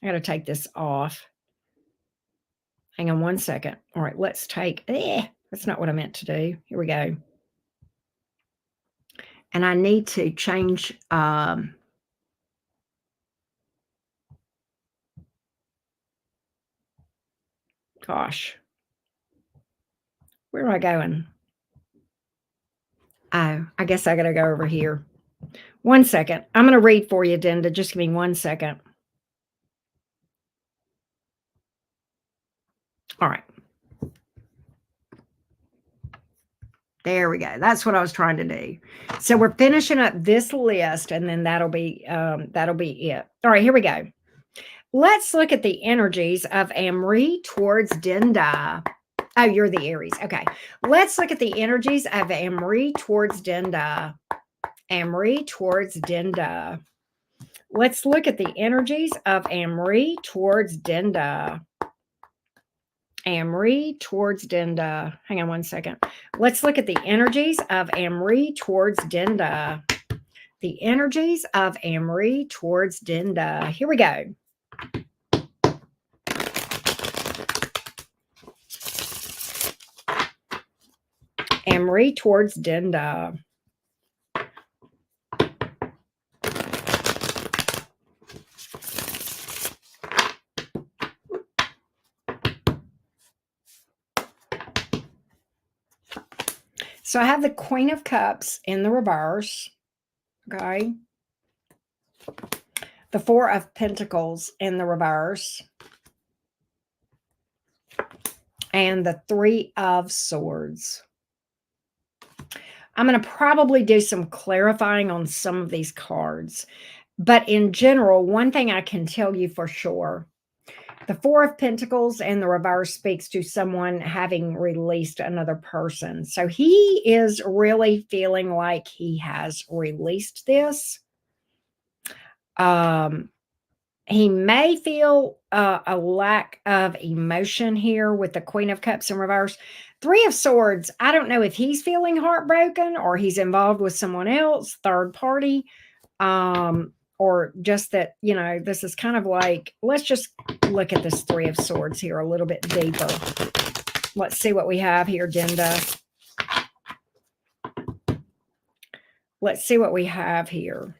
I got to take this off. Hang on 1 second. All right, let's take, that's not what I meant to do. Here we go. And I need to change, gosh, where am I going? Oh, I guess I got to go over here. 1 second. I'm going to read for you, Dinda. Just give me 1 second. All right. There we go. That's what I was trying to do. So we're finishing up this list, and then that'll be it. All right, here we go. Let's look at the energies of Amri towards Dinda. Oh, you're the Aries. Okay. Let's look at the energies of Amri towards Dinda. Amri towards Dinda. Let's look at the energies of Amri towards Dinda. Amri towards Dinda. Hang on one second. Let's look at the energies of Amri towards Dinda. The energies of Amri towards Dinda. Here we go. Amri towards Dinda. So I have the Queen of Cups in the reverse. Okay. The Four of Pentacles in the reverse. And the Three of Swords. I'm going to probably do some clarifying on some of these cards. But in general, one thing I can tell you for sure, the Four of Pentacles in the reverse speaks to someone having released another person. So he is really feeling like he has released this. He may feel a lack of emotion here with the Queen of Cups in reverse. Three of Swords, I don't know if he's feeling heartbroken or he's involved with someone else, third party, or just that, this is kind of like, let's just look at this Three of Swords here a little bit deeper. Let's see what we have here, Dinda. Let's see what we have here.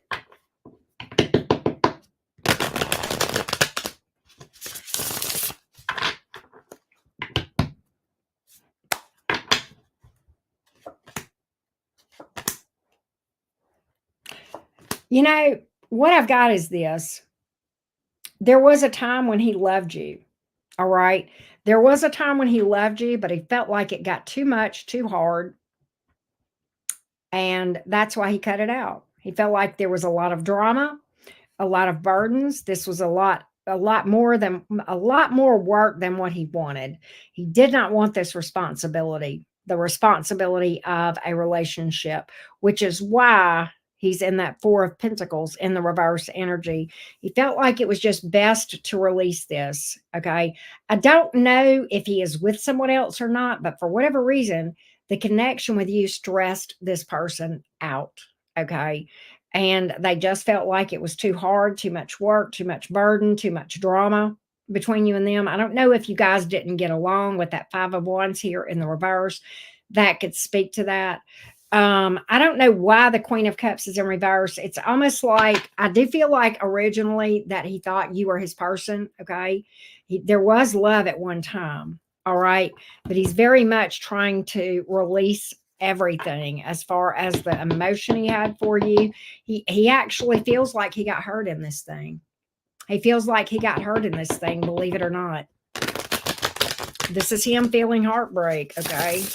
What I've got is this. There was a time when he loved you. All right. There was a time when he loved you, but he felt like it got too much, too hard. And that's why he cut it out. He felt like there was a lot of drama, a lot of burdens. This was a lot more work than what he wanted. He did not want this responsibility, the responsibility of a relationship, which is why he's in that Four of Pentacles in the reverse energy. He felt like it was just best to release this. Okay. I don't know if he is with someone else or not, but for whatever reason, the connection with you stressed this person out. Okay. And they just felt like it was too hard, too much work, too much burden, too much drama between you and them. I don't know if you guys didn't get along with that Five of Wands here in the reverse. That could speak to that. I don't know why the Queen of Cups is in reverse. It's almost like, I do feel like originally that he thought you were his person. Okay. There was love at one time. All right. But he's very much trying to release everything as far as the emotion he had for you. He actually feels like he got hurt in this thing. He feels like he got hurt in this thing, believe it or not. This is him feeling heartbreak, okay?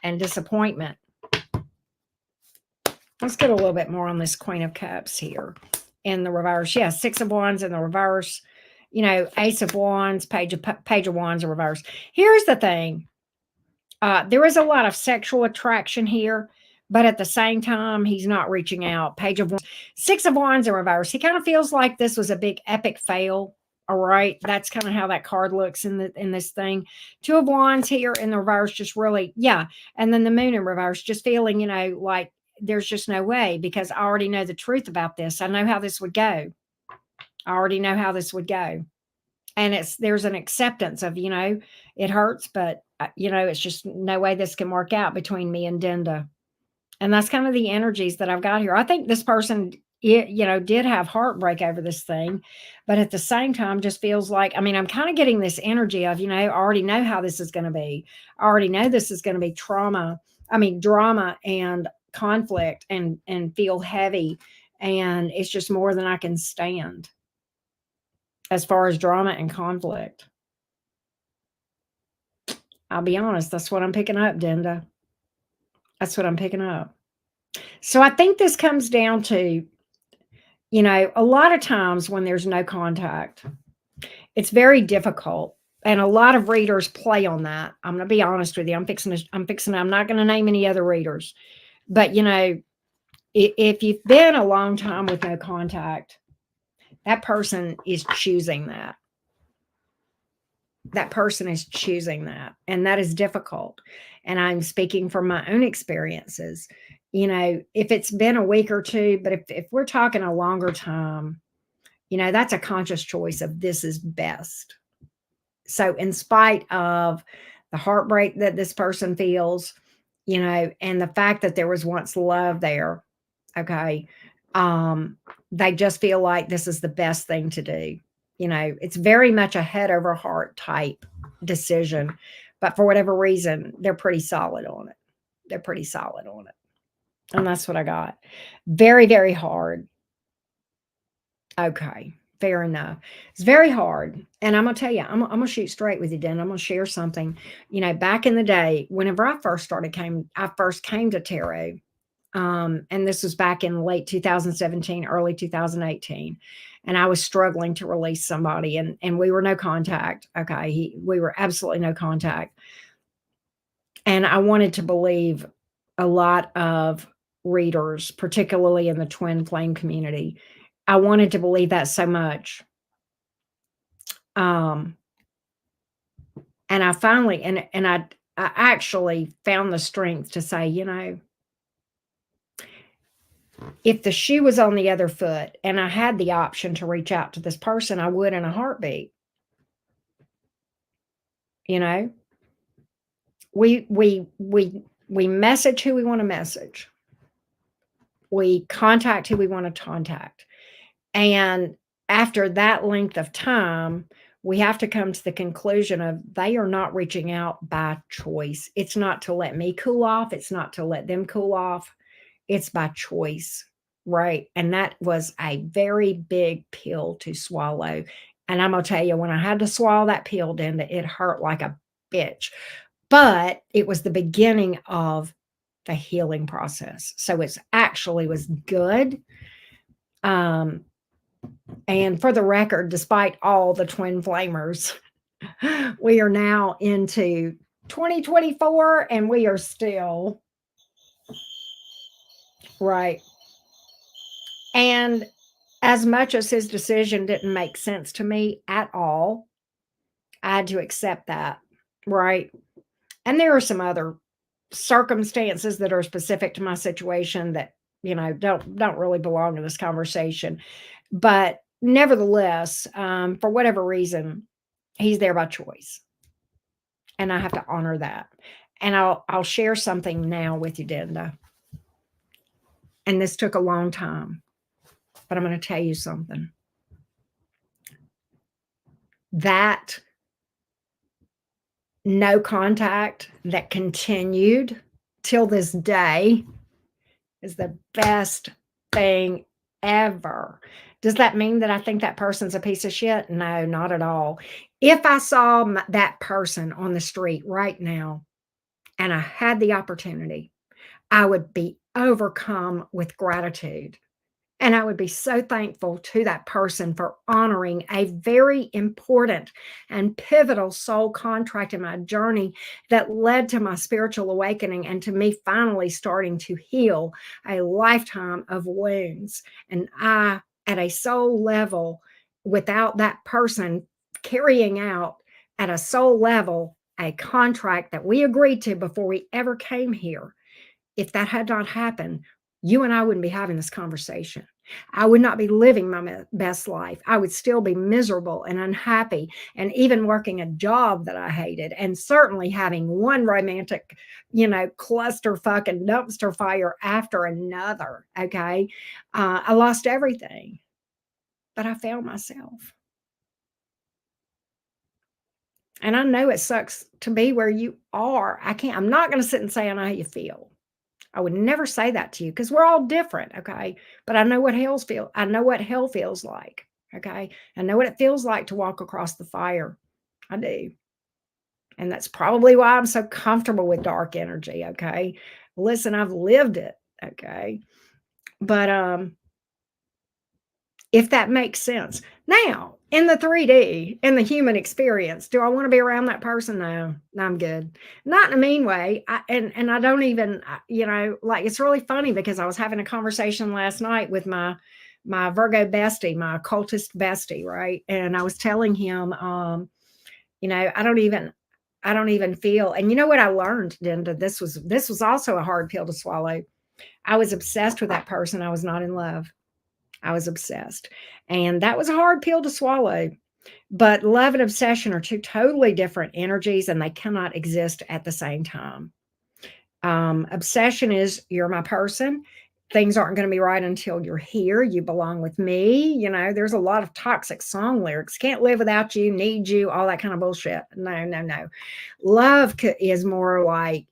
And disappointment. Let's get a little bit more on this Queen of Cups here in the reverse. Yeah, Six of Wands in the reverse. Ace of Wands, Page of Wands in reverse. Here's the thing. There is a lot of sexual attraction here, but at the same time, he's not reaching out. Page of Wands, Six of Wands in reverse. He kind of feels like this was a big epic fail. All right. That's kind of how that card looks in this thing. Two of Wands here in the reverse, just really, yeah. And then the Moon in reverse, just feeling, like there's just no way, because I already know the truth about this. I know how this would go. I already know how this would go. And there's an acceptance of, it hurts, but it's just no way this can work out between me and Dinda. And that's kind of the energies that I've got here. I think this person, did have heartbreak over this thing, but at the same time just feels like, I'm kind of getting this energy of, I already know how this is going to be. I already know this is going to be drama and conflict and feel heavy. And it's just more than I can stand as far as drama and conflict. I'll be honest, that's what I'm picking up, Dinda. That's what I'm picking up. So I think this comes down to, a lot of times when there's no contact, it's very difficult. And a lot of readers play on that. I'm going to be honest with you. I'm not going to name any other readers, but if you've been a long time with no contact, that person is choosing that. That person is choosing that. And that is difficult. And I'm speaking from my own experiences. If it's been a week or two, but if we're talking a longer time, that's a conscious choice of this is best. So, in spite of the heartbreak that this person feels, and the fact that there was once love there, okay, um, they just feel like this is the best thing to do. It's very much a head over heart type decision, but for whatever reason, they're pretty solid on it. They're pretty solid on it. And that's what I got. Very, very hard. Okay, fair enough. It's very hard. And I'm gonna tell you, I'm gonna shoot straight with you, Dan. I'm gonna share something. Back in the day, whenever I first came to tarot, and this was back in late 2017, early 2018. And I was struggling to release somebody, and we were no contact. Okay. We were absolutely no contact. And I wanted to believe a lot of readers, particularly in the twin flame community. I wanted to believe that so much. Um, and I finally, and I actually found the strength to say, if the shoe was on the other foot and I had the option to reach out to this person, I would in a heartbeat. You know, we message who we want to message. We contact who we want to contact. And after that length of time, we have to come to the conclusion of they are not reaching out by choice. It's not to let me cool off. It's not to let them cool off. It's by choice. Right. And that was a very big pill to swallow. And I'm going to tell you, when I had to swallow that pill, Linda, it hurt like a bitch. But it was the beginning of the healing process. So it's actually was good. Um, and for the record, despite all the twin flamers, we are now into 2024 and we are still right. And as much as his decision didn't make sense to me at all, I had to accept that, right? And there are some other circumstances that are specific to my situation that, don't really belong in this conversation. But nevertheless, for whatever reason, he's there by choice. And I have to honor that. And I'll share something now with you, Denda. And this took a long time, but I'm going to tell you something. That no contact that continued till this day is the best thing ever. Does that mean that I think that person's a piece of shit? No, not at all. If I saw that person on the street right now and I had the opportunity, I would be overcome with gratitude. And I would be so thankful to that person for honoring a very important and pivotal soul contract in my journey that led to my spiritual awakening and to me finally starting to heal a lifetime of wounds. And I, at a soul level, without that person carrying out at a soul level a contract that we agreed to before we ever came here, if that had not happened, you and I wouldn't be having this conversation. I would not be living my best life. I would still be miserable and unhappy, and even working a job that I hated, and certainly having one romantic, cluster fucking dumpster fire after another. Okay. I lost everything, but I found myself. And I know it sucks to be where you are. I'm not going to sit and say I know how you feel. I would never say that to you because we're all different, okay? But I know what hell feels like, okay? I know what it feels like to walk across the fire. I do. And that's probably why I'm so comfortable with dark energy, okay? Listen, I've lived it. Okay. But if that makes sense. Now, in the 3D, in the human experience, do I want to be around that person? No, no, I'm good. Not in a mean way. And I don't even, like it's really funny because I was having a conversation last night with my Virgo bestie, my occultist bestie, right? And I was telling him, I don't even feel. And you know what I learned, Linda? This was also a hard pill to swallow. I was obsessed with that person. I was not in love. I was obsessed. And that was a hard pill to swallow. But love and obsession are two totally different energies and they cannot exist at the same time. Obsession is you're my person. Things aren't going to be right until you're here. You belong with me. There's a lot of toxic song lyrics. Can't live without you, need you, all that kind of bullshit. No, no, no. Love is more like,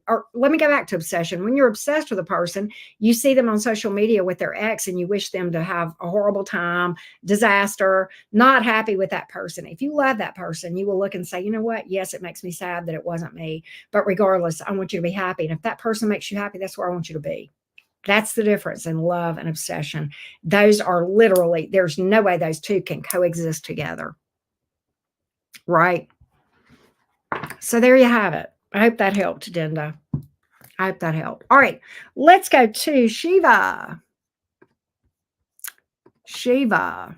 or let me go back to obsession. When you're obsessed with a person, you see them on social media with their ex and you wish them to have a horrible time, disaster, not happy with that person. If you love that person, you will look and say, you know what? Yes, it makes me sad that it wasn't me. But regardless, I want you to be happy. And if that person makes you happy, that's where I want you to be. That's the difference in love and obsession. Those are literally, there's no way those two can coexist together. Right? So there you have it. I hope that helped, Dinda. I hope that helped. All right, let's go to Shiva. Shiva.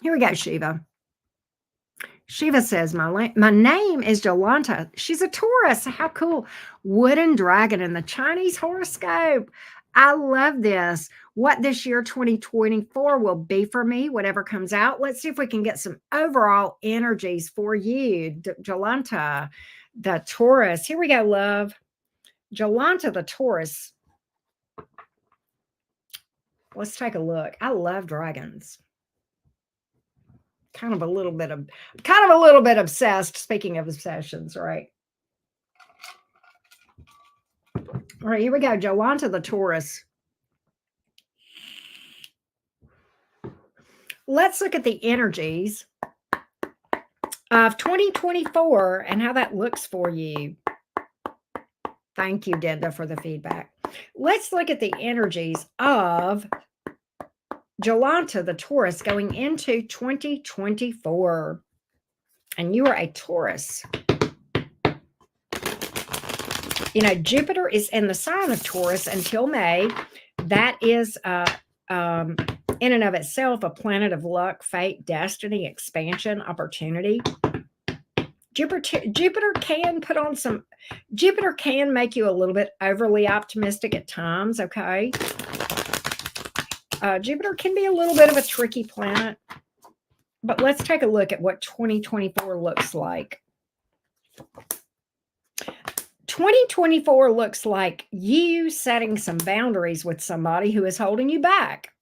Here we go, Shiva. Shiva says, my name is Jolanta. She's a Taurus. How cool. Wooden dragon in the Chinese horoscope. I love this. What this year 2024 will be for me, whatever comes out. Let's see if we can get some overall energies for you, Jolanta, the Taurus. Here we go, love. Jolanta, the Taurus. Let's take a look. I love dragons. Kind of a little bit obsessed. Speaking of obsessions, right? All right, here we go. Jolanta, the Taurus. Let's look at the energies of 2024 and how that looks for you. Thank you, Denda, for the feedback. Let's look at the energies of Jolanta, the Taurus, going into 2024. And you are a Taurus. Jupiter is in the sign of Taurus until May. That is in and of itself a planet of luck, fate, destiny, expansion, opportunity. Jupiter can make you a little bit overly optimistic at times, okay? Jupiter can be a little bit of a tricky planet. But let's take a look at what 2024 looks like. 2024 looks like you setting some boundaries with somebody who is holding you back.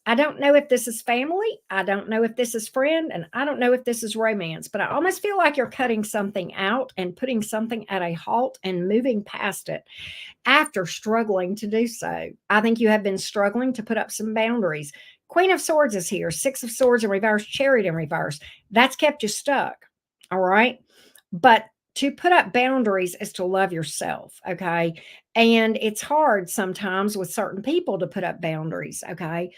I don't know if this is family. I don't know if this is friend. And I don't know if this is romance. But I almost feel like you're cutting something out and putting something at a halt and moving past it after struggling to do so. I think you have been struggling to put up some boundaries. Queen of Swords is here. Six of Swords in reverse, Chariot in reverse. That's kept you stuck. All right. But to put up boundaries is to love yourself. Okay. And it's hard sometimes with certain people to put up boundaries. Okay.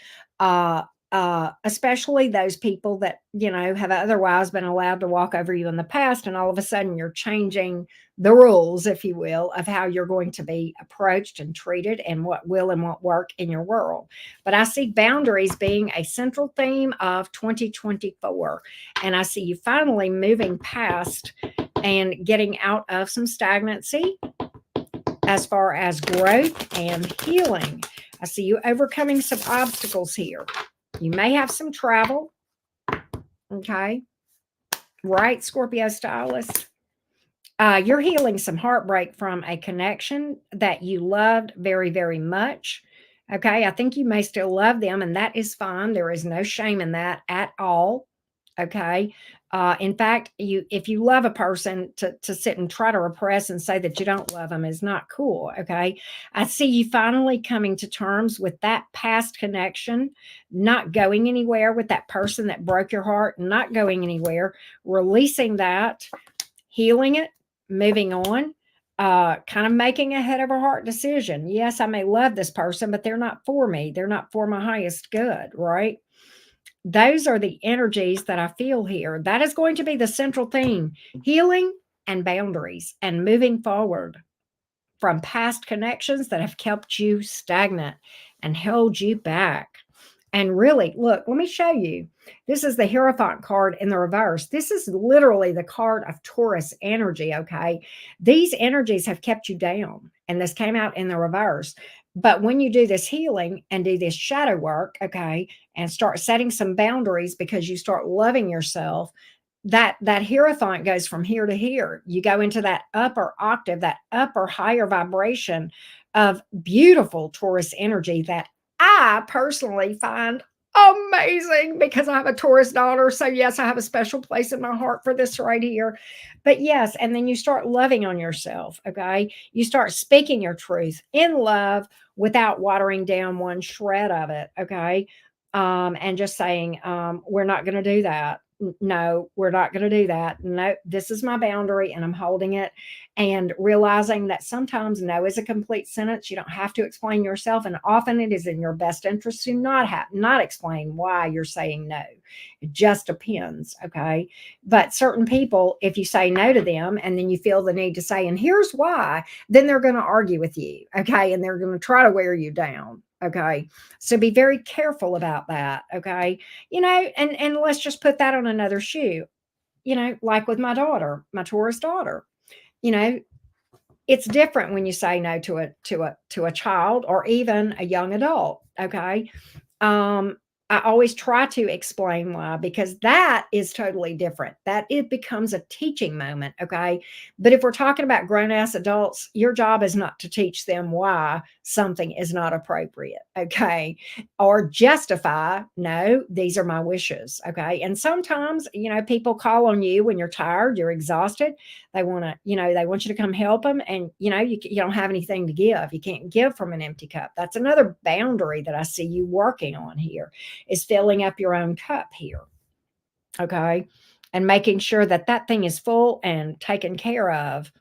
Especially those people that, have otherwise been allowed to walk over you in the past. And all of a sudden you're changing the rules, if you will, of how you're going to be approached and treated and what will and won't work in your world. But I see boundaries being a central theme of 2024. And I see you finally moving past and getting out of some stagnancy as far as growth and healing. I see you overcoming some obstacles here. You may have some travel. Okay. Right, Scorpio stylist. You're healing some heartbreak from a connection that you loved very, very much. Okay. I think you may still love them, and that is fine. There is no shame in that at all. Okay. In fact, if you love a person, to sit and try to repress and say that you don't love them is not cool. Okay. I see you finally coming to terms with that past connection, not going anywhere with that person that broke your heart, not going anywhere, releasing that, healing it, moving on, kind of making a head over heart decision. Yes, I may love this person, but they're not for me. They're not for my highest good, right? Those are the energies that I feel here. That is going to be the central theme: healing and boundaries and moving forward from past connections that have kept you stagnant and held you back. And really, look, let me show you. This is the Hierophant card in the reverse. This is literally the card of Taurus energy, okay? These energies have kept you down, and this came out in the reverse. But when you do this healing and do this shadow work, okay, and start setting some boundaries because you start loving yourself, that hierophant goes from here to here. You go into that upper octave, that upper higher vibration of beautiful Taurus energy that I personally find amazing because I have a Taurus daughter. So yes, I have a special place in my heart for this right here. But yes, and then you start loving on yourself. Okay. You start speaking your truth in love without watering down one shred of it. Okay. And just saying, we're not going to do that. No, we're not going to do that. No, this is my boundary and I'm holding it. And realizing that sometimes no is a complete sentence. You don't have to explain yourself. And often it is in your best interest to not explain why you're saying no. It just depends. Okay. But certain people, if you say no to them and then you feel the need to say, and here's why, then they're going to argue with you. Okay. And they're going to try to wear you down. Okay. So be very careful about that. Okay. And let's just put that on another shoe, like with my daughter, my Taurus daughter, you know, it's different when you say no to a child or even a young adult. Okay. Um, I always try to explain why, because that is totally different. That it becomes a teaching moment. Okay. But if we're talking about grown ass adults, your job is not to teach them why something is not appropriate. Okay. Or justify, no, these are my wishes. Okay. And sometimes, people call on you when you're tired, you're exhausted. They want to, they want you to come help them. And, you don't have anything to give. You can't give from an empty cup. That's another boundary that I see you working on here, is filling up your own cup here. Okay. And making sure that that thing is full and taken care of,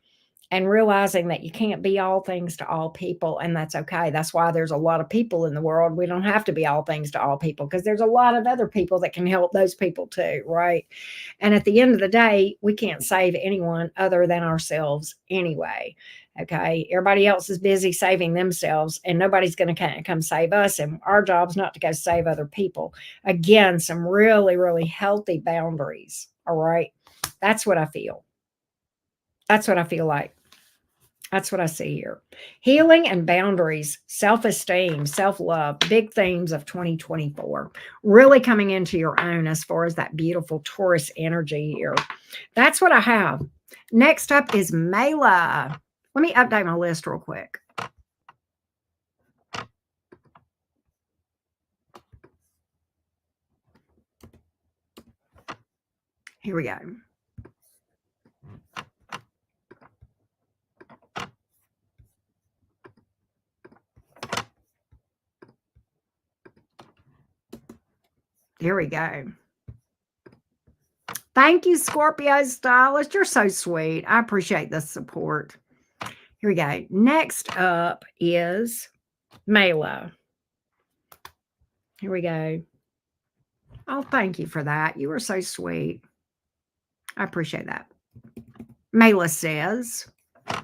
and realizing that you can't be all things to all people, and that's okay. That's why there's a lot of people in the world. We don't have to be all things to all people, because there's a lot of other people that can help those people too, right? And at the end of the day, we can't save anyone other than ourselves anyway. Okay, everybody else is busy saving themselves, and nobody's going to come save us, and our job's not to go save other people. Again, some really, really healthy boundaries. All right, that's what I feel. That's what I feel like. That's what I see here. Healing and boundaries, self esteem, self love, big themes of 2024. Really coming into your own as far as that beautiful Taurus energy here. That's what I have. Next up is Mela. Let me update my list real quick. Here we go. Here we go. Thank you, Scorpio Stylist. You're so sweet. I appreciate the support. Here we go. Next up is Mela. Here we go. Oh, thank you for that. You were so sweet. I appreciate that. Mela says, I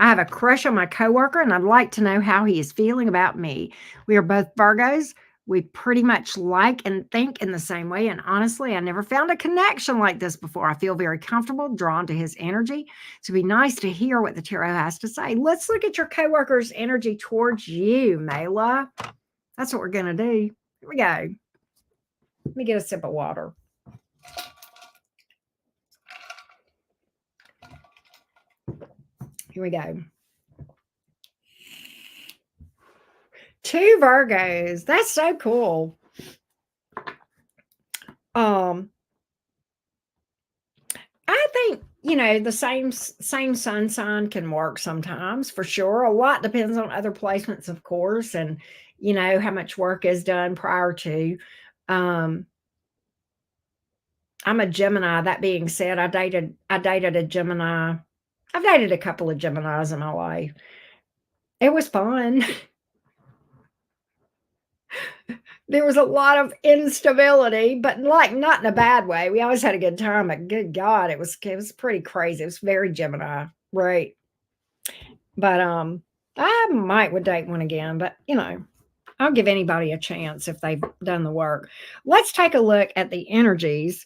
have a crush on my coworker and I'd like to know how he is feeling about me. We are both Virgos. We pretty much like and think in the same way. And honestly, I never found a connection like this before. I feel very comfortable, drawn to his energy. So it'd be nice to hear what the tarot has to say. Let's look at your coworker's energy towards you, Mela. That's what we're going to do. Here we go. Let me get a sip of water. Here we go. 2 Virgos. That's so cool. I think, the same sun sign can work sometimes, for sure. A lot depends on other placements, of course, and how much work is done prior to. Um I'm a Gemini. That being said, I dated a Gemini. I've dated a couple of Geminis in my life. It was fun. There was a lot of instability, but like not in a bad way. We always had a good time, but good God, it was pretty crazy. It was very Gemini, right? But I might would date one again, but I'll give anybody a chance if they've done the work. Let's take a look at the energies.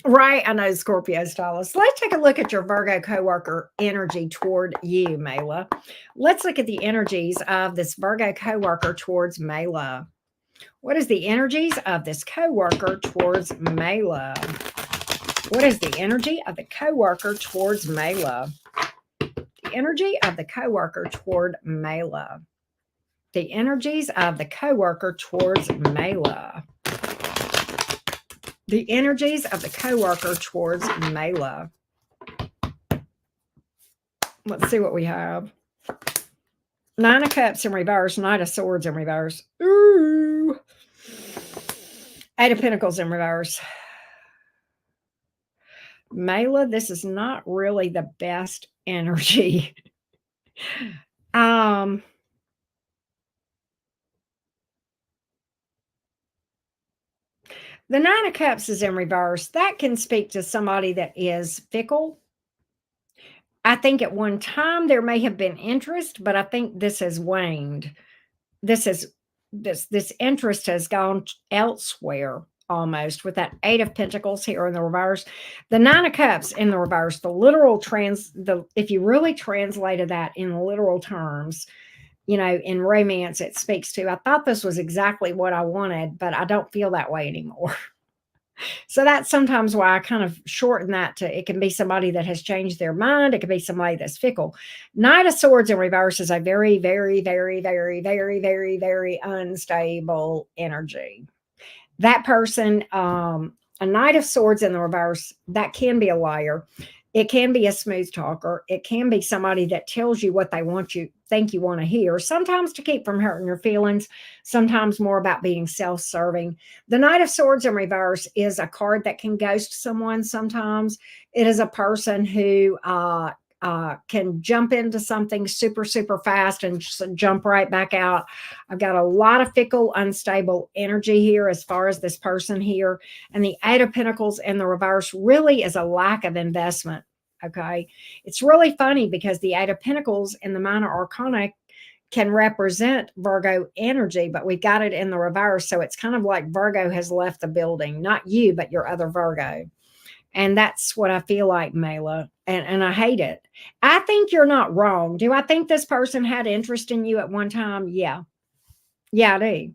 Right, I know Scorpio stylist. Let's take a look at your Virgo coworker energy toward you, Mela. Let's look at the energies of this Virgo coworker towards Mela. What is the energies of this coworker towards Mela? What is the energy of the coworker towards Mela? The energy of the coworker toward Mela. The energies of the coworker towards Mela. The energies of the coworker towards Mela. Let's see what we have. Nine of Cups in reverse, Knight of Swords in reverse. Ooh. Eight of Pentacles in reverse. Mela, this is not really the best energy. The Nine of Cups is in reverse. That can speak to somebody that is fickle. I think at one time there may have been interest, but I think this has waned. This interest has gone elsewhere almost with that Eight of Pentacles here in the reverse. The Nine of Cups in the reverse, if you really translated that in literal terms, in romance, it speaks to, I thought this was exactly what I wanted, but I don't feel that way anymore. So that's sometimes why I kind of shorten that to, it can be somebody that has changed their mind. It could be somebody that's fickle. Knight of Swords in reverse is a very, very, very, very, very, very, very unstable energy. That person, a Knight of Swords in the reverse, that can be a liar. It can be a smooth talker. It can be somebody that tells you what they think you want to hear, sometimes to keep from hurting your feelings, sometimes more about being self-serving. The Knight of Swords in reverse is a card that can ghost someone sometimes. It is a person who can jump into something super, super fast and just jump right back out. I've got a lot of fickle, unstable energy here as far as this person here. And the Eight of Pentacles in the reverse really is a lack of investment. Okay. It's really funny because the Eight of Pentacles in the minor arcana can represent Virgo energy, but we've got it in the reverse. So it's kind of like Virgo has left the building, not you, but your other Virgo. And that's what I feel like, Mela. And I hate it. I think you're not wrong. Do I think this person had interest in you at one time? Yeah. Yeah, I do.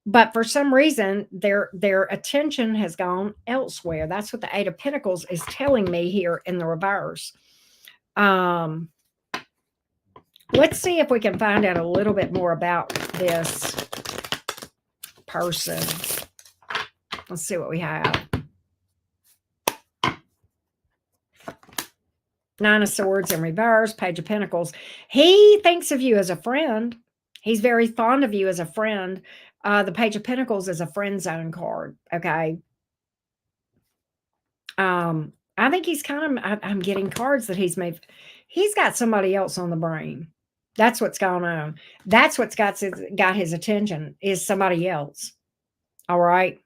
But for some reason, their attention has gone elsewhere. That's what the Eight of Pentacles is telling me here in the reverse. Let's see if we can find out a little bit more about this person. Let's see what we have. Nine of Swords in reverse, Page of Pentacles. He thinks of you as a friend. He's very fond of you as a friend. The Page of Pentacles is a friend zone card. Okay. I think he's I'm getting cards that he's got somebody else on the brain. That's what's going on. That's what's got his attention, is somebody else. All right.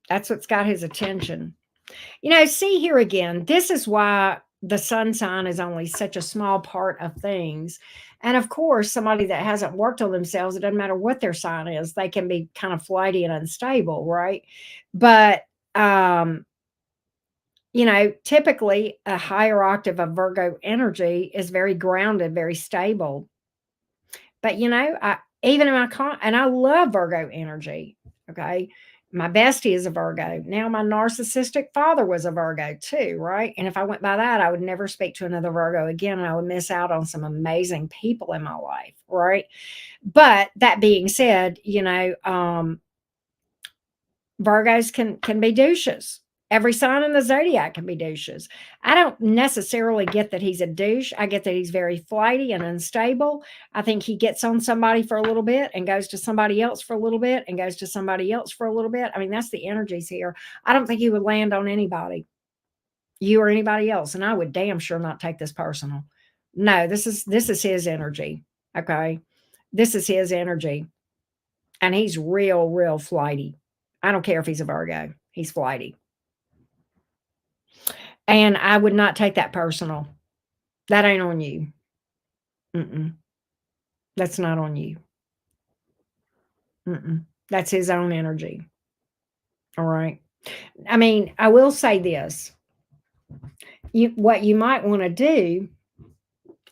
That's what's got his attention. See here again, this is why the sun sign is only such a small part of things. And of course, somebody that hasn't worked on themselves, it doesn't matter what their sign is, they can be kind of flighty and unstable, right? But, typically a higher octave of Virgo energy is very grounded, very stable. But, even in and I love Virgo energy, okay? My bestie is a Virgo. Now my narcissistic father was a Virgo too, right? And if I went by that, I would never speak to another Virgo again, and I would miss out on some amazing people in my life, right? But that being said, Virgos can be douches Every sign in the zodiac can be douches. I don't necessarily get that he's a douche. I get that he's very flighty and unstable. I think he gets on somebody for a little bit and goes to somebody else for a little bit and goes to somebody else for a little bit. I mean, that's the energies here. I don't think he would land on anybody, you or anybody else. And I would damn sure not take this personal. No, this is his energy. Okay. This is his energy. And he's real, real flighty. I don't care if he's a Virgo. He's flighty. And I would not take that personal. That ain't on you. Mm-mm. That's not on you. Mm-mm. That's his own energy. All right. I mean, I will say this. What you might want to do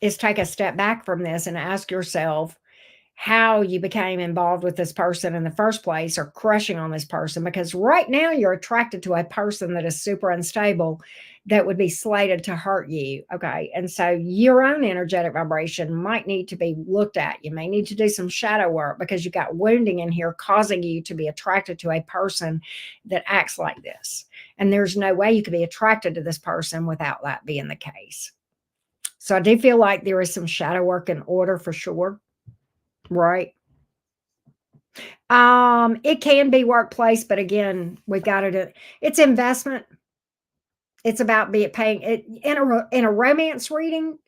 is take a step back from this and ask yourself how you became involved with this person in the first place or crushing on this person, because right now you're attracted to a person that is super unstable that would be slated to hurt you. Okay. And so your own energetic vibration might need to be looked at. You may need to do some shadow work because you got wounding in here causing you to be attracted to a person that acts like this. And there's no way you could be attracted to this person without that being the case. So I do feel like there is some shadow work in order for sure. Right. It can be workplace, but again, we've got to it's investment. It's about paying it in a romance reading.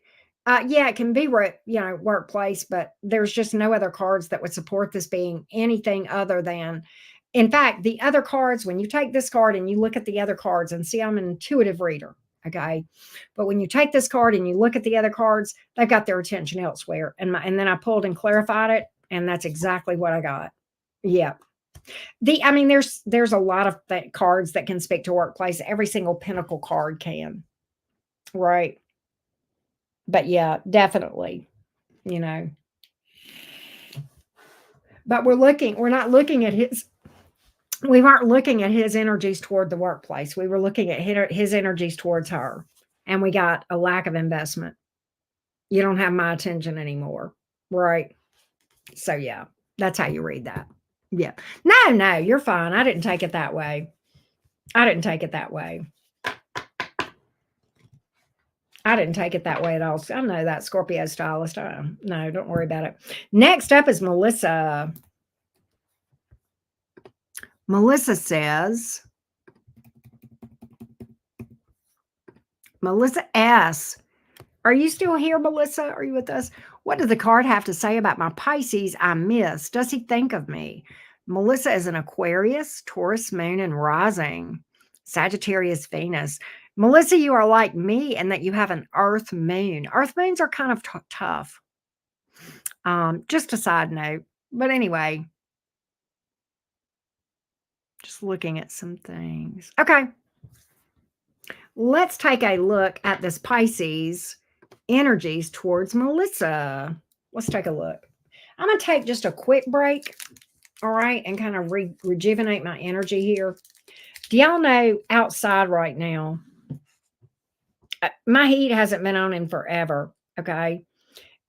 Yeah, it can be workplace, but there's just no other cards that would support this being anything other than. In fact, the other cards, when you take this card and you look at the other cards, and see, I'm an intuitive reader, okay? But when you take this card and you look at the other cards, they've got their attention elsewhere. And then I pulled and clarified it, and that's exactly what I got. Yeah. I mean, there's a lot of cards that can speak to workplace. Every single Pentacle card can, right? But yeah, definitely, you know. But we're not looking at we weren't looking at his energies toward the workplace. We were looking at his energies towards her. And we got a lack of investment. You don't have my attention anymore. Right. So yeah, that's how you read that. Yeah. No, you're fine. I didn't take it that way. I didn't take it that way. I didn't take it that way at all. I know that Scorpio stylist. No, don't worry about it. Next up is Melissa. Melissa says, Melissa S. Are you still here, Melissa? Are you with us? What does the card have to say about my Pisces I miss? Does he think of me? Melissa is an Aquarius, Taurus moon, and rising. Sagittarius Venus. Melissa, you are like me in that you have an earth moon. Earth moons are kind of tough. Just a side note. But anyway, just looking at some things. Okay. Let's take a look at this Pisces energies towards Melissa. Let's take a look. I'm going to take just a quick break, all right, and kind of rejuvenate my energy here. Do y'all know outside right now, my heat hasn't been on in forever, okay?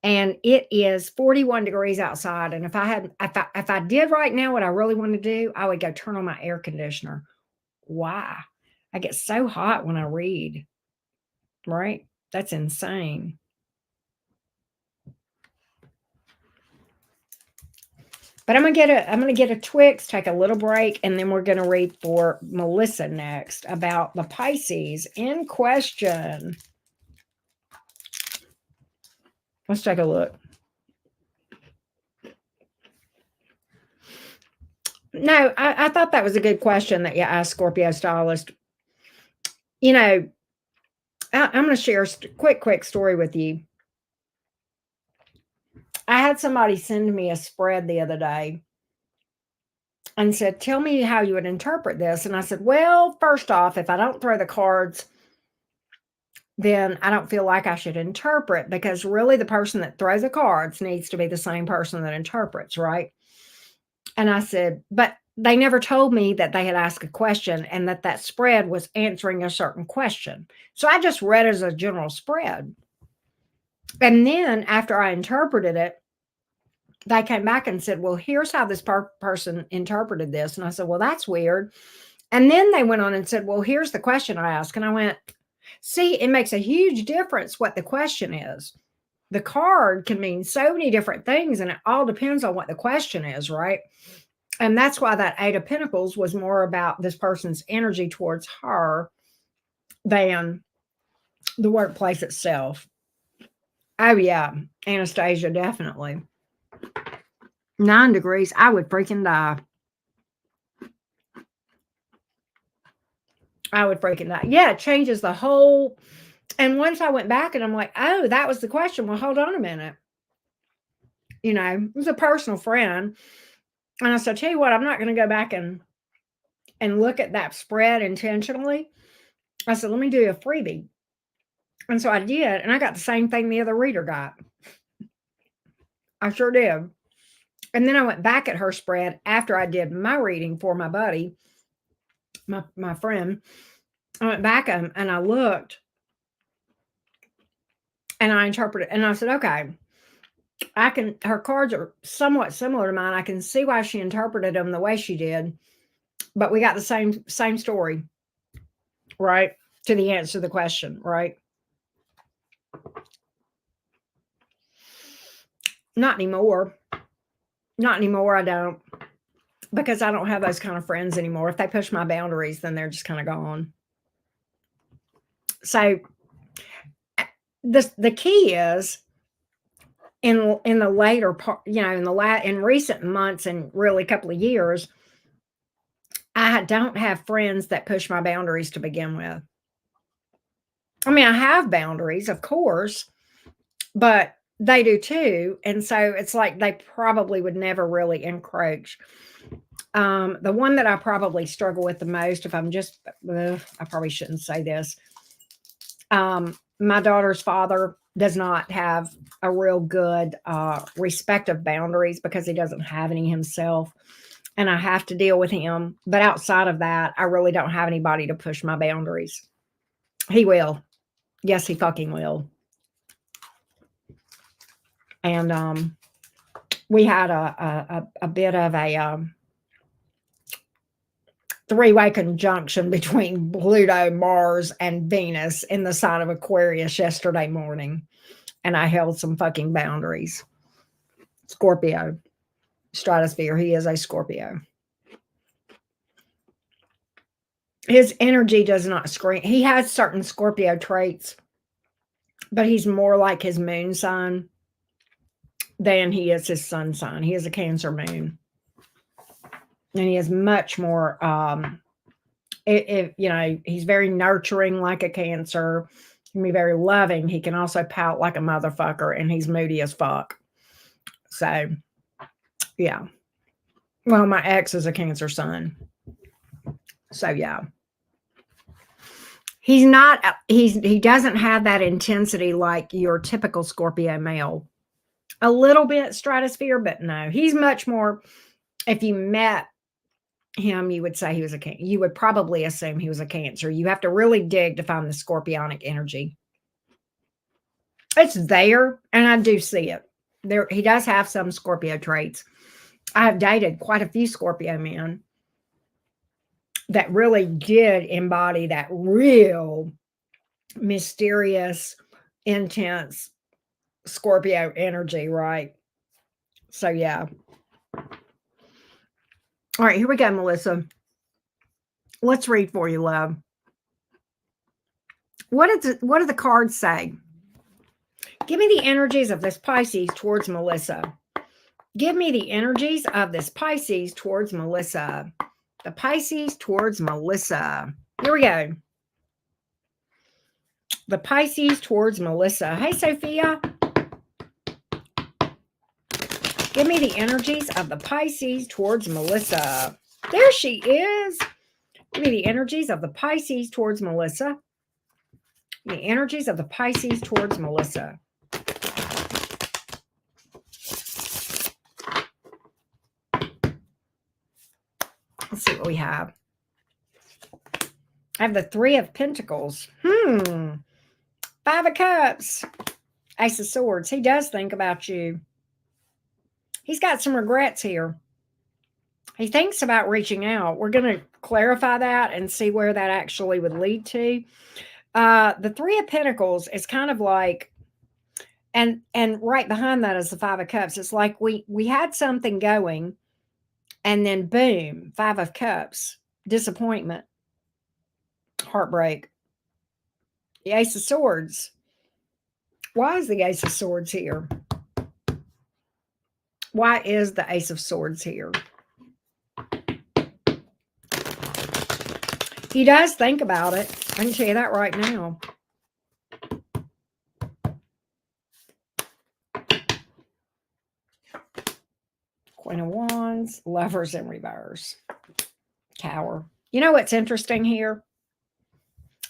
And it is 41 degrees outside. And if I did right now what I really want to do, I would go turn on my air conditioner. Why? I get so hot when I read, right? That's insane. But I'm gonna get a Twix, take a little break, and then we're gonna read for Melissa next about the Pisces in question. Let's take a look. No, I thought that was a good question that you asked, Scorpio stylist. You know, I'm going to share a quick story with you. I had somebody send me a spread the other day and said, tell me how you would interpret this. And I said, well, first off, if I don't throw the cards, then I don't feel like I should interpret, because really the person that throws the cards needs to be the same person that interprets, right? And I said, but they never told me that they had asked a question and that spread was answering a certain question. So I just read as a general spread. And then after I interpreted it, they came back and said, well, here's how this person interpreted this. And I said, well, that's weird. And then they went on and said, well, here's the question I asked. And I went, see, it makes a huge difference what the question is. The card can mean so many different things, and it all depends on what the question is, right? And that's why that Eight of Pentacles was more about this person's energy towards her than the workplace itself. Oh, yeah, Anastasia, definitely. 9 degrees, I would freaking die. I would freaking die. Yeah, it changes the whole. And once I went back and I'm like, oh, that was the question. Well, hold on a minute. You know, it was a personal friend. And I said, tell you what, I'm not going to go back and look at that spread intentionally. I said, let me do a freebie. And so I did. And I got the same thing the other reader got. I sure did. And then I went back at her spread after I did my reading for my buddy, my friend. I went back and I looked and I interpreted, and I said, okay, her cards are somewhat similar to mine. I can see why she interpreted them the way she did, but we got the same story, right? To the answer to the question, right? Not anymore. Not anymore. I don't, because I don't have those kind of friends anymore. If they push my boundaries, then they're just kind of gone. So the key is in the later part, you know, in recent months and really a couple of years, I don't have friends that push my boundaries to begin with. I mean, I have boundaries, of course, but they do too. And so it's like they probably would never really encroach. The one that I probably struggle with the most, if I'm just, I probably shouldn't say this. My daughter's father does not have a real good respect of boundaries because he doesn't have any himself. And I have to deal with him. But outside of that, I really don't have anybody to push my boundaries. He will. Yes, he fucking will. And we had a bit of a three-way conjunction between Pluto, Mars, and Venus in the sign of Aquarius yesterday morning. And I held some fucking boundaries. Scorpio. Stratosphere. He is a Scorpio. His energy does not scream. He has certain Scorpio traits, but he's more like his moon sign than he is his sun sign. He is a Cancer moon. And he is much more, you know, he's very nurturing like a Cancer. He can be very loving. He can also pout like a motherfucker, and he's moody as fuck. So, yeah. Well, my ex is a Cancer sun. So, yeah. He doesn't have that intensity like your typical Scorpio male. A little bit stratosphere, but no. He's much more, if you met him, you would say he was a Cancer. You would probably assume he was a Cancer. You have to really dig to find the scorpionic energy. It's there, and I do see it. There, he does have some Scorpio traits. I have dated quite a few Scorpio men that really did embody that real mysterious, intense Scorpio energy, right? So, yeah. All right, here we go, Melissa. Let's read for you, love. What do the cards say? Give me the energies of this Pisces towards Melissa. Give me the energies of this Pisces towards Melissa. The Pisces towards Melissa. Here we go. The Pisces towards Melissa. Hey, Sophia. Give me the energies of the Pisces towards Melissa. There she is. Give me the energies of the Pisces towards Melissa. The energies of the Pisces towards Melissa. Let's see what we have. I have the Three of Pentacles. Five of Cups. Ace of Swords. He does think about you. He's got some regrets here. He thinks about reaching out. We're going to clarify that and see where that actually would lead to. The Three of Pentacles is kind of like, and right behind that is the Five of Cups. It's like we had something going, and then boom, Five of Cups, disappointment, heartbreak. The Ace of Swords. Why is the Ace of Swords here? Why is the Ace of Swords here? He does think about it. I can tell you that right now. Queen of Wands, Lovers in reverse, Tower. You know what's interesting here?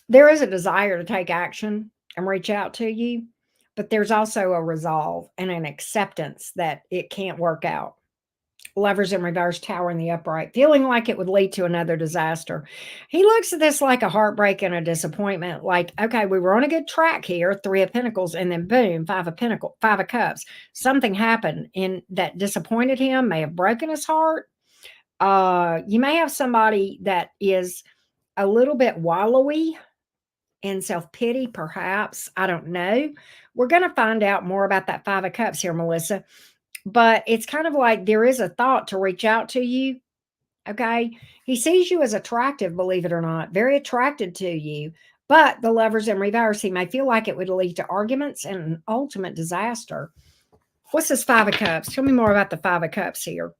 There is a desire to take action and reach out to you, but there's also a resolve and an acceptance that it can't work out. Lovers in reverse, Tower in the upright, feeling like it would lead to another disaster. He looks at this like a heartbreak and a disappointment. Like, okay, we were on a good track here, Three of Pentacles, and then boom, Five of Cups. Something happened in that disappointed him, may have broken his heart. You may have somebody that is a little bit wallowy in self-pity, perhaps. I don't know. We're going to find out more about that Five of Cups here, Melissa. But it's kind of like there is a thought to reach out to you. Okay. He sees you as attractive, believe it or not, very attracted to you. But the Lovers in reverse, he may feel like it would lead to arguments and an ultimate disaster. What's this Five of Cups? Tell me more about the Five of Cups here.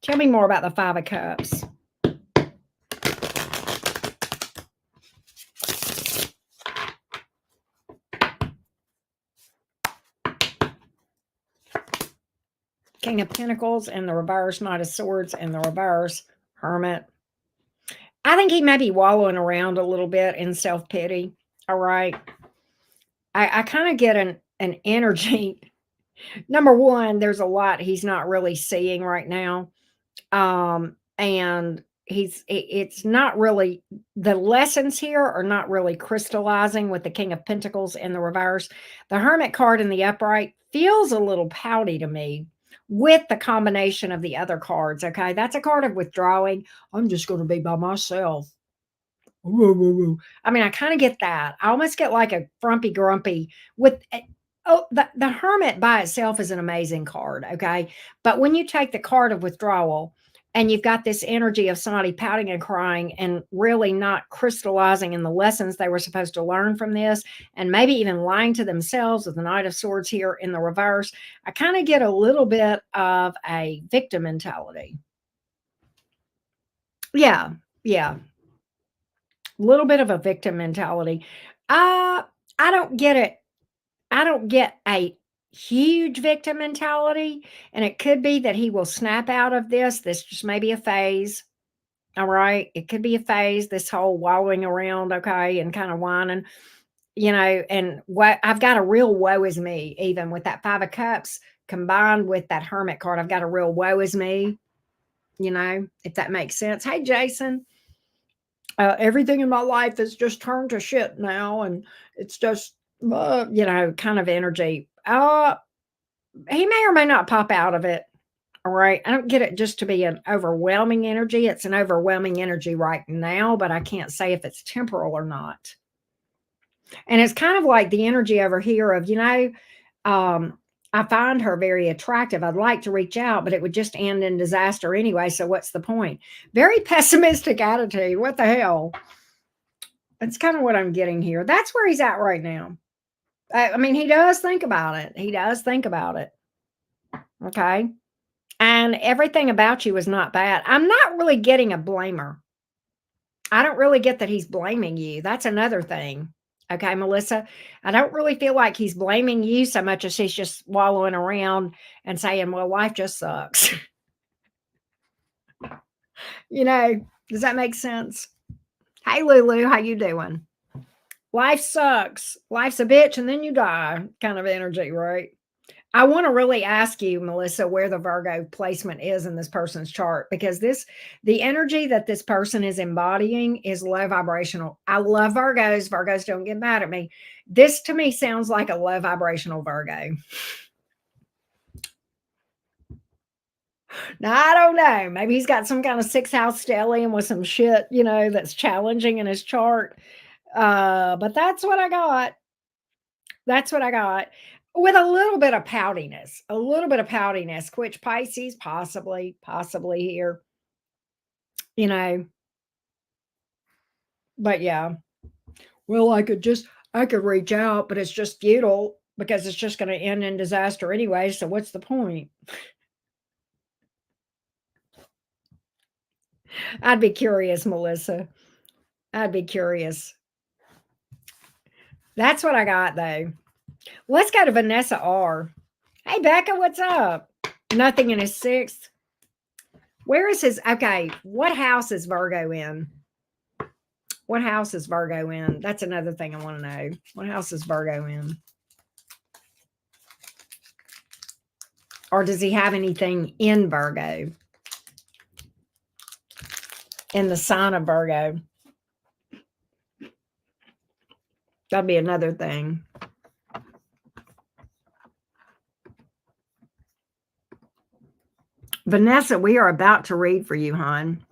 Tell me more about the Five of Cups. King of Pentacles in the reverse, Knight of Swords in the reverse, Hermit. I think he may be wallowing around a little bit in self-pity. All right. I kind of get an energy. Number one, there's a lot he's not really seeing right now. And it's not really, the lessons here are not really crystallizing with the King of Pentacles in the reverse. The Hermit card in the upright feels a little pouty to me with the combination of the other cards. Okay, that's a card of withdrawing. I'm just going to be by myself. I mean, I kind of get that. I almost get like a frumpy grumpy with oh, the Hermit by itself is an amazing card, okay? But when you take the card of withdrawal and you've got this energy of somebody pouting and crying and really not crystallizing in the lessons they were supposed to learn from this, and maybe even lying to themselves with the Knight of Swords here in the reverse, I kind of get a little bit of a victim mentality. Yeah, yeah. Little bit of a victim mentality. I don't get it. I don't get a huge victim mentality, and it could be that he will snap out of this. This just may be a phase. All right. It could be a phase, this whole wallowing around, okay, and kind of whining, and what I've got a real woe is me, even with that Five of Cups combined with that Hermit card. I've got a real woe is me, if that makes sense. Hey, Jason. Everything in my life is just turned to shit now, and it's just kind of energy. He may or may not pop out of it. All right, I don't get it just to be an overwhelming energy. It's an overwhelming energy right now, but I can't say if it's temporal or not. And it's kind of like the energy over here of I find her very attractive. I'd like to reach out, but it would just end in disaster anyway. So what's the point? Very pessimistic attitude. What the hell? That's kind of what I'm getting here. That's where he's at right now. I mean, he does think about it. He does think about it. Okay. And everything about you is not bad. I'm not really getting a blamer. I don't really get that he's blaming you. That's another thing. Okay, Melissa, I don't really feel like he's blaming you so much as he's just wallowing around and saying, well, life just sucks. Does that make sense? Hey, Lulu, how you doing? Life sucks. Life's a bitch and then you die kind of energy, right? I want to really ask you, Melissa, where the Virgo placement is in this person's chart, because the energy that this person is embodying is low vibrational. I love Virgos. Virgos, don't get mad at me. This to me sounds like a low vibrational Virgo. Now, I don't know. Maybe he's got some kind of sixth house stellium with some shit, that's challenging in his chart. But that's what I got. That's what I got. With a little bit of poutiness, which Pisces possibly here, you know. But yeah, well, I could reach out, but it's just futile because it's just going to end in disaster anyway. So what's the point? I'd be curious, Melissa. I'd be curious. That's what I got though. Let's go to Vanessa R. Hey, Becca, what's up? Nothing in his sixth. Where is his? Okay, what house is Virgo in? What house is Virgo in? That's another thing I want to know. What house is Virgo in? Or does he have anything in Virgo? In the sign of Virgo? That'd be another thing. Vanessa, we are about to read for you, hon.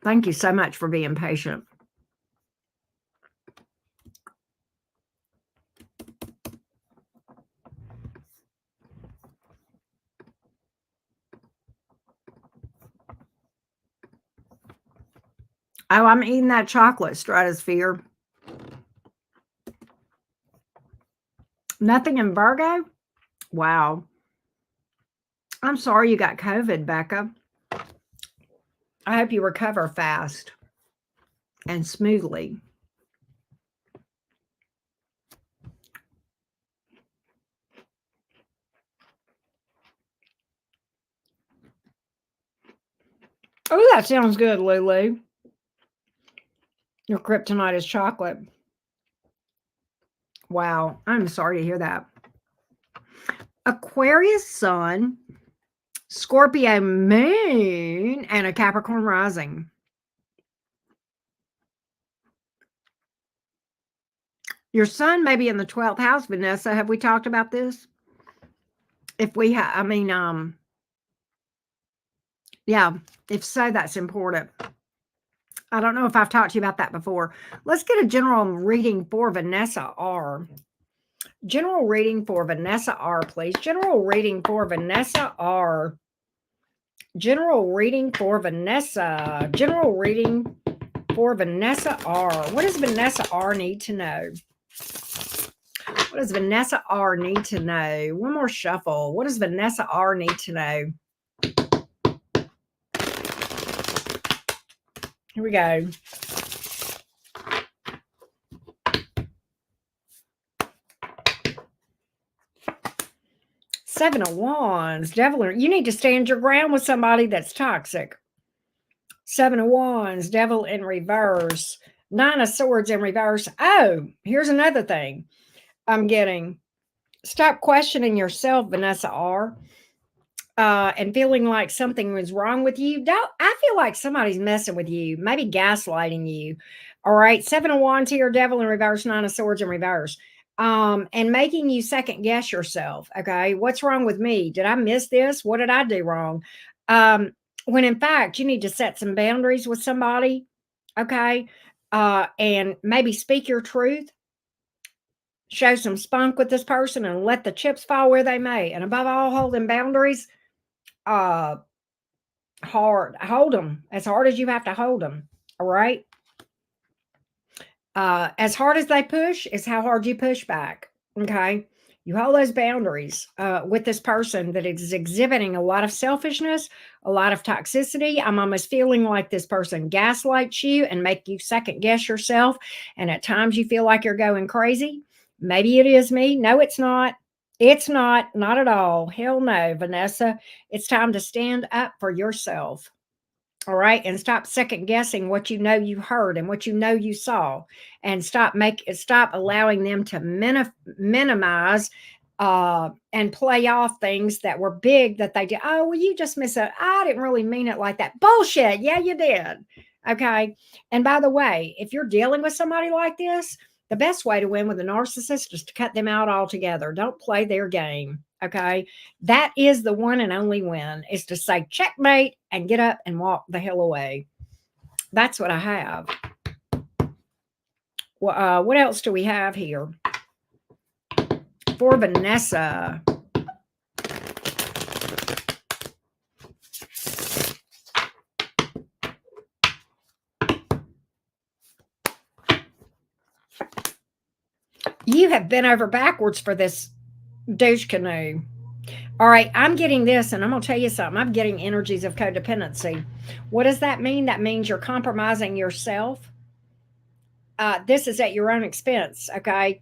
Thank you so much for being patient. Oh, I'm eating that chocolate stratosphere. Nothing in Virgo? Wow. I'm sorry you got COVID, Becca. I hope you recover fast and smoothly. Oh, that sounds good, Lulu. Your kryptonite is chocolate. Wow. I'm sorry to hear that. Aquarius sun, Scorpio moon, and a Capricorn rising. Your sun may be in the 12th house, Vanessa. Have we talked about this? If we have, yeah, if so, that's important. I don't know if I've talked to you about that before. Let's get a general reading for Vanessa R. General reading for Vanessa R, please. General reading for Vanessa R. General reading for Vanessa. General reading for Vanessa R. What does Vanessa R need to know? What does Vanessa R need to know? One more shuffle. What does Vanessa R need to know? Here we go. Seven of Wands, Devil. You need to stand your ground with somebody that's toxic. Seven of Wands, Devil in reverse. Nine of Swords in reverse. Oh, here's another thing I'm getting. Stop questioning yourself, Vanessa R. And feeling like something was wrong with you. I feel like somebody's messing with you, maybe gaslighting you. All right. Seven of Wands here, Devil in reverse, Nine of Swords in reverse. And making you second guess yourself. Okay. What's wrong with me? Did I miss this? What did I do wrong? When in fact, you need to set some boundaries with somebody. Okay. And maybe speak your truth. Show some spunk with this person and let the chips fall where they may. And above all, holding boundaries. Hold them as hard as you have to hold them. All right. As hard as they push is how hard you push back. Okay. You hold those boundaries with this person that is exhibiting a lot of selfishness, a lot of toxicity. I'm almost feeling like this person gaslights you and make you second guess yourself. And at times you feel like you're going crazy. Maybe it is me. No, it's not. It's not at all. Hell no, Vanessa. It's time to stand up for yourself. All right. And stop second guessing what you know you heard and what you know you saw. And stop allowing them to minimize and play off things that were big that they did. Oh, well, you just miss it. I didn't really mean it like that. Bullshit. Yeah, you did. Okay. And by the way, if you're dealing with somebody like this, The best way to win with a narcissist is to cut them out altogether. Don't play their game. Okay. That is the one and only win, is to say checkmate and get up and walk the hell away. That's what I have. What else do we have here? For Vanessa. You have been over backwards for this douche canoe. All right, I'm getting this, and I'm going to tell you something. I'm getting energies of codependency. What does that mean? That means you're compromising yourself. This is at your own expense, okay?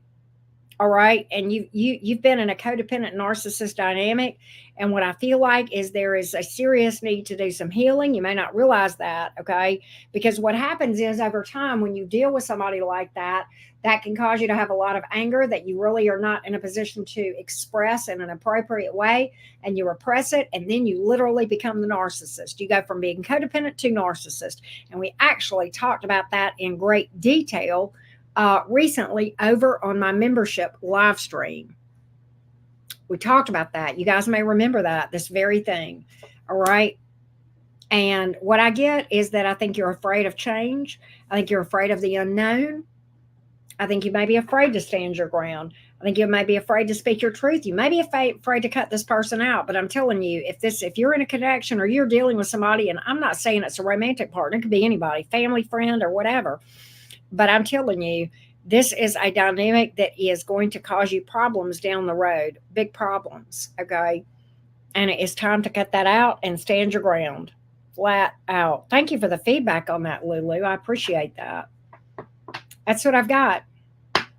All right, and you've been in a codependent narcissist dynamic, and what I feel like is there is a serious need to do some healing. You may not realize that, okay? Because what happens is over time, when you deal with somebody like that, that can cause you to have a lot of anger that you really are not in a position to express in an appropriate way, and you repress it, and then you literally become the narcissist. You go from being codependent to narcissist, and we actually talked about that in great detail recently over on my membership live stream. We talked about that. You guys may remember that, this very thing. All right. And what I get is that I think you're afraid of change. I think you're afraid of the unknown. I think you may be afraid to stand your ground. I think you may be afraid to speak your truth. You may be afraid to cut this person out. But I'm telling you, if you're in a connection or you're dealing with somebody, and I'm not saying it's a romantic partner, it could be anybody, family, friend, or whatever. But I'm telling you, this is a dynamic that is going to cause you problems down the road, big problems, okay? And it is time to cut that out and stand your ground, flat out. Thank you for the feedback on that, Lulu. I appreciate that. That's what I've got.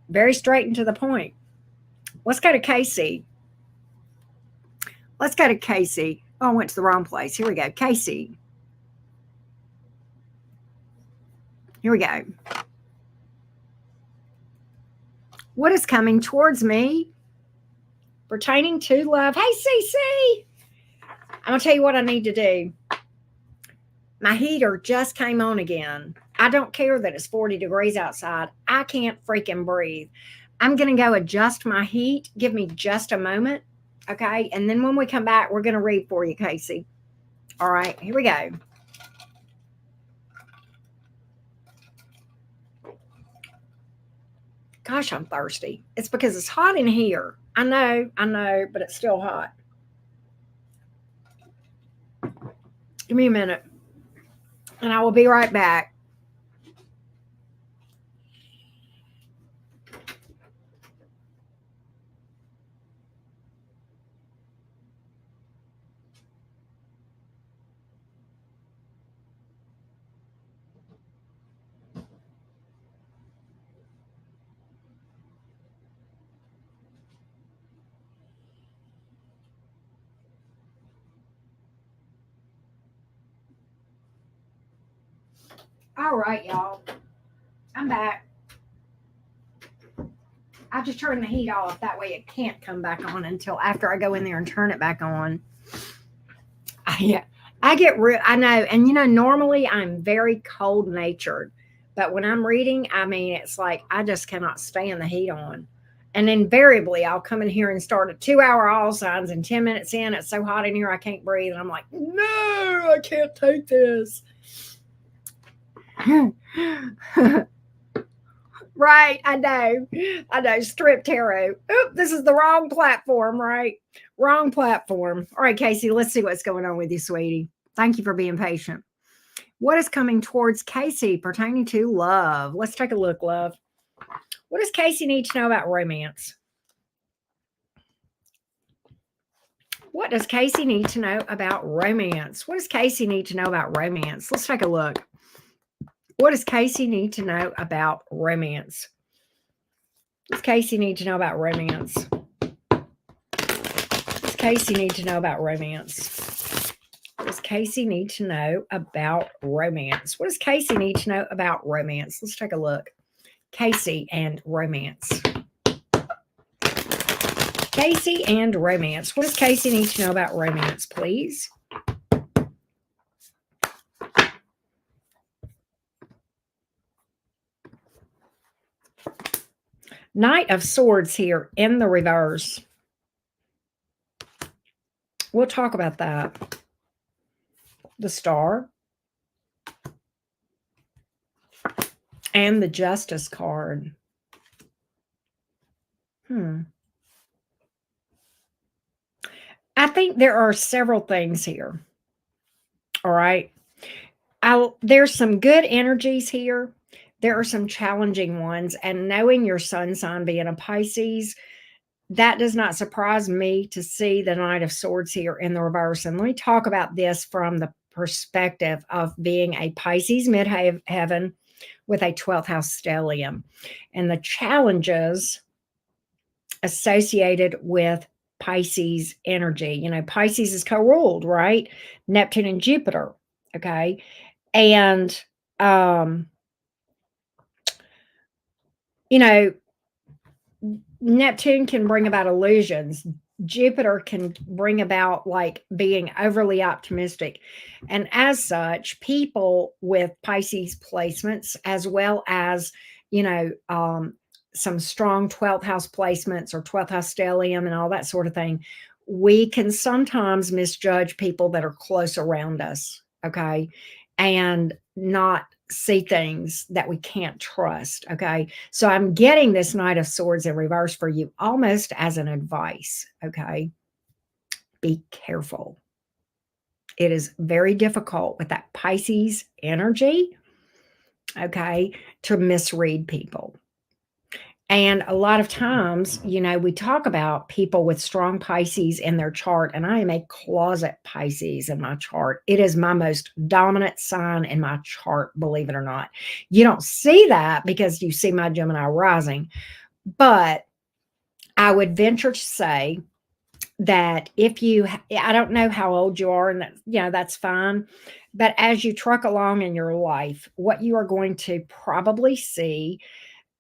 Very straight and to the point. Let's go to Casey. Let's go to Casey. Oh, I went to the wrong place. Here we go. Casey. Here we go. What is coming towards me pertaining to love? Hey, CC. I'm going to tell you what I need to do. My heater just came on again. I don't care that it's 40 degrees outside. I can't freaking breathe. I'm going to go adjust my heat. Give me just a moment. Okay. And then when we come back, we're going to read for you, Casey. All right. Here we go. Gosh, I'm thirsty. It's because it's hot in here. I know, but it's still hot. Give me a minute, and I will be right back. All right, y'all. I'm back. I just turned the heat off. That way it can't come back on until after I go in there and turn it back on. I get real. I know. And, normally I'm very cold natured. But when I'm reading, I mean, it's like I just cannot stand the heat on. And invariably, I'll come in here and start a 2-hour all signs, and 10 minutes in, it's so hot in here, I can't breathe. And I'm like, no, I can't take this. Right, I know. Strip tarot. Oop, this is the wrong platform, right? Wrong platform. All right, Casey, let's see what's going on with you, sweetie. Thank you for being patient. What is coming towards Casey pertaining to love? Let's take a look, love. What does Casey need to know about romance? What does Casey need to know about romance? What does Casey need to know about romance? Let's take a look. What does Casey need to know about romance? What does Casey need to know about romance? What does Casey need to know about romance? What does Casey need to know about romance? What does Casey need to know about romance? Let's take a look. Casey and romance. Casey and romance. What does Casey need to know about romance, please? Knight of Swords here in the reverse. We'll talk about that. The Star and the Justice card. I think there are several things here. All right. There's some good energies here. There are some challenging ones. And knowing your sun sign being a Pisces, that does not surprise me to see the Knight of Swords here in the reverse. And let me talk about this from the perspective of being a Pisces midheaven with a 12th house stellium and the challenges associated with Pisces energy. You know, Pisces is co-ruled, right? Neptune and Jupiter. Okay. And, you know, Neptune can bring about illusions. Jupiter can bring about like being overly optimistic. And as such, people with Pisces placements, as well as, you know, some strong 12th house placements or 12th house stellium and all that sort of thing, we can sometimes misjudge people that are close around us. Okay. And not see things that we can't trust. Okay. So I'm getting this Knight of Swords in reverse for you almost as an advice. Okay. Be careful. It is very difficult with that Pisces energy. Okay. To misread people. And a lot of times, you know, we talk about people with strong Pisces in their chart, and I am a closet Pisces in my chart. It is my most dominant sign in my chart, believe it or not. You don't see that because you see my Gemini rising, but I would venture to say that if you, I don't know how old you are, and that, you know, that's fine. But as you truck along in your life, what you are going to probably see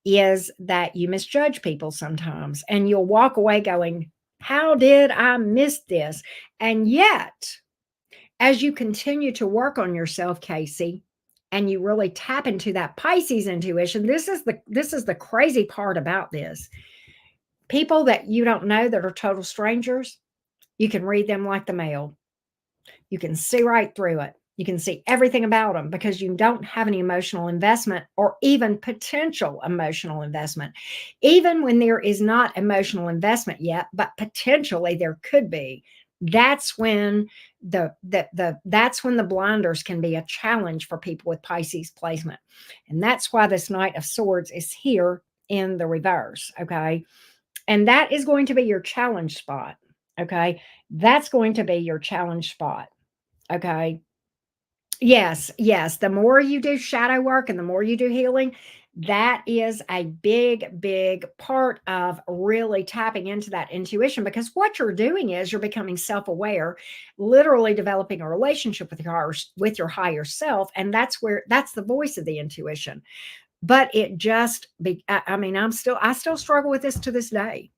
is that you misjudge people sometimes and you'll walk away going, how did I miss this? And yet, as you continue to work on yourself, Casey, and you really tap into that Pisces intuition, this is the crazy part about this. People that you don't know that are total strangers, you can read them like the mail. You can see right through it. You can see everything about them because you don't have any emotional investment or even potential emotional investment. Even when there is not emotional investment yet, but potentially there could be. That's when that's when the blinders can be a challenge for people with Pisces placement. And that's why this Knight of Swords is here in the reverse. Okay. And that is going to be your challenge spot. Okay. That's going to be your challenge spot. Okay. Yes, yes. The more you do shadow work and the more you do healing, that is a big, big part of really tapping into that intuition, because what you're doing is you're becoming self-aware, literally developing a relationship with your higher self. And that's the voice of the intuition. But it just I mean, I still struggle with this to this day.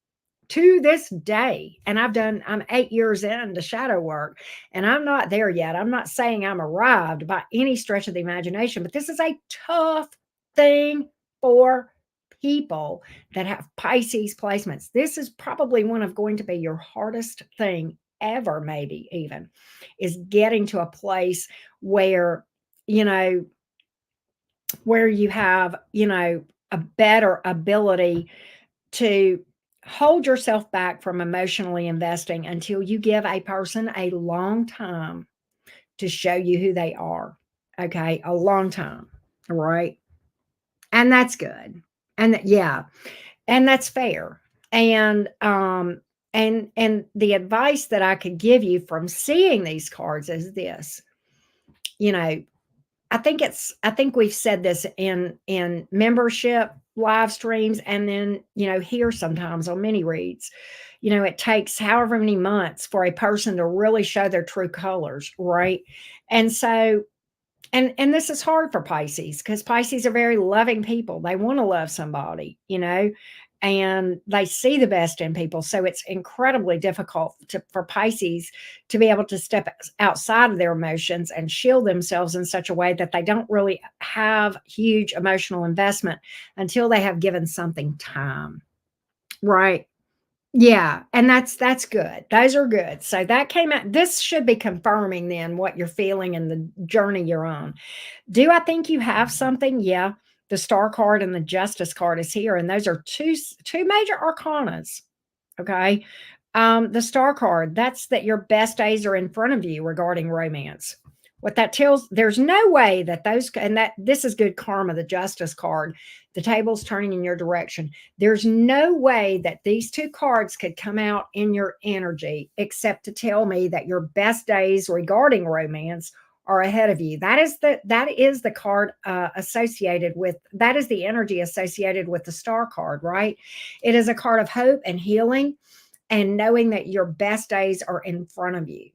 To this day, and I'm 8 years into shadow work, and I'm not there yet. I'm not saying I'm arrived by any stretch of the imagination, but this is a tough thing for people that have Pisces placements. This is probably one of going to be your hardest thing ever, maybe even, is getting to a place where, you know, where you have, you know, a better ability to hold yourself back from emotionally investing until you give a person a long time to show you who they are. Okay. A long time. All right. And that's good. And yeah. And that's fair. And the advice that I could give you from seeing these cards is this. You know, I think we've said this in membership live streams, and then, you know, here sometimes on mini reads. You know, it takes however many months for a person to really show their true colors, right? And so, and this is hard for Pisces, because Pisces are very loving people. They want to love somebody, you know, and they see the best in people. So it's incredibly difficult for Pisces to be able to step outside of their emotions and shield themselves in such a way that they don't really have huge emotional investment until they have given something time. Right. Yeah, and that's good. Those are good. So that came out this should be confirming then what you're feeling and the journey you're on. Do I think you have something? Yeah. The Star card and the Justice card is here, and those are two major arcanas. Okay. The Star card, that's that your best days are in front of you regarding romance. What that tells, there's no way that those, and that this is good karma, the Justice card, the table's turning in your direction. There's no way that these two cards could come out in your energy except to tell me that your best days regarding romance are ahead of you. That is the card associated with, that is the energy associated with the Star card, right? It is a card of hope and healing and knowing that your best days are in front of you.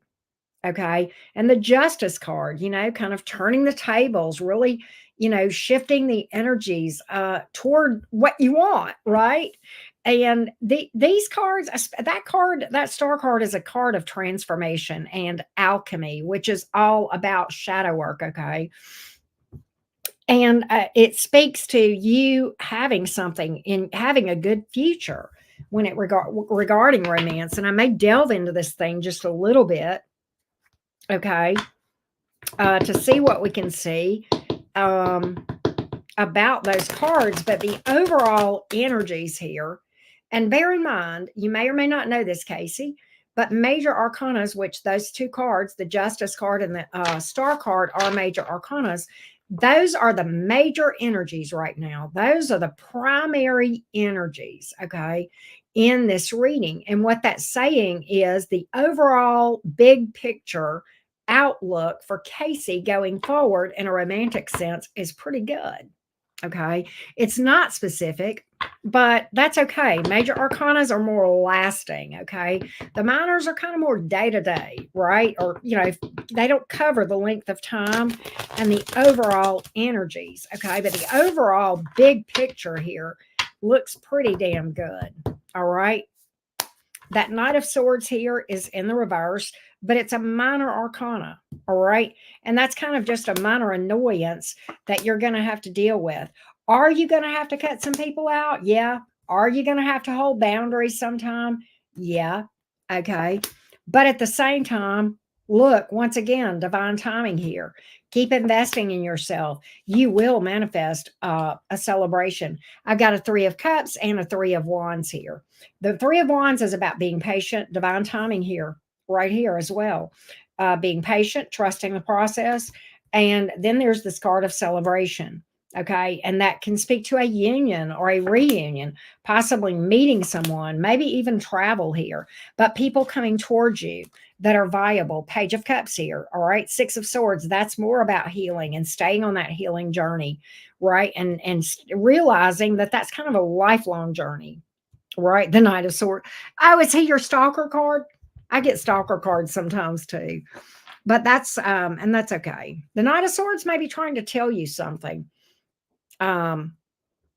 Okay. And the Justice card, kind of turning the tables, really, shifting the energies toward what you want, right? And these cards, that card, that Star card is a card of transformation and alchemy, which is all about shadow work. Okay. And it speaks to you having something in having a good future when it regarding romance. And I may delve into this thing just a little bit, okay, to see what we can see um, about those cards. But the overall energies here, and bear in mind, you may or may not know this, Casey, but major arcanas, which those two cards, the Justice card and the Star card, are major arcanas. Those are the major energies right now. Those are the primary energies, okay, in this reading. And what that's saying is the overall big picture outlook for Casey going forward in a romantic sense is pretty good. Okay. It's not specific, but that's okay. Major arcanas are more lasting. Okay. The minors are kind of more day to day, right? Or, they don't cover the length of time and the overall energies. Okay. But the overall big picture here looks pretty damn good. All right. That Knight of Swords here is in the reverse, but it's a minor arcana. All right. And that's kind of just a minor annoyance that you're going to have to deal with. Are you going to have to cut some people out? Yeah. Are you going to have to hold boundaries sometime? Yeah. Okay. But at the same time, look, once again, divine timing here. Keep investing in yourself. You will manifest a celebration. I've got a Three of Cups and a Three of Wands here. The Three of Wands is about being patient, divine timing here, right here as well. Being patient, trusting the process. And then there's this card of celebration. Okay. And that can speak to a union or a reunion, possibly meeting someone, maybe even travel here, but people coming towards you that are viable. Page of Cups here. All right. Six of Swords. That's more about healing and staying on that healing journey. Right. And realizing that that's kind of a lifelong journey. Right, the Knight of Swords. Oh, is he your stalker card? I get stalker cards sometimes too, but and that's okay. The Knight of Swords may be trying to tell you something. Um,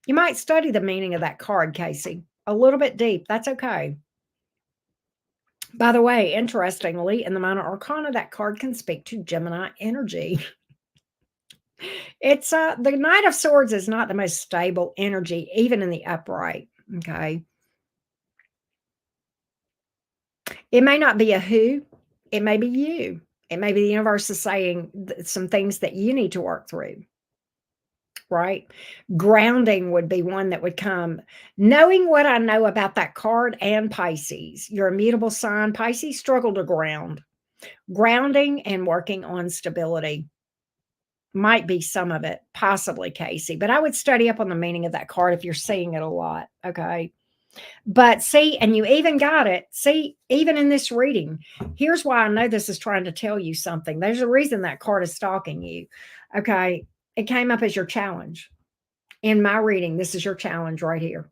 you might study the meaning of that card, Casey, a little bit deep. That's okay. By the way, interestingly, in the Minor Arcana, that card can speak to Gemini energy. It's the Knight of Swords is not the most stable energy, even in the upright. Okay. It may not be a who, it may be you. It may be the universe is saying some things that you need to work through, right? Grounding would be one that would come. Knowing what I know about that card and Pisces, your immutable sign, Pisces struggle to ground. Grounding and working on stability might be some of it, possibly, Casey. But I would study up on the meaning of that card if you're seeing it a lot, okay? But see, and you even got it. See, even in this reading, here's why I know this is trying to tell you something. There's a reason that card is stalking you. Okay. It came up as your challenge. In my reading, this is your challenge right here.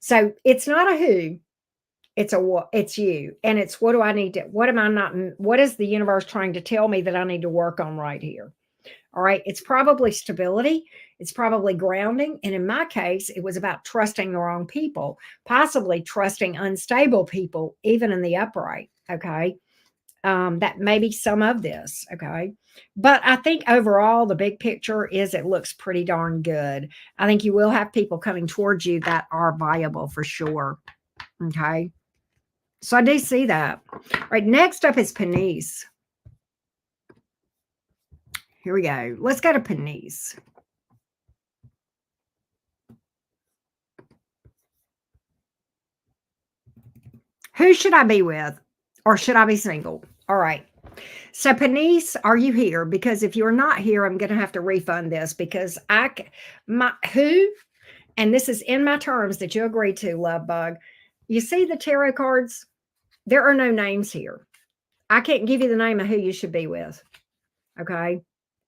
So it's not a who, it's a what, it's you. And it's what do I need to, what am I not, what is the universe trying to tell me that I need to work on right here? All right. It's probably stability. It's probably grounding. And in my case, it was about trusting the wrong people, possibly trusting unstable people, even in the upright. Okay. That may be some of this, okay? But I think overall, the big picture is it looks pretty darn good. I think you will have people coming towards you that are viable for sure, okay? So I do see that. All right, next up is Penise. Here we go. Let's go to Penise. Who should I be with? Or should I be single? All right. So, Penise, are you here? Because if you're not here, I'm going to have to refund this because who, and this is in my terms that you agreed to, love bug. You see the tarot cards? There are no names here. I can't give you the name of who you should be with. Okay.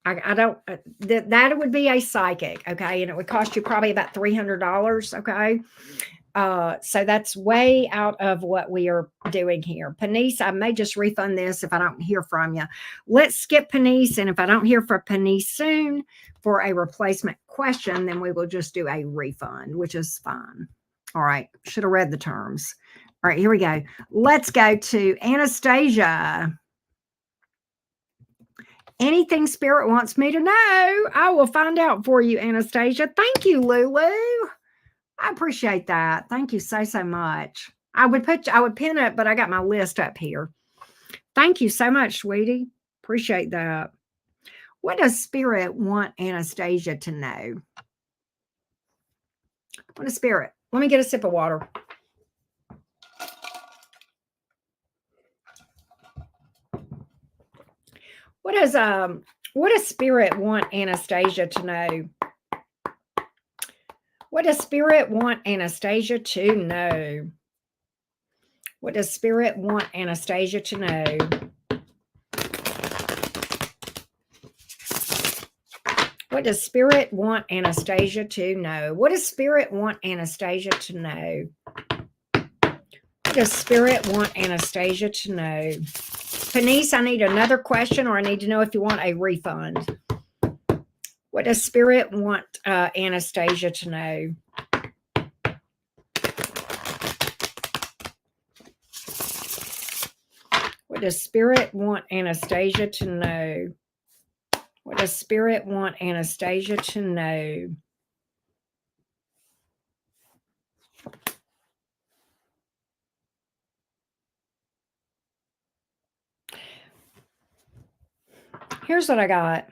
I don't, that would be a psychic. Okay. And it would cost you probably about $300. Okay. So that's way out of what we are doing here. Penise, I may just refund this if I don't hear from you. Let's skip Penise. And if I don't hear from Penise soon for a replacement question, then we will just do a refund, which is fine. All right. Should have read the terms. All right, here we go. Let's go to Anastasia. Anything Spirit wants me to know, I will find out for you, Anastasia. Thank you, Lulu. I appreciate that. Thank you so, so much. I would pin it, but I got my list up here. Thank you so much, sweetie. Appreciate that. What does Spirit want Anastasia to know? What is Spirit? Let me get a sip of water. What does Spirit want Anastasia to know? What does Spirit want Anastasia to know? What does Spirit want Anastasia to know? What does Spirit want Anastasia to know? What does Spirit want Anastasia to know? What does Spirit want Anastasia to know? Penise, I need another question, or I need to know if you want a refund. What does Spirit want Anastasia to know? What does Spirit want Anastasia to know? What does Spirit want Anastasia to know? Here's what I got.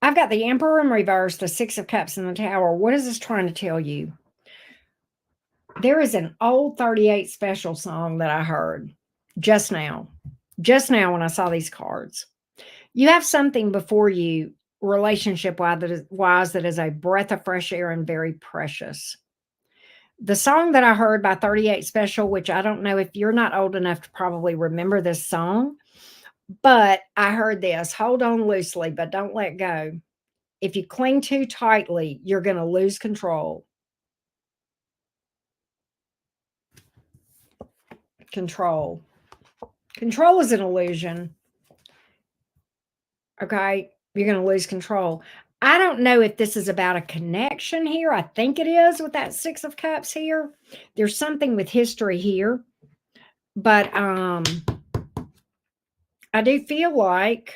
I've got the Emperor in reverse, the Six of Cups in the Tower. What is this trying to tell you? There is an old 38 special song that I heard just now when I saw these cards. You have something before you, relationship-wise, that is a breath of fresh air and very precious. The song that I heard by 38 Special, which I don't know if you're not old enough to probably remember this song, but I heard this: hold on loosely, but don't let go. If you cling too tightly, you're going to lose control. Control. Control is an illusion. Okay? You're going to lose control. I don't know if this is about a connection here. I think it is with that Six of Cups here. There's something with history here. But I do feel like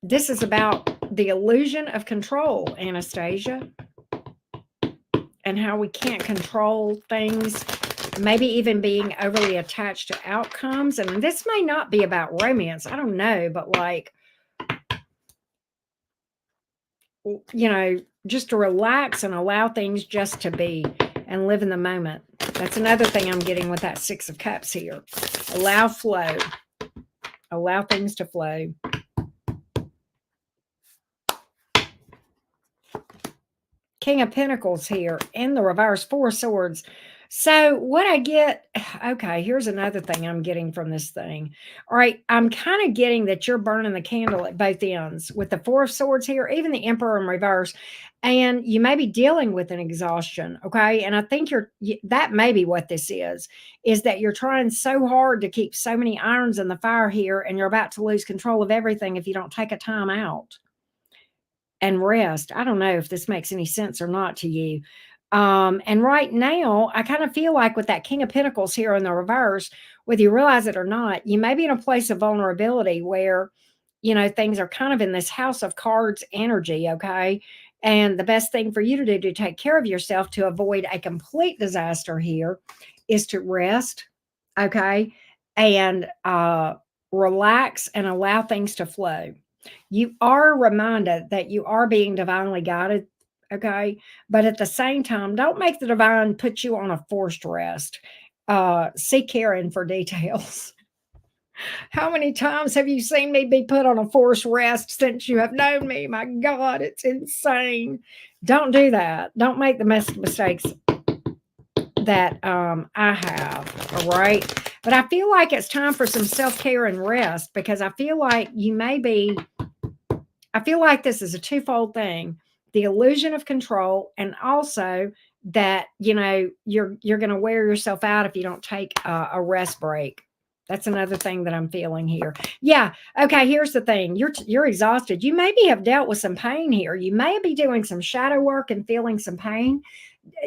this is about the illusion of control, Anastasia, and how we can't control things, maybe even being overly attached to outcomes. And this may not be about romance. I don't know, but like, you know, just to relax and allow things just to be and live in the moment. That's another thing I'm getting with that Six of Cups here. Allow flow. Allow things to flow. King of Pentacles here in the reverse, Four of Swords. So what I get, okay, here's another thing I'm getting from this thing. All right, I'm kind of getting that you're burning the candle at both ends with the Four of Swords here, even the Emperor in reverse, and you may be dealing with an exhaustion, okay? And I think that may be what this is that you're trying so hard to keep so many irons in the fire here, and you're about to lose control of everything if you don't take a time out and rest. I don't know if this makes any sense or not to you. And right now, I kind of feel like with that King of Pentacles here in the reverse, whether you realize it or not, you may be in a place of vulnerability where, things are kind of in this house of cards energy, okay? And the best thing for you to do to take care of yourself to avoid a complete disaster here is to rest, okay? And relax and allow things to flow. You are reminded that you are being divinely guided, okay? But at the same time, don't make the divine put you on a forced rest. Seek Karen for details. How many times have you seen me be put on a forced rest since you have known me? My God, it's insane. Don't do that. Don't make the mistakes that I have. All right. But I feel like it's time for some self-care and rest, because I feel like I feel like this is a twofold thing: the illusion of control, and also that, you're going to wear yourself out if you don't take a rest break. That's another thing that I'm feeling here. Yeah. Okay. Here's the thing. You're exhausted. You maybe have dealt with some pain here. You may be doing some shadow work and feeling some pain.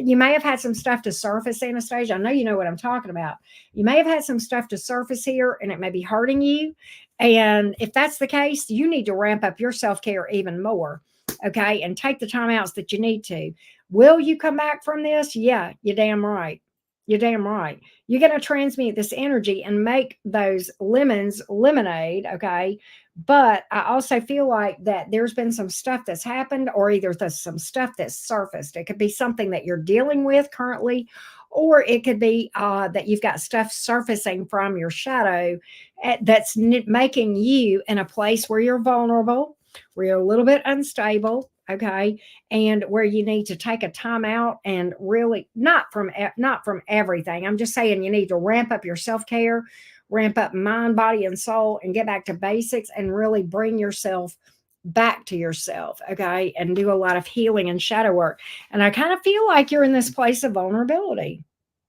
You may have had some stuff to surface, Anastasia. I know you know what I'm talking about. You may have had some stuff to surface here, and it may be hurting you. And if that's the case, you need to ramp up your self-care even more. Okay. And take the time outs that you need to. Will you come back from this? Yeah, you're damn right. You're damn right. You're going to transmute this energy and make those lemons lemonade. Okay. But I also feel like that there's been some stuff that's happened, or either there's some stuff that's surfaced. It could be something that you're dealing with currently, or it could be that you've got stuff surfacing from your shadow that's making you in a place where you're vulnerable, where you're a little bit unstable, okay, and where you need to take a time out and really not from everything. I'm just saying you need to ramp up your self-care, ramp up mind, body, and soul, and get back to basics and really bring yourself back to yourself, okay, and do a lot of healing and shadow work. And I kind of feel like you're in this place of vulnerability,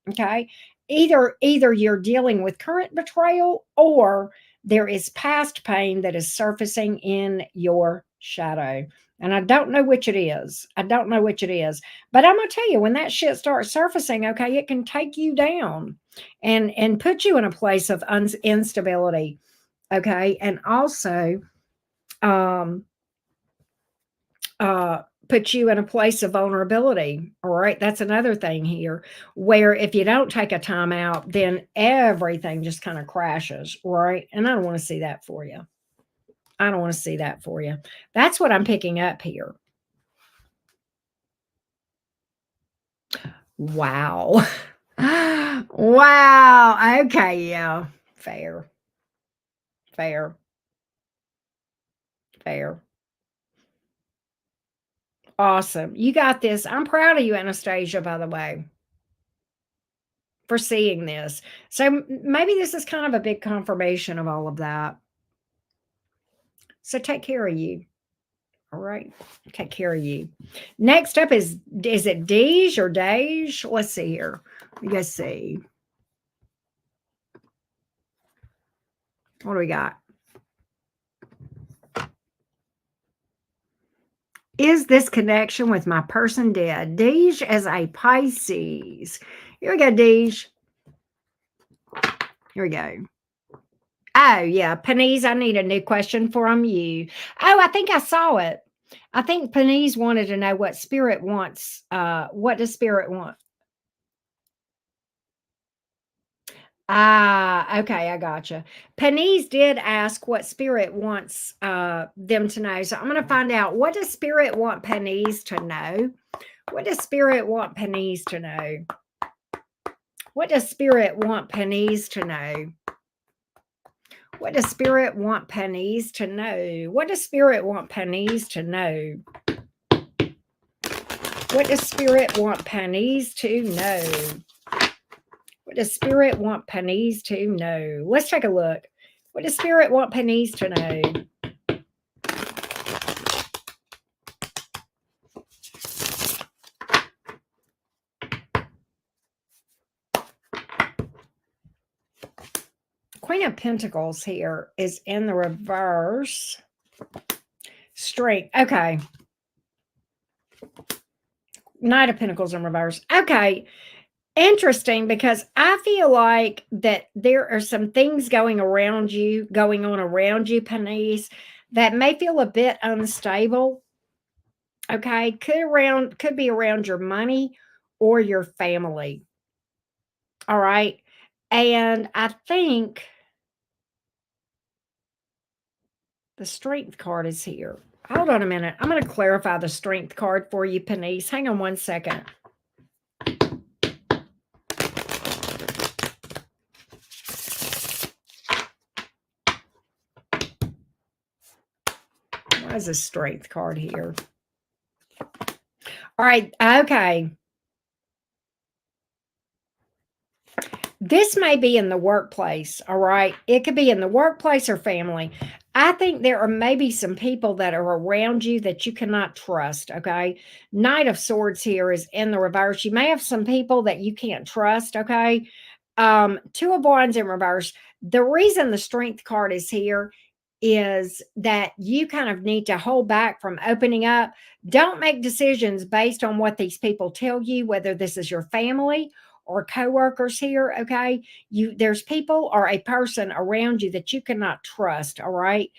okay? Either you're dealing with current betrayal, or there is past pain that is surfacing in your shadow. And I don't know which it is. I don't know which it is. But I'm going to tell you, when that shit starts surfacing, okay, it can take you down and put you in a place of instability, okay? And also um put you in a place of vulnerability. All right. That's another thing here, where if you don't take a time out, then everything just kind of crashes. Right. And I don't want to see that for you. I don't want to see that for you. That's what I'm picking up here. Wow. Wow. Okay. Yeah. Fair. Fair. Fair. Awesome. You got this. I'm proud of you, Anastasia, by the way, for seeing this. So maybe this is kind of a big confirmation of all of that. So take care of you. All right. Take care of you. Next up is it Deej or Dej? Let's see here. You guys see. What do we got? Is this connection with my person dead? Deej as a Pisces. Here we go, Deej. Here we go. Oh, yeah. Panise, I need a new question from you. Oh, I think I saw it. I think Panise wanted to know what spirit wants. What does spirit want? Ah, okay, I gotcha. Panise did ask what spirit wants them to know. So I'm going to find out, what does spirit want Panise to know? What does spirit want Panise to know? What does spirit want Panise to know? What does spirit want Panise to know? What does spirit want Panise to know? What does spirit want Panise to know? What does spirit want Panise to know? Let's take a look. What does spirit want Panise to know? Queen of Pentacles here is in the reverse. Strength. Okay. Knight of Pentacles in reverse. Okay. Interesting, because I feel like that there are some things going on around you, Penise, that may feel a bit unstable. Okay. Could be around your money or your family. All right. And I think the strength card is here. Hold on a minute. I'm going to clarify the strength card for you, Penise. Hang on one second. Why is a strength card here? All right. Okay. This may be in the workplace, all right? It could be in the workplace or family. I think there are maybe some people that are around you that you cannot trust, okay? Knight of Swords here is in the reverse. You may have some people that you can't trust, okay? Two of Wands in reverse. The reason the Strength card is here is that you kind of need to hold back from opening up. Don't make decisions based on what these people tell you, whether this is your family or coworkers here, okay? There's people or a person around you that you cannot trust, all right?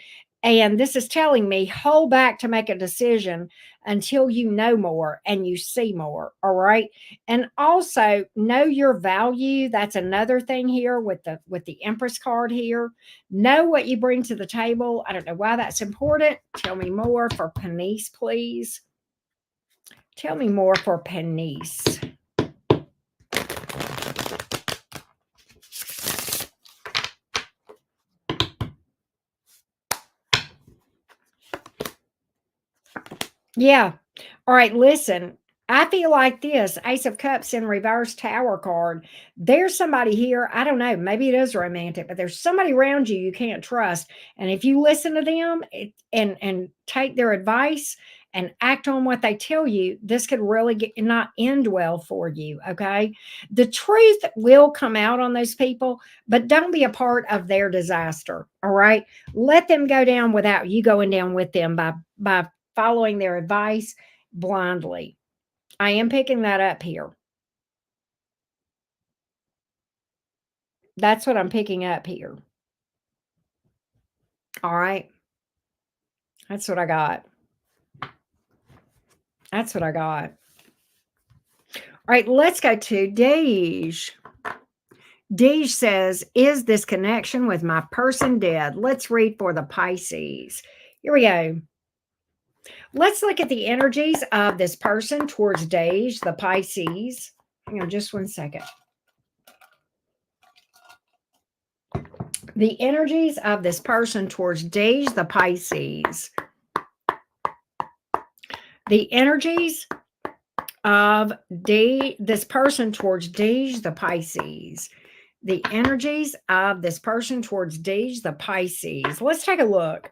And this is telling me hold back to make a decision until you know more and you see more, all right? And also know your value. That's another thing here with the Empress card here. Know what you bring to the table. I don't know why that's important. Tell me more for Penise, please. Tell me more for Penise. Yeah. All right, listen. I feel like this Ace of Cups in reverse Tower card. There's somebody here. I don't know. Maybe it is romantic, but there's somebody around you you can't trust. And if you listen to them and take their advice and act on what they tell you, this could really not end well for you. Okay. The truth will come out on those people, but don't be a part of their disaster. All right. Let them go down without you going down with them by following their advice blindly. I am picking that up here. That's what I'm picking up here. All right. That's what I got. That's what I got. All right, let's go to Deej. Deej says, is this connection with my person dead? Let's read for the Pisces. Here we go. Let's look at the energies of this person towards Deej, the Pisces. Hang on just one second. The energies of this person towards Deej, the Pisces. The energies of this person towards Deej, the Pisces. The energies of this person towards Deej, the Pisces. Let's take a look.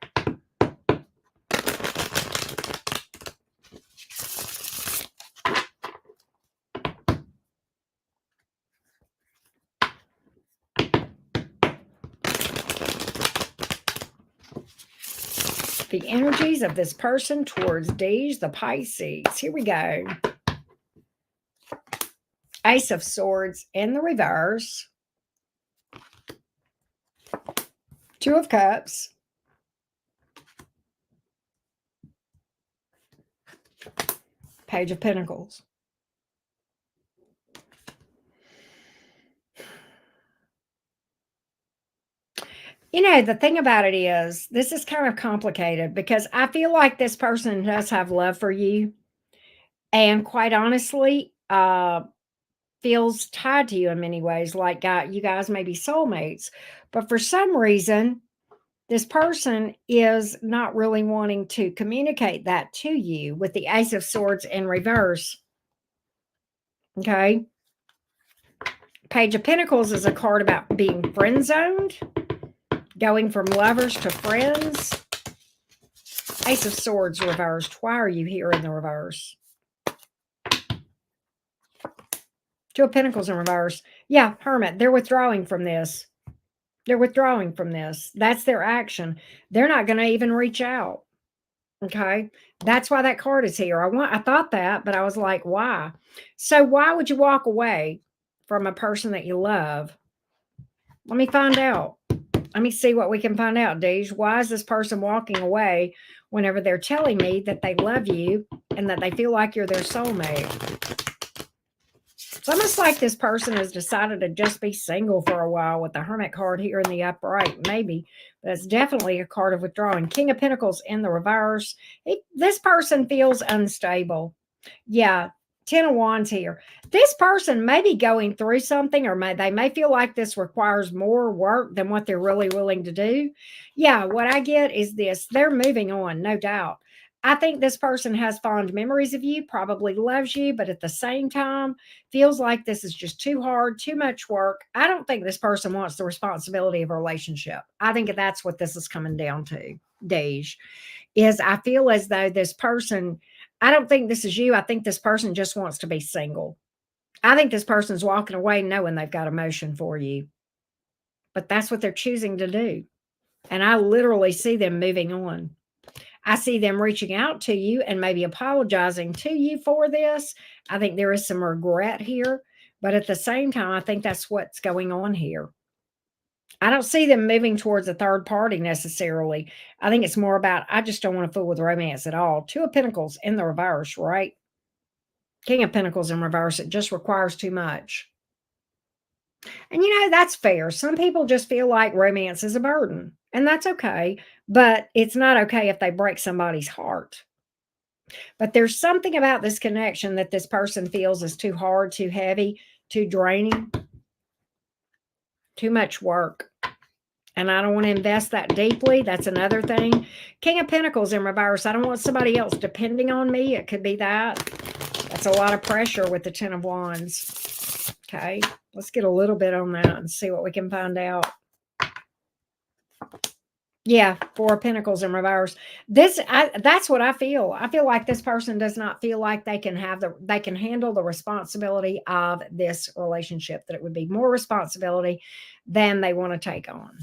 The energies of this person towards Deej, the Pisces. Here we go. Ace of Swords in the reverse. Two of Cups. Page of Pentacles. You know, the thing about it is, this is kind of complicated because I feel like this person does have love for you. And quite honestly, feels tied to you in many ways, like you guys may be soulmates. But for some reason, this person is not really wanting to communicate that to you with the Ace of Swords in reverse. Okay. Page of Pentacles is a card about being friend zoned, going from lovers to friends. Ace of Swords reversed. Why are you here in the reverse? Two of Pentacles in reverse. Yeah, Hermit. They're withdrawing from this. They're withdrawing from this. That's their action. They're not going to even reach out. Okay. That's why that card is here. I thought that, but I was like, why? So why would you walk away from a person that you love? Let me find out. Let me see what we can find out, Deej. Why is this person walking away whenever they're telling me that they love you and that they feel like you're their soulmate? It's almost like this person has decided to just be single for a while with the Hermit card here in the upright, maybe. But it's definitely a card of withdrawing. King of Pentacles in the reverse. This person feels unstable. Yeah, 10 of Wands here. This person may be going through something, or they may feel like this requires more work than what they're really willing to do. Yeah, what I get is this. They're moving on, no doubt. I think this person has fond memories of you, probably loves you, but at the same time, feels like this is just too hard, too much work. I don't think this person wants the responsibility of a relationship. I think that's what this is coming down to, Dej, is I feel as though this person, I don't think this is you. I think this person just wants to be single. I think this person's walking away knowing they've got emotion for you, but that's what they're choosing to do. And I literally see them moving on. I see them reaching out to you and maybe apologizing to you for this. I think there is some regret here, but at the same time, I think that's what's going on here. I don't see them moving towards a third party necessarily. I think it's more about, I just don't want to fool with romance at all. Two of Pentacles in the reverse, right? King of Pentacles in reverse. It just requires too much. And that's fair. Some people just feel like romance is a burden, and that's okay. But it's not okay if they break somebody's heart. But there's something about this connection that this person feels is too hard, too heavy, too draining, too much work. And I don't want to invest that deeply. That's another thing. King of Pentacles in reverse. I don't want somebody else depending on me. It could be that. That's a lot of pressure with the 10 of Wands. Okay, let's get a little bit on that and see what we can find out. Yeah, 4 of Pentacles in reverse. That's what I feel. I feel like this person does not feel like they can handle the responsibility of this relationship, that it would be more responsibility than they want to take on.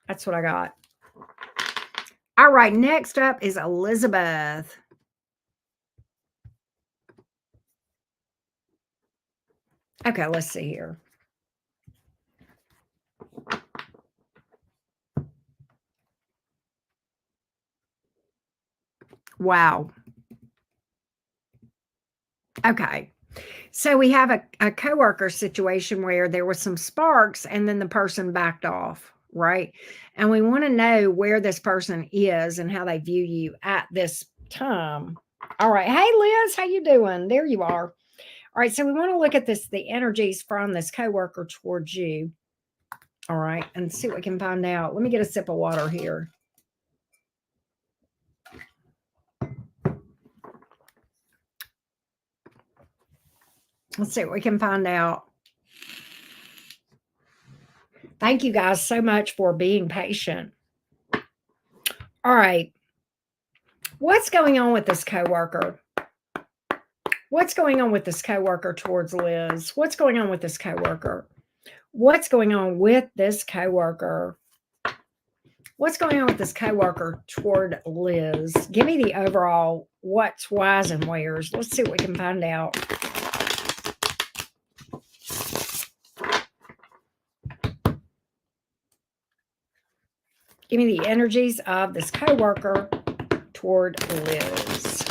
That's what I got. All right, next up is Elizabeth. Okay, let's see here. Wow. Okay. So we have a coworker situation where there was some sparks and then the person backed off, right? And we want to know where this person is and how they view you at this time. All right. Hey, Liz, how you doing? There you are. All right. So we want to look at the energies from this coworker towards you. All right. And see what we can find out. Let me get a sip of water here. Let's see what we can find out. Thank you guys so much for being patient. All right. What's going on with this coworker? What's going on with this coworker towards Liz? What's going on with this coworker? What's going on with this coworker? What's going on with this coworker toward Liz? Give me the overall what's, whys, and wheres. Let's see what we can find out. Give me the energies of this coworker toward Liz.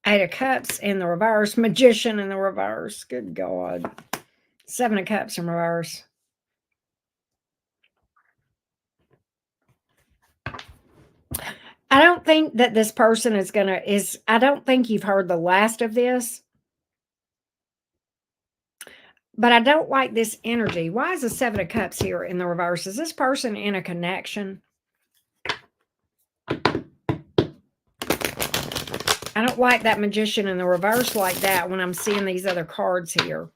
Eight of Cups in the reverse. Magician in the reverse. Good God. 7 of Cups in reverse. I don't think that this person I don't think you've heard the last of this. But I don't like this energy. Why is the 7 of Cups here in the reverse? Is this person in a connection? I don't like that Magician in the reverse like that when I'm seeing these other cards here.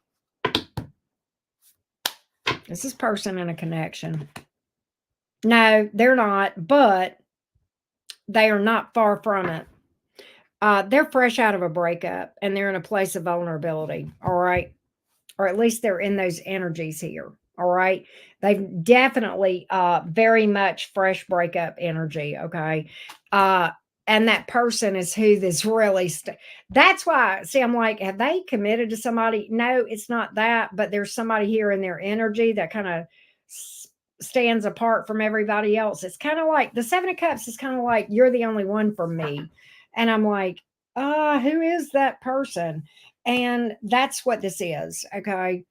Is this person in a connection? No, they're not, but they are not far from it. They're fresh out of a breakup and they're in a place of vulnerability, all right? Or at least they're in those energies here. All right. They've definitely very much fresh breakup energy. Okay. Uh and that person is who this really that's why, see, I'm like, have they committed to somebody? No, it's not that, but there's somebody here in their energy that kind of stands apart from everybody else. It's kind of like the Seven of Cups is kind of like, you're the only one for me. And I'm like, who is that person? And that's what this is. Okay.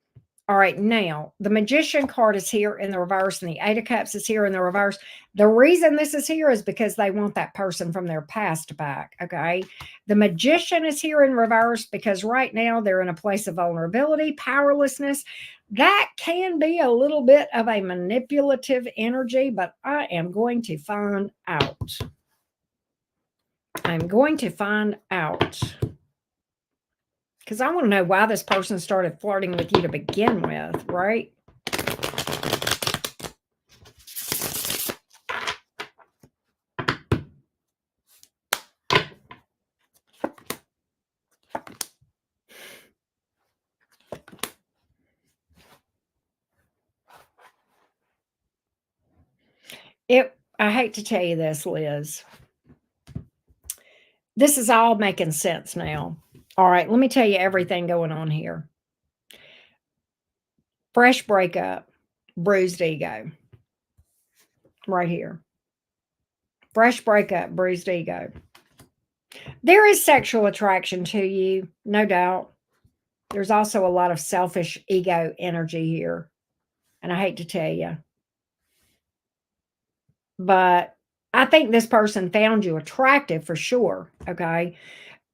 All right, now the Magician card is here in the reverse, and the Eight of Cups is here in the reverse. The reason this is here is because they want that person from their past back. Okay. The Magician is here in reverse because right now they're in a place of vulnerability, powerlessness. That can be a little bit of a manipulative energy, but I am going to find out. I'm going to find out. Because I want to know why this person started flirting with you to begin with, right? I hate to tell you this, Liz. This is all making sense now. All right, let me tell you everything going on here. Fresh breakup, bruised ego. Right here. Fresh breakup, bruised ego. There is sexual attraction to you, no doubt. There's also a lot of selfish ego energy here. And I hate to tell you. But I think this person found you attractive for sure. Okay.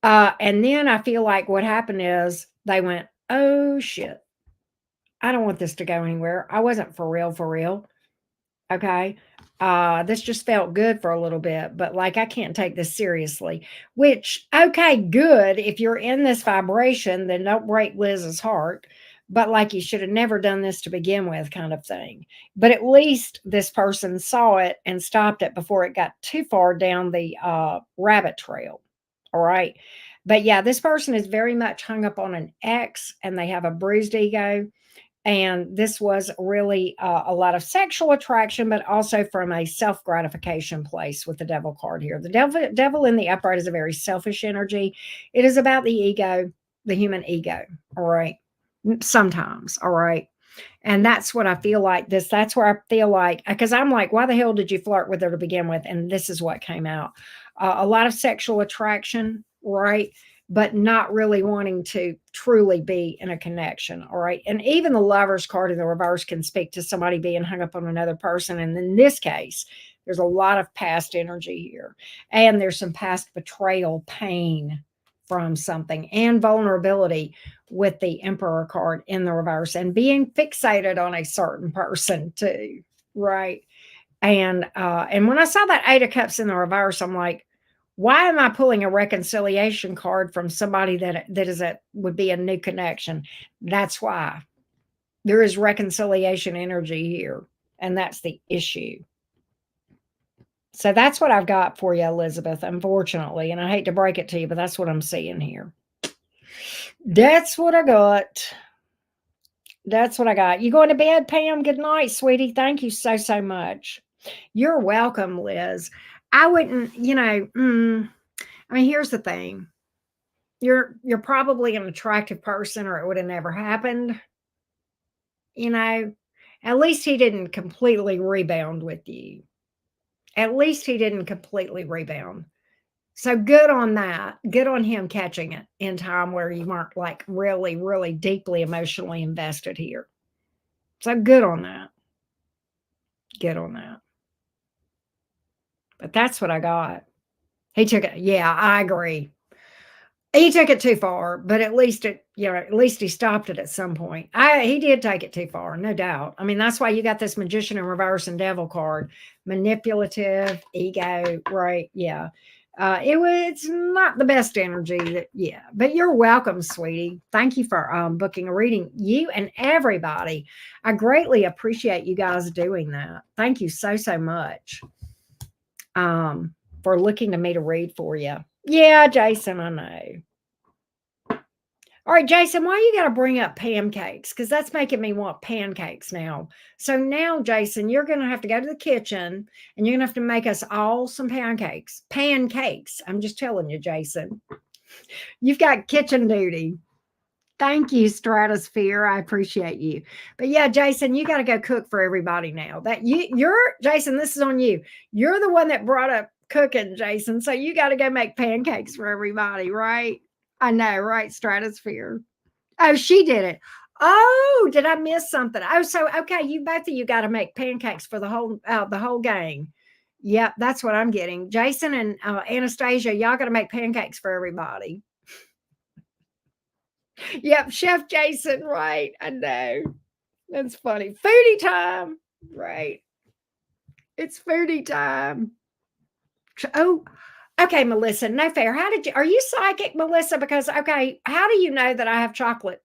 And then I feel like what happened is they went, oh shit, I don't want this to go anywhere. I wasn't for real, for real. Okay. This just felt good for a little bit, but like I can't take this seriously. Which, okay, good. If you're in this vibration, then don't break Liz's heart. But like you should have never done this to begin with, kind of thing. But at least this person saw it and stopped it before it got too far down the rabbit trail. All right. But yeah, this person is very much hung up on an ex and they have a bruised ego. And this was really a lot of sexual attraction, but also from a self gratification place with the devil card here. The devil in the upright is a very selfish energy. It is about the ego, the human ego. All right. Sometimes. All right. And that's what I feel like this. That's where I feel like, because I'm like, why the hell did you flirt with her to begin with? And this is what came out. A lot of sexual attraction, right? But not really wanting to truly be in a connection. All right. And even the Lover's card in the reverse can speak to somebody being hung up on another person. And in this case, there's a lot of past energy here. And there's some past betrayal, pain from something, and vulnerability with the Emperor card in the reverse, and being fixated on a certain person too. Right. And when I saw that Eight of Cups in the reverse, I'm like, why am I pulling a reconciliation card from somebody that would be a new connection? That's why there is reconciliation energy here, and that's the issue. So that's what I've got for you, Elizabeth, unfortunately. And I hate to break it to you, but that's what I'm seeing here. That's what I got. That's what I got. You going to bed, Pam? Good night, sweetie. Thank you so, so much. You're welcome, Liz. I wouldn't, I mean, here's the thing. You're probably an attractive person or it would have never happened. At least he didn't completely rebound with you. At least he didn't completely rebound. So good on that. Good on him catching it in time where you weren't like really, really deeply emotionally invested here. So good on that. Good on that. But that's what I got. He took it. Yeah, I agree. He took it too far, but at least at least he stopped it at some point. He did take it too far, no doubt. I mean, that's why you got this Magician in reverse and Devil card. Manipulative, ego, right? Yeah. It's not the best energy but you're welcome, sweetie. Thank you for booking a reading. You and everybody. I greatly appreciate you guys doing that. Thank you so, so much. For looking to me to read for you. Yeah, Jason, I know. All right, Jason, why you got to bring up pancakes? Because that's making me want pancakes now. So now, Jason, you're going to have to go to the kitchen and you're going to have to make us all some pancakes. Pancakes. I'm just telling you, Jason. You've got kitchen duty. Thank you, Stratosphere. I appreciate you. But yeah, Jason, you got to go cook for everybody now. You're Jason, this is on you. You're the one that brought up cooking, Jason. So you got to go make pancakes for everybody, right? I know, right? Stratosphere. Oh, she did it. Oh, did I miss something? Oh, so okay, you both of you got to make pancakes for the whole gang. Yep, that's what I'm getting. Jason and Anastasia, y'all got to make pancakes for everybody. Yep, Chef Jason, right? I know. That's funny. Foodie time, right? It's foodie time. Oh, okay, Melissa. No fair. Are you psychic, Melissa? Because okay, how do you know that I have chocolate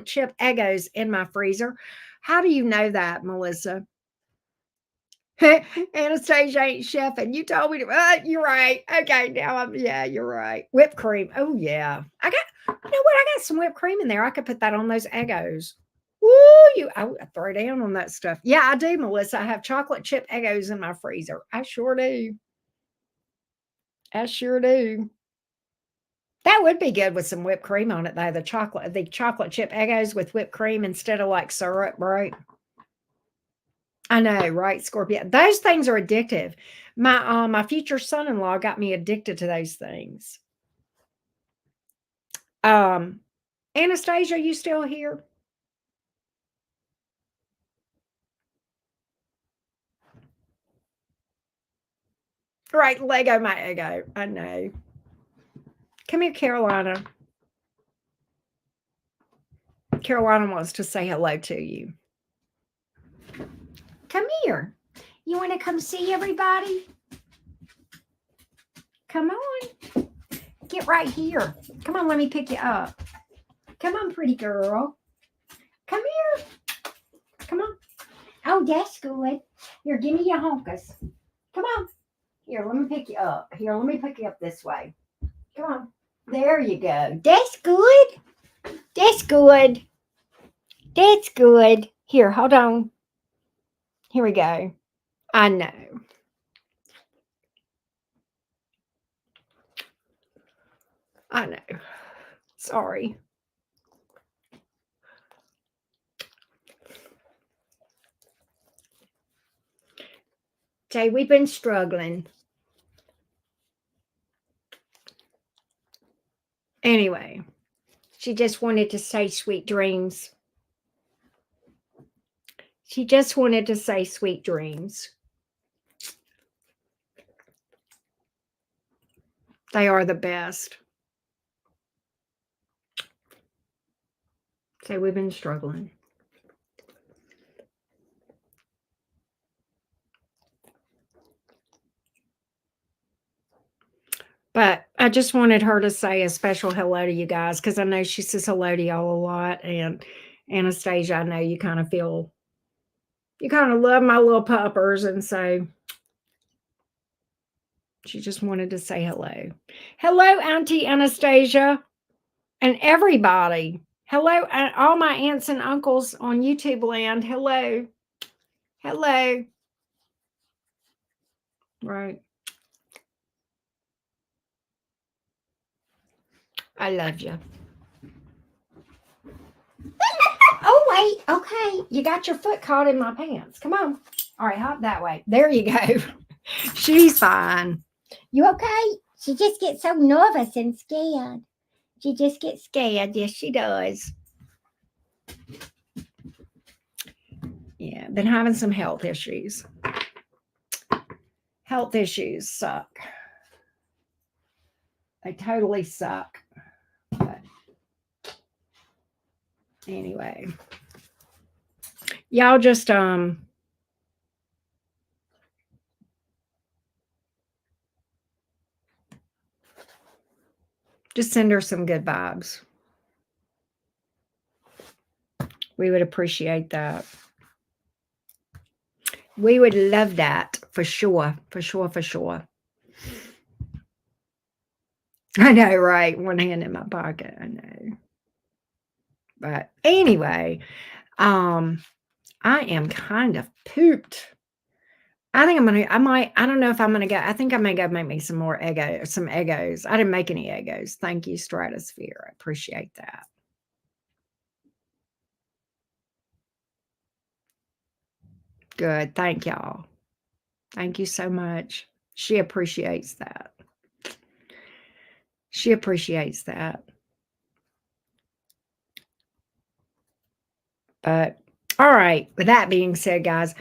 chip Eggos in my freezer? How do you know that, Melissa? Anastasia ain't chef, and you told me to. You're right. Okay, now yeah, you're right. Whipped cream. Oh yeah, You know what? I got some whipped cream in there. I could put that on those Eggos. Woo! I throw down on that stuff. Yeah, I do, Melissa. I have chocolate chip Eggos in my freezer. I sure do. I sure do. That would be good with some whipped cream on it, though. The chocolate chip Eggos with whipped cream instead of like syrup, right? I know, right, Scorpio? Those things are addictive. My future son-in-law got me addicted to those things. Anastasia, are you still here? Right, Lego my ego. I know. Come here, Carolina. Carolina wants to say hello to you. Come here. You want to come see everybody? Come on. Get right here. Come on, let me pick you up. Come on, pretty girl. Come here. Come on. Oh, that's good. Here, give me your honkus. Come on. Here, let me pick you up. Here, let me pick you up this way. Come on. There you go. That's good. That's good. That's good. Here, hold on. Here we go. I know. I know. Sorry. Jay, we've been struggling. Anyway, she just wanted to say sweet dreams. She just wanted to say sweet dreams. They are the best. So we've been struggling. But I just wanted her to say a special hello to you guys because I know she says hello to y'all a lot. And Anastasia, I know you kind of love my little puppers. And so she just wanted to say hello. Hello, Auntie Anastasia and everybody. Hello, all my aunts and uncles on YouTube land. Hello. Hello. Right. I love you. Oh, wait. Okay. You got your foot caught in my pants. Come on. All right. Hop that way. There you go. She's fine. You okay? She just gets so nervous and scared. She just gets scared. Yes, she does. Yeah. Been having some health issues. Health issues suck. They totally suck. But anyway, y'all just send her some good vibes. We would appreciate that. We would love that for sure. For sure. For sure. I know, right? One hand in my pocket. I know. But anyway, um, I am kind of pooped. I think I don't know if I'm gonna go. I think I may go make me some Eggos. I didn't make any Eggos. Thank you, Stratosphere. I appreciate that. Good. Thank y'all. Thank you so much. She appreciates that. She appreciates that. But all right. With that being said, guys,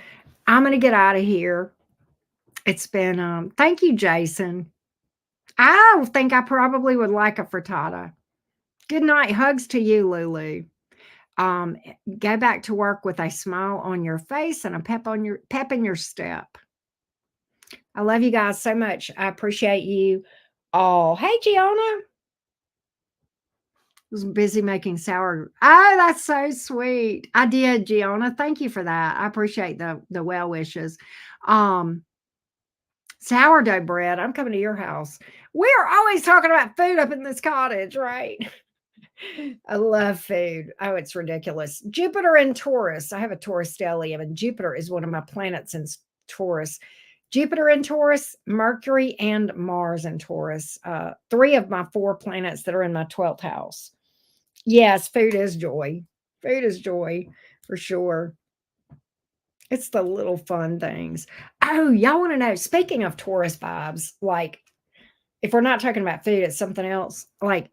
I'm gonna get out of here. It's been thank you, Jason. I think I probably would like a frittata. Good night. Hugs to you, Lulu. Um, go back to work with a smile on your face and a pep in your step. I love you guys so much. I appreciate you all. Hey, Gianna. Was busy making sour. Oh, that's so sweet. I did, Gianna. Thank you for that. I appreciate the well wishes. Um, sourdough bread. I'm coming to your house. We're always talking about food up in this cottage, right? I love food. Oh, it's ridiculous. Jupiter and Taurus. I have a Taurus stellium, and Jupiter is one of my planets in Taurus. Jupiter in Taurus, Mercury and Mars in Taurus. Three of my four planets that are in my 12th house. Yes, food is joy. Food is joy for sure. It's the little fun things. Oh, y'all want to know? Speaking of Taurus vibes, like if we're not talking about food, it's something else. Like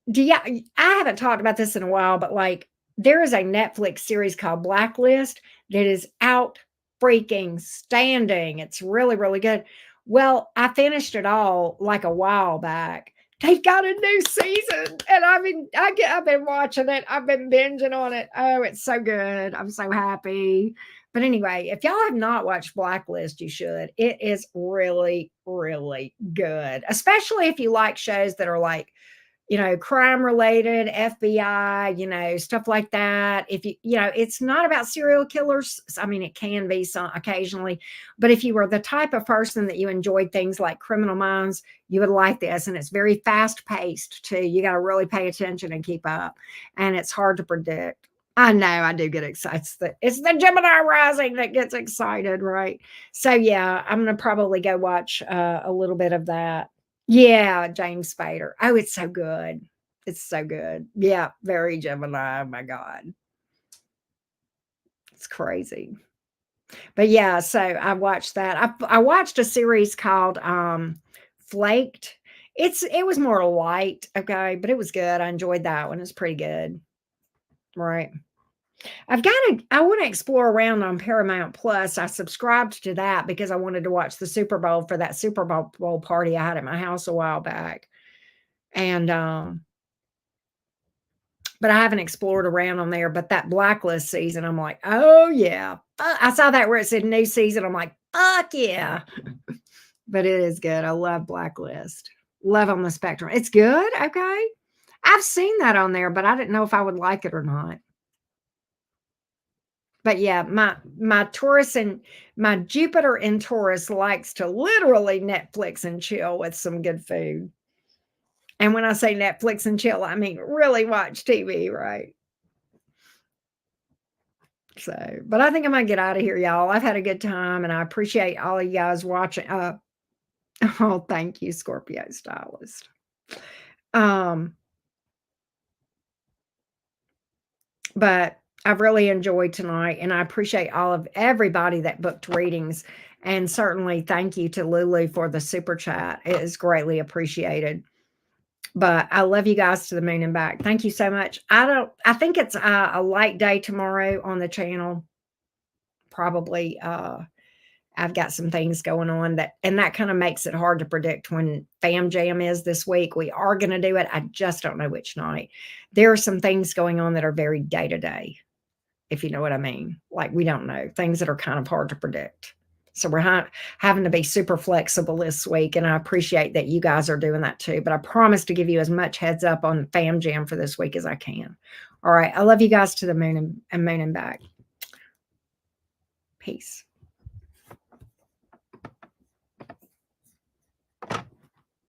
I haven't talked about this in a while, but like there is a Netflix series called Blacklist that is out freaking standing. It's really, really good. Well, I finished it all like a while back. They've got a new season, and I've been watching it. I've been binging on it. Oh, it's so good. I'm so happy. But anyway, if y'all have not watched Blacklist, you should. It is really, really good, especially if you like shows that are like crime related, FBI, stuff like that. If it's not about serial killers. I mean, it can be some occasionally, but if you were the type of person that you enjoyed things like Criminal Minds, you would like this. And it's very fast paced too. You got to really pay attention and keep up. And it's hard to predict. I know I do get excited. It's the Gemini rising that gets excited, right? So yeah, I'm gonna probably go watch a little bit of that. Yeah, James Spader. Oh, it's so good. It's so good. Yeah, very Gemini. Oh my God. It's crazy. But yeah, so I watched that. I watched a series called Flaked. It was more light, okay, but it was good. I enjoyed that one. It's pretty good. Right. I want to explore around on Paramount Plus. I subscribed to that because I wanted to watch the Super Bowl for that Super Bowl party I had at my house a while back. And but I haven't explored around on there. But that Blacklist season, I'm like, oh yeah. I saw that where it said new season. I'm like, fuck yeah. But it is good. I love Blacklist. Love on the Spectrum. It's good. Okay. I've seen that on there, but I didn't know if I would like it or not. But yeah, my Taurus and my Jupiter in Taurus likes to literally Netflix and chill with some good food. And when I say Netflix and chill, I mean really watch TV, right? So, but I think I'm gonna get out of here, y'all. I've had a good time and I appreciate all of you guys watching. Oh, thank you, Scorpio Stylist. Um, but I've really enjoyed tonight and I appreciate all of everybody that booked readings. And certainly thank you to Lulu for the super chat. It is greatly appreciated. But I love you guys to the moon and back. Thank you so much. I think it's a light day tomorrow on the channel. Probably I've got some things going on that kind of makes it hard to predict when Fam Jam is this week. We are going to do it. I just don't know which night. There are some things going on that are very day to day, if you know what I mean. Like we don't know things that are kind of hard to predict. So we're having to be super flexible this week, and I appreciate that you guys are doing that too. But I promise to give you as much heads up on Fam Jam for this week as I can. All right, I love you guys to the moon and back. Peace.